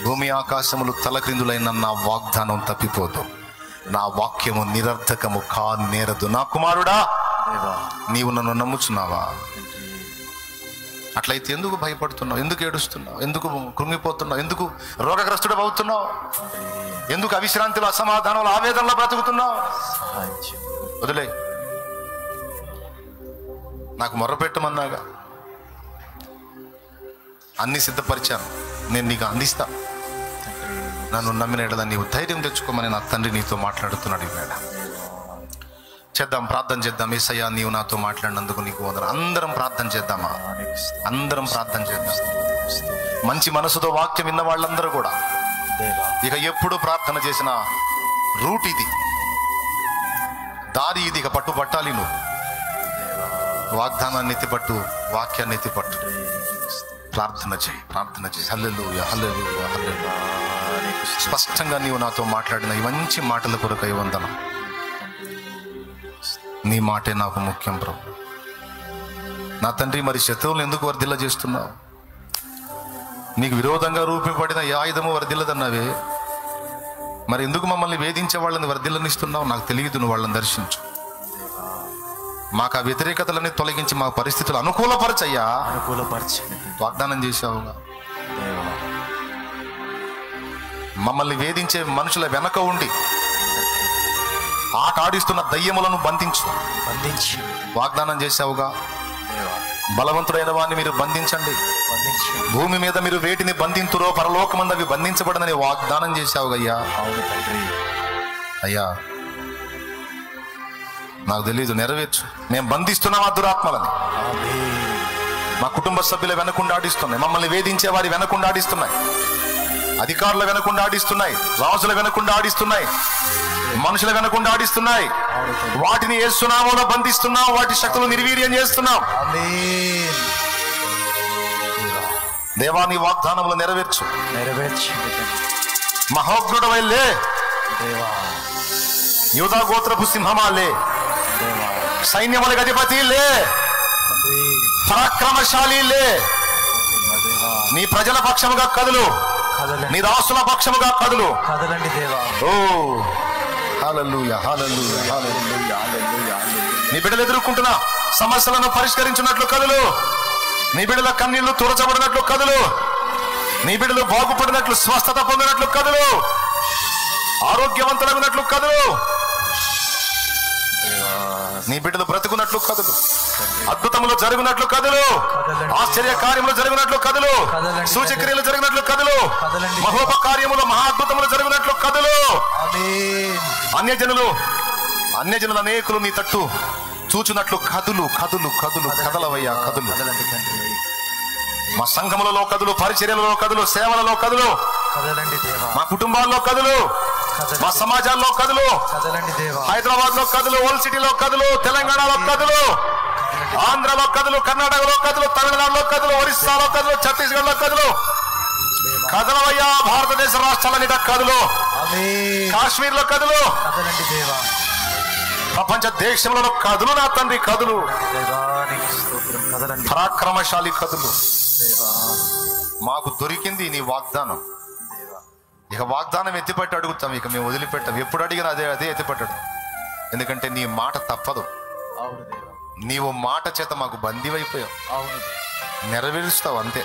భూమి ఆకాశములు తలక్రిందులైన నా వాగ్దానం తప్పిపోదు. నా వాక్యము నిరర్థకము కానేరదు. నా కుమారుడా, నీవు నన్ను నమ్ముచున్నావా? అట్లయితే ఎందుకు భయపడుతున్నావు? ఎందుకు ఏడుస్తున్నావు? ఎందుకు కృంగిపోతున్నావు? ఎందుకు రోగగ్రస్తుడు అవుతున్నావు? ఎందుకు అవిశ్రాంతిలో, అసమాధానంలో, ఆవేదనలో బ్రతుకుతున్నావు? వదిలే. నాకు మొర్రపెట్టమన్నాగా, అన్ని సిద్ధపరిచాను, నేను నీకు అందిస్తా. నన్ను నమ్మిన ఎడల నీవు ధైర్యం తెచ్చుకోమని నా తండ్రి నీతో మాట్లాడుతున్నాడు. ఈ వేళ చేద్దాం, ప్రార్థన చేద్దాం. యేసయ్యా, నీవు నాతో మాట్లాడినందుకు నీకు వందనాలు. అందరం ప్రార్థన చేద్దామా? అందరం ప్రార్థన చేద్దాం. మంచి మనసుతో వాక్యం విన్న వాళ్ళందరూ కూడా ఇక ఎప్పుడు ప్రార్థన చేసిన రూట్ ఇది, దారి ఇది. ఇక పట్టుబట్టాలి. నువ్వు వాగ్దానాన్ని ఎత్తిపట్టు, వాక్యాన్ని ఎత్తిపట్టు. ప్రార్థన చేయి, ప్రార్థన చేయి. హల్లెలూయా, హల్లెలూయా, హల్లెలూయా. స్పష్టంగా నీవు నాతో మాట్లాడిన ఈ మంచి మాటల కొరకై వందనం. నీ మాటే నాకు ముఖ్యం ప్రభు. నా తండ్రి, మరి శత్రువులు ఎందుకు వర్ధిల్ల చేస్తున్నావు? నీకు విరోధంగా రూపబడిన ఏ ఆయుధము వర్ధిల్లదన్నావే, మరి ఎందుకు మమ్మల్ని వేధించే వాళ్ళని వర్ధిల్లనిస్తున్నావు? నాకు తెలియదు. నువ్వు వాళ్ళని దర్శించు. మాకు ఆ వ్యతిరేకతలని తొలగించి మా పరిస్థితులు అనుకూలపరచయ్యా. వాగ్దానం చేశావుగా. మమ్మల్ని వేధించే మనుషుల వెనక ఉండి ఆట ఆడిస్తున్న దయ్యములను బంధించు. వాగ్దానం చేశావుగా. బలవంతుడైన వాడిని మీరు బంధించండి. భూమి మీద మీరు వేటిని బంధింతురో పరలోకమందు అవి బంధించబడదని వాగ్దానం చేశావుగయ్యా. అయ్యా, నాకు తెలీదు, నెరవేర్చు. మేము బంధిస్తున్నాం ఆ దురాత్మలని. మా కుటుంబ సభ్యులు వెనకుండా ఆడిస్తున్నాయి. మమ్మల్ని వేధించే వారి వెనకుండా ఆడిస్తున్నాయి. అధికారుల వెనకుండా ఆడిస్తున్నాయి. రాజుల వెనకుండా ఆడిస్తున్నాయి. మనుషుల వెనకుండా ఆడిస్తున్నాయి. వాటిని యేసు నామములో బంధిస్తున్నాం. వాటి శక్తులు నిర్వీర్యం చేస్తున్నాం. దేవా, నీ వాగ్దానములు నెరవేర్చు. మహోగ్రుడవై లే, యూదా గోత్రపు సింహమా లే, సైన్యములకు అధిపతి లే, పరాక్రమశాలి లే. నీ ప్రజల పక్షముగా కదులు, నీ దాసుల పక్షముగా కదులు. ఓ హల్లెలూయా, హల్లెలూయా, హల్లెలూయా. నీ బిడ్డలు ఎదుర్కొంటున్న సమస్యలను పరిష్కరించినట్లు కదులు. నీ బిడ్డల కన్నీళ్లు తుడచబడినట్లు కదులు. నీ బిడ్డలు బాగుపడినట్లు, స్వస్థత పొందినట్లు కదులు. ఆరోగ్యవంతులైనట్లు కదులు. నీ బిడ్డలు బ్రతుకున్నట్లు కదులు. అద్భుతములు జరిగినట్లు కదులు. ఆశ్చర్య కార్యములు జరిగినట్లు కదులు. సూచక్రియలు జరిగినట్లు కదులు. మహోపకార్యములు, మహా అద్భుతములు జరిగినట్లు కదులు. అన్యజనులు అనేకులు నీ తట్టు చూచున్నట్లు కదులు, కదులు, కదులు, కదలవయ్యా, కదులు. మా సంఘములలో కదులు, పరిచర్యలలో కదులు, సేవలలో కదులు, మా కుటుంబాల్లో కదులు, మా సమాజాల్లో కదులు, హైదరాబాద్ లో కదులు, ఓల్డ్ సిటీలో కదులు, తెలంగాణలో కదులు, ఆంధ్రలో కదులు, కర్ణాటకలో కదులు, తమిళనాడులో కదులు, ఒరిస్సాలో కదులు, ఛత్తీస్గఢ్ లో కదులు. కదలవయ్యా, భారతదేశ రాష్ట్రాలన్నిట కదులు. కాశ్మీర్ లో కదులు. ప్రపంచ దేశంలో కదులు. నా తండ్రి, కదులు. పరాక్రమశాలి కదులు. మాకు దొరికింది నీ వాగ్దానం. ఇక వాగ్దానం ఎత్తిపట్టి అడుగుతాం. ఇక మేము వదిలిపెట్టాం. ఎప్పుడు అడిగినా అదే ఎత్తిపట్టడం. ఎందుకంటే నీ మాట తప్పదు. నీవు మాట చేత మాకు బందీవైపోయావు. నెరవేరుస్తావు, అంతే.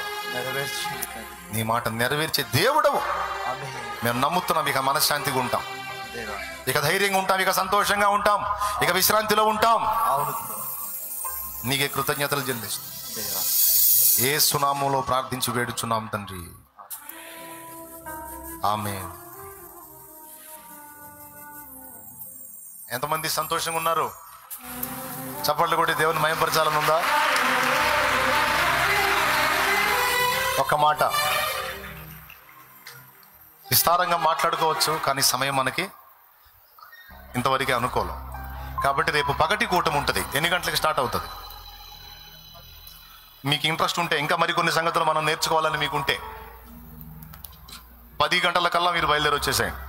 నీ మాట నెరవేర్చే దేవుడవు. మేము నమ్ముతున్నాం. ఇక మనశ్శాంతిగా ఉంటాం, ఇక ధైర్యంగా ఉంటాం, ఇక సంతోషంగా ఉంటాం, ఇక విశ్రాంతిలో ఉంటాం. నీకే కృతజ్ఞతలు చెల్లిస్తాం. యేసు నామములో ప్రార్థించి వేడుచున్నాం తండ్రి, ఆమేన్. ఎంతమంది సంతోషంగా ఉన్నారు? చప్పట్లు కొట్టి దేవుని మహిమపరచాలని ఉందా? ఒక్క మాట విస్తారంగా మాట్లాడుకోవచ్చు, కానీ సమయం మనకి ఇంతవరకే అనుకోలేం. కాబట్టి రేపు పగటి కూటమి ఉంటుంది. ఎన్ని గంటలకు స్టార్ట్ అవుతుంది? మీకు ఇంట్రెస్ట్ ఉంటే, ఇంకా మరికొన్ని సంగతులు మనం నేర్చుకోవాలని మీకుంటే 10 గంటలకల్లా మీరు బయలుదేరి వచ్చేసేయండి.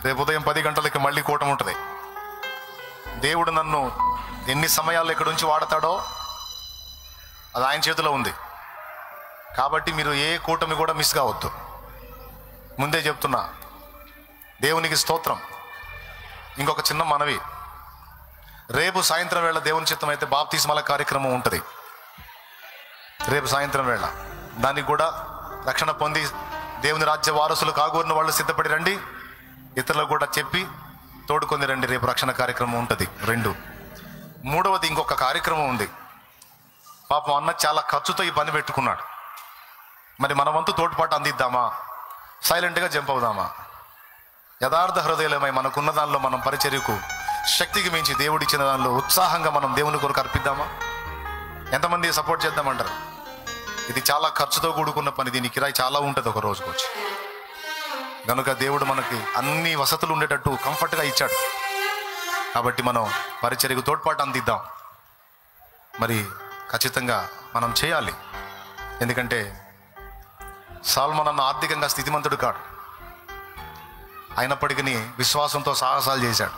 రేపు ఉదయం 10 గంటలకి మళ్ళీ కూటమి ఉంటుంది. దేవుడు నన్ను ఎన్ని సమయాల్లో ఎక్కడి నుంచి వాడతాడో అది ఆయన చేతిలో ఉంది. కాబట్టి మీరు ఏ కూటమి కూడా మిస్ కావద్దు. ముందే చెప్తున్నా. దేవునికి స్తోత్రం. ఇంకొక చిన్న మనవి, రేపు సాయంత్రం వేళ దేవుని చిత్తం అయితే బాప్తిస్మాల కార్యక్రమం ఉంటుంది. రేపు సాయంత్రం వేళ దానికి కూడా రక్షణ పొంది దేవుని రాజ్య వారసులు కాగోరిన వాళ్ళు సిద్ధపడి రండి. ఇతరులకు కూడా చెప్పి తోడుకొని రండి. రేపు రక్షణ కార్యక్రమం ఉంటుంది. 2. 3వది ఇంకొక కార్యక్రమం ఉంది. పాపం అన్న చాలా ఖర్చుతో ఈ పని పెట్టుకున్నాడు. మరి మన వంతు తోడ్పాటు అందిద్దామా? సైలెంట్గా జంప్ అవుదామా? యథార్థ హృదయమై మనకున్న దానిలో మనం పరిచర్యకు శక్తికి మించి దేవుడిచ్చిన దానిలో ఉత్సాహంగా మనం దేవుని కొరకు అర్పిద్దామా? ఎంతమంది సపోర్ట్ చేద్దామంటారు? ఇది చాలా ఖర్చుతో కూడుకున్న పని. దీని కిరాయి చాలా ఉంటుంది ఒక రోజుకు వచ్చి. కనుక దేవుడు మనకి అన్ని వసతులు ఉండేటట్టు కంఫర్ట్గా ఇచ్చాడు. కాబట్టి మనం పరిచర్యకు తోడ్పాటు అందిద్దాం. మరి ఖచ్చితంగా మనం చేయాలి. ఎందుకంటే సాల్మన్ అన్న ఆర్థికంగా స్థితిమంతుడు కాడు. అయినప్పటికీ విశ్వాసంతో సాహసాలు చేశాడు.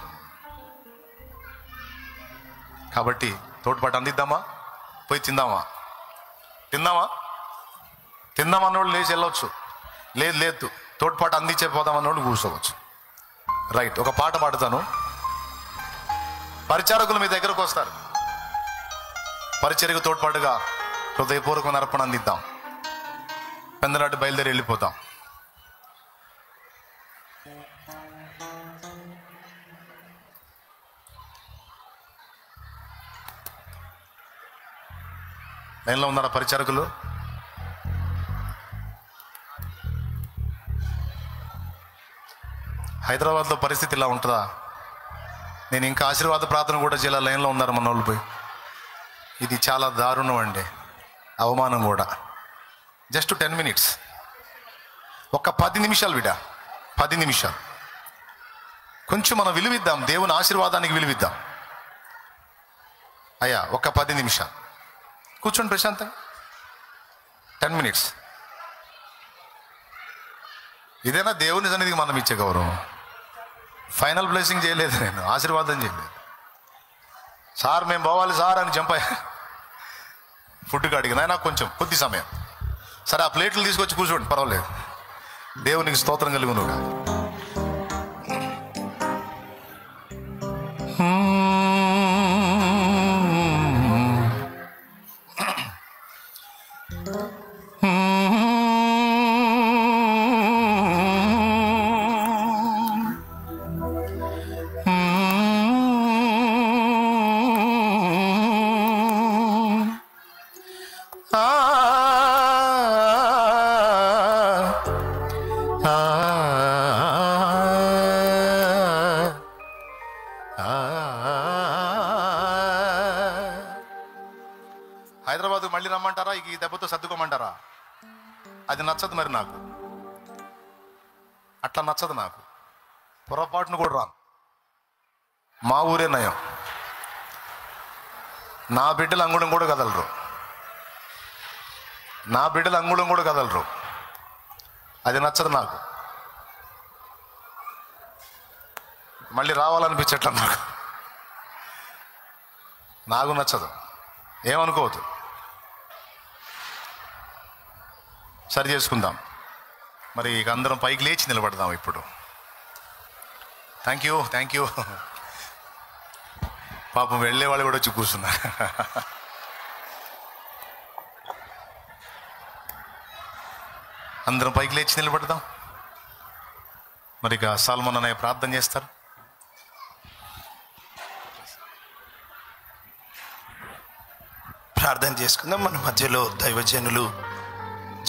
కాబట్టి తోడ్పాటు అందిద్దామా? పోయి తిందామా అన్నోళ్ళు లేచి వెళ్ళవచ్చు. లేదు తోడ్పాటు అందించే పోదాం అన్నోళ్ళు కూర్చోవచ్చు. రైట్. ఒక పాట పాడుతాను. పరిచారకులు మీ దగ్గరకు వస్తారు. పరిచర్యకు తోడ్పాటుగా హృదయపూర్వకమైన అర్పణ అందిద్దాం. పెందలాటి బయలుదేరి వెళ్ళిపోతాం. లైన్లో ఉన్నారా పరిచారకులు? హైదరాబాద్లో పరిస్థితి ఇలా ఉంటుందా? నేను ఇంకా ఆశీర్వాద ప్రార్థన కూడా చేయాలి. లైన్లో ఉన్నారు మన వాళ్ళు పోయి. ఇది చాలా దారుణం అండి, అవమానం కూడా. జస్ట్ 10 minutes, ఒక 10 నిమిషాలు బిడ్డ, 10 నిమిషాలు కొంచెం మనం విలువిద్దాం. దేవుని ఆశీర్వాదానికి విలువిద్దాం. అయ్యా ఒక 10 నిమిషాలు కూర్చోండి ప్రశాంతంగా. 10 minutes. ఇదేనా దేవుని సన్నిధికి మనం ఇచ్చే గౌరవం? ఫైనల్ బ్లెస్సింగ్ చేయలేదు, నేను ఆశీర్వాదం చేయలేదు. సార్ మేము పోవాలి సార్ అని చంపాయి. ఫుడ్కి అడిగిన నాకు కొంచెం కొద్ది సమయం. సరే ఆ ప్లేట్లు తీసుకొచ్చి కూర్చోండి, పర్వాలేదు. దేవునికి స్తోత్రం కలుగునుగా. హైదరాబాద్ మళ్ళీ రమ్మంటారా? ఈ దెబ్బతో సర్దుకోమంటారా? అది నచ్చదు మరి నాకు. అట్లా నచ్చదు నాకు. పొరపాటును కూడా రాను. మా ఊరే నయం. నా బిడ్డలు అంగుళం కూడా కదలరు. అది నచ్చదు నాకు. మళ్ళీ రావాలనిపించట్ల నాకు నచ్చదు. ఏమనుకోవద్దు, సరి చేసుకుందాం. మరి ఇక అందరం పైకి లేచి నిలబడదాం ఇప్పుడు. Thank you. పాపం వెళ్ళే వాళ్ళు కూడా వచ్చి కూర్చున్నారు. అందరం పైకి లేచి నిలబడదాం. మరి ఇక సాల్మన్ అనే ప్రార్థన చేస్తారు. ప్రార్థన చేసుకుందాం. మన మధ్యలో దైవజనులు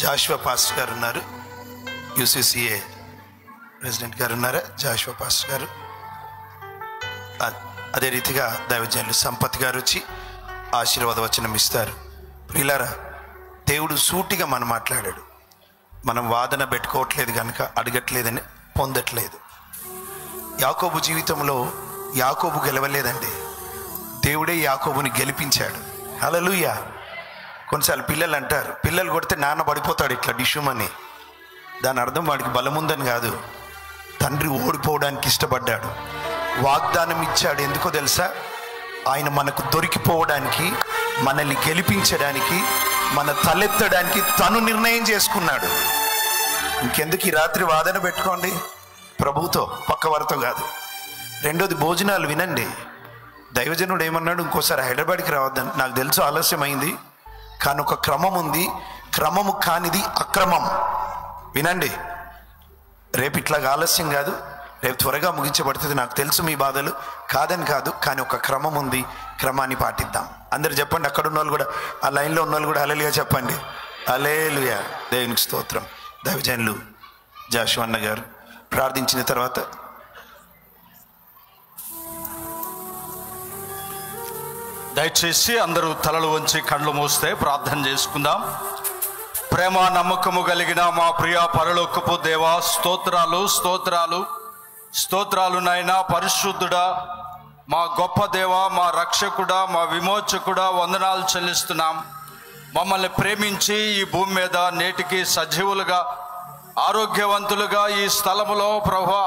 జాషువా పాస్టర్ గారు ఉన్నారు. యూసీసీఏ ప్రెసిడెంట్ గారు ఉన్నారు జాషువా పాస్టర్ గారు. అదే రీతిగా దైవజనులు సంపత్ గారు వచ్చి ఆశీర్వాద వచనం ఇస్తారు. ప్రియులారా, దేవుడు సూటిగా మనం మాట్లాడాడు. మనం వాదన పెట్టుకోవట్లేదు కనుక అడగట్లేదని పొందట్లేదు. యాకోబు జీవితంలో యాకోబు గెలవలేదండి, దేవుడే యాకోబుని గెలిపించాడు. హల్లెలూయా. కొన్నిసార్లు పిల్లలు అంటారు, పిల్లలు కొడితే నాన్న పడిపోతాడు ఇట్లా డిష్యూమని. దాని అర్థం వాడికి బలం ఉందని కాదు, తండ్రి ఓడిపోవడానికి ఇష్టపడ్డాడు. వాగ్దానం ఇచ్చాడు, ఎందుకో తెలుసా? ఆయన మనకు దొరికిపోవడానికి, మనల్ని గెలిపించడానికి, మన తలెత్తడానికి తను నిర్ణయం చేసుకున్నాడు. ఇంకెందుకు ఈ రాత్రి వాదన పెట్టుకోండి ప్రభుతో, పక్కవారితో కాదు. రెండోది, భోజనాలు వినండి. దైవజనుడు ఏమన్నాడు? ఇంకోసారి హైదరాబాద్కి రావద్దని. నాకు తెలుసు ఆలస్యమైంది, కానీ ఒక క్రమం ఉంది. క్రమము కానిది అక్రమం. వినండి, రేపు ఇట్లాగా ఆలస్యం కాదు, రేపు త్వరగా ముగించబడుతుంది. నాకు తెలుసు మీ బాధలు, కాదని కాదు, కానీ ఒక క్రమం ఉంది. క్రమాన్ని పాటిద్దాం. అందరు చెప్పండి, అక్కడ ఉన్న వాళ్ళు కూడా, ఆ లైన్లో ఉన్న వాళ్ళు కూడా హల్లెలూయా చెప్పండి. హల్లెలూయా, దేవునికి స్తోత్రం. దైవజనులు జాషువా అన్న గారు ప్రార్థించిన తర్వాత దయచేసి అందరూ తలలు వంచి కళ్ళు మూస్తే ప్రార్థన చేసుకుందాం. ప్రేమ నమ్మకము కలిగిన మా ప్రియ పరలోకపు దేవా, స్తోత్రాలు స్తోత్రాలు స్తోత్రాలు నాయనా. పరిశుద్ధుడా, మా గొప్ప దేవా, మా రక్షకుడా, మా విమోచకుడా, వందనాలు చెల్లిస్తున్నాం. మమ్మల్ని ప్రేమించి ఈ భూమి మీద నేటికి సజీవులుగా, ఆరోగ్యవంతులుగా ఈ స్థలములో ప్రభువా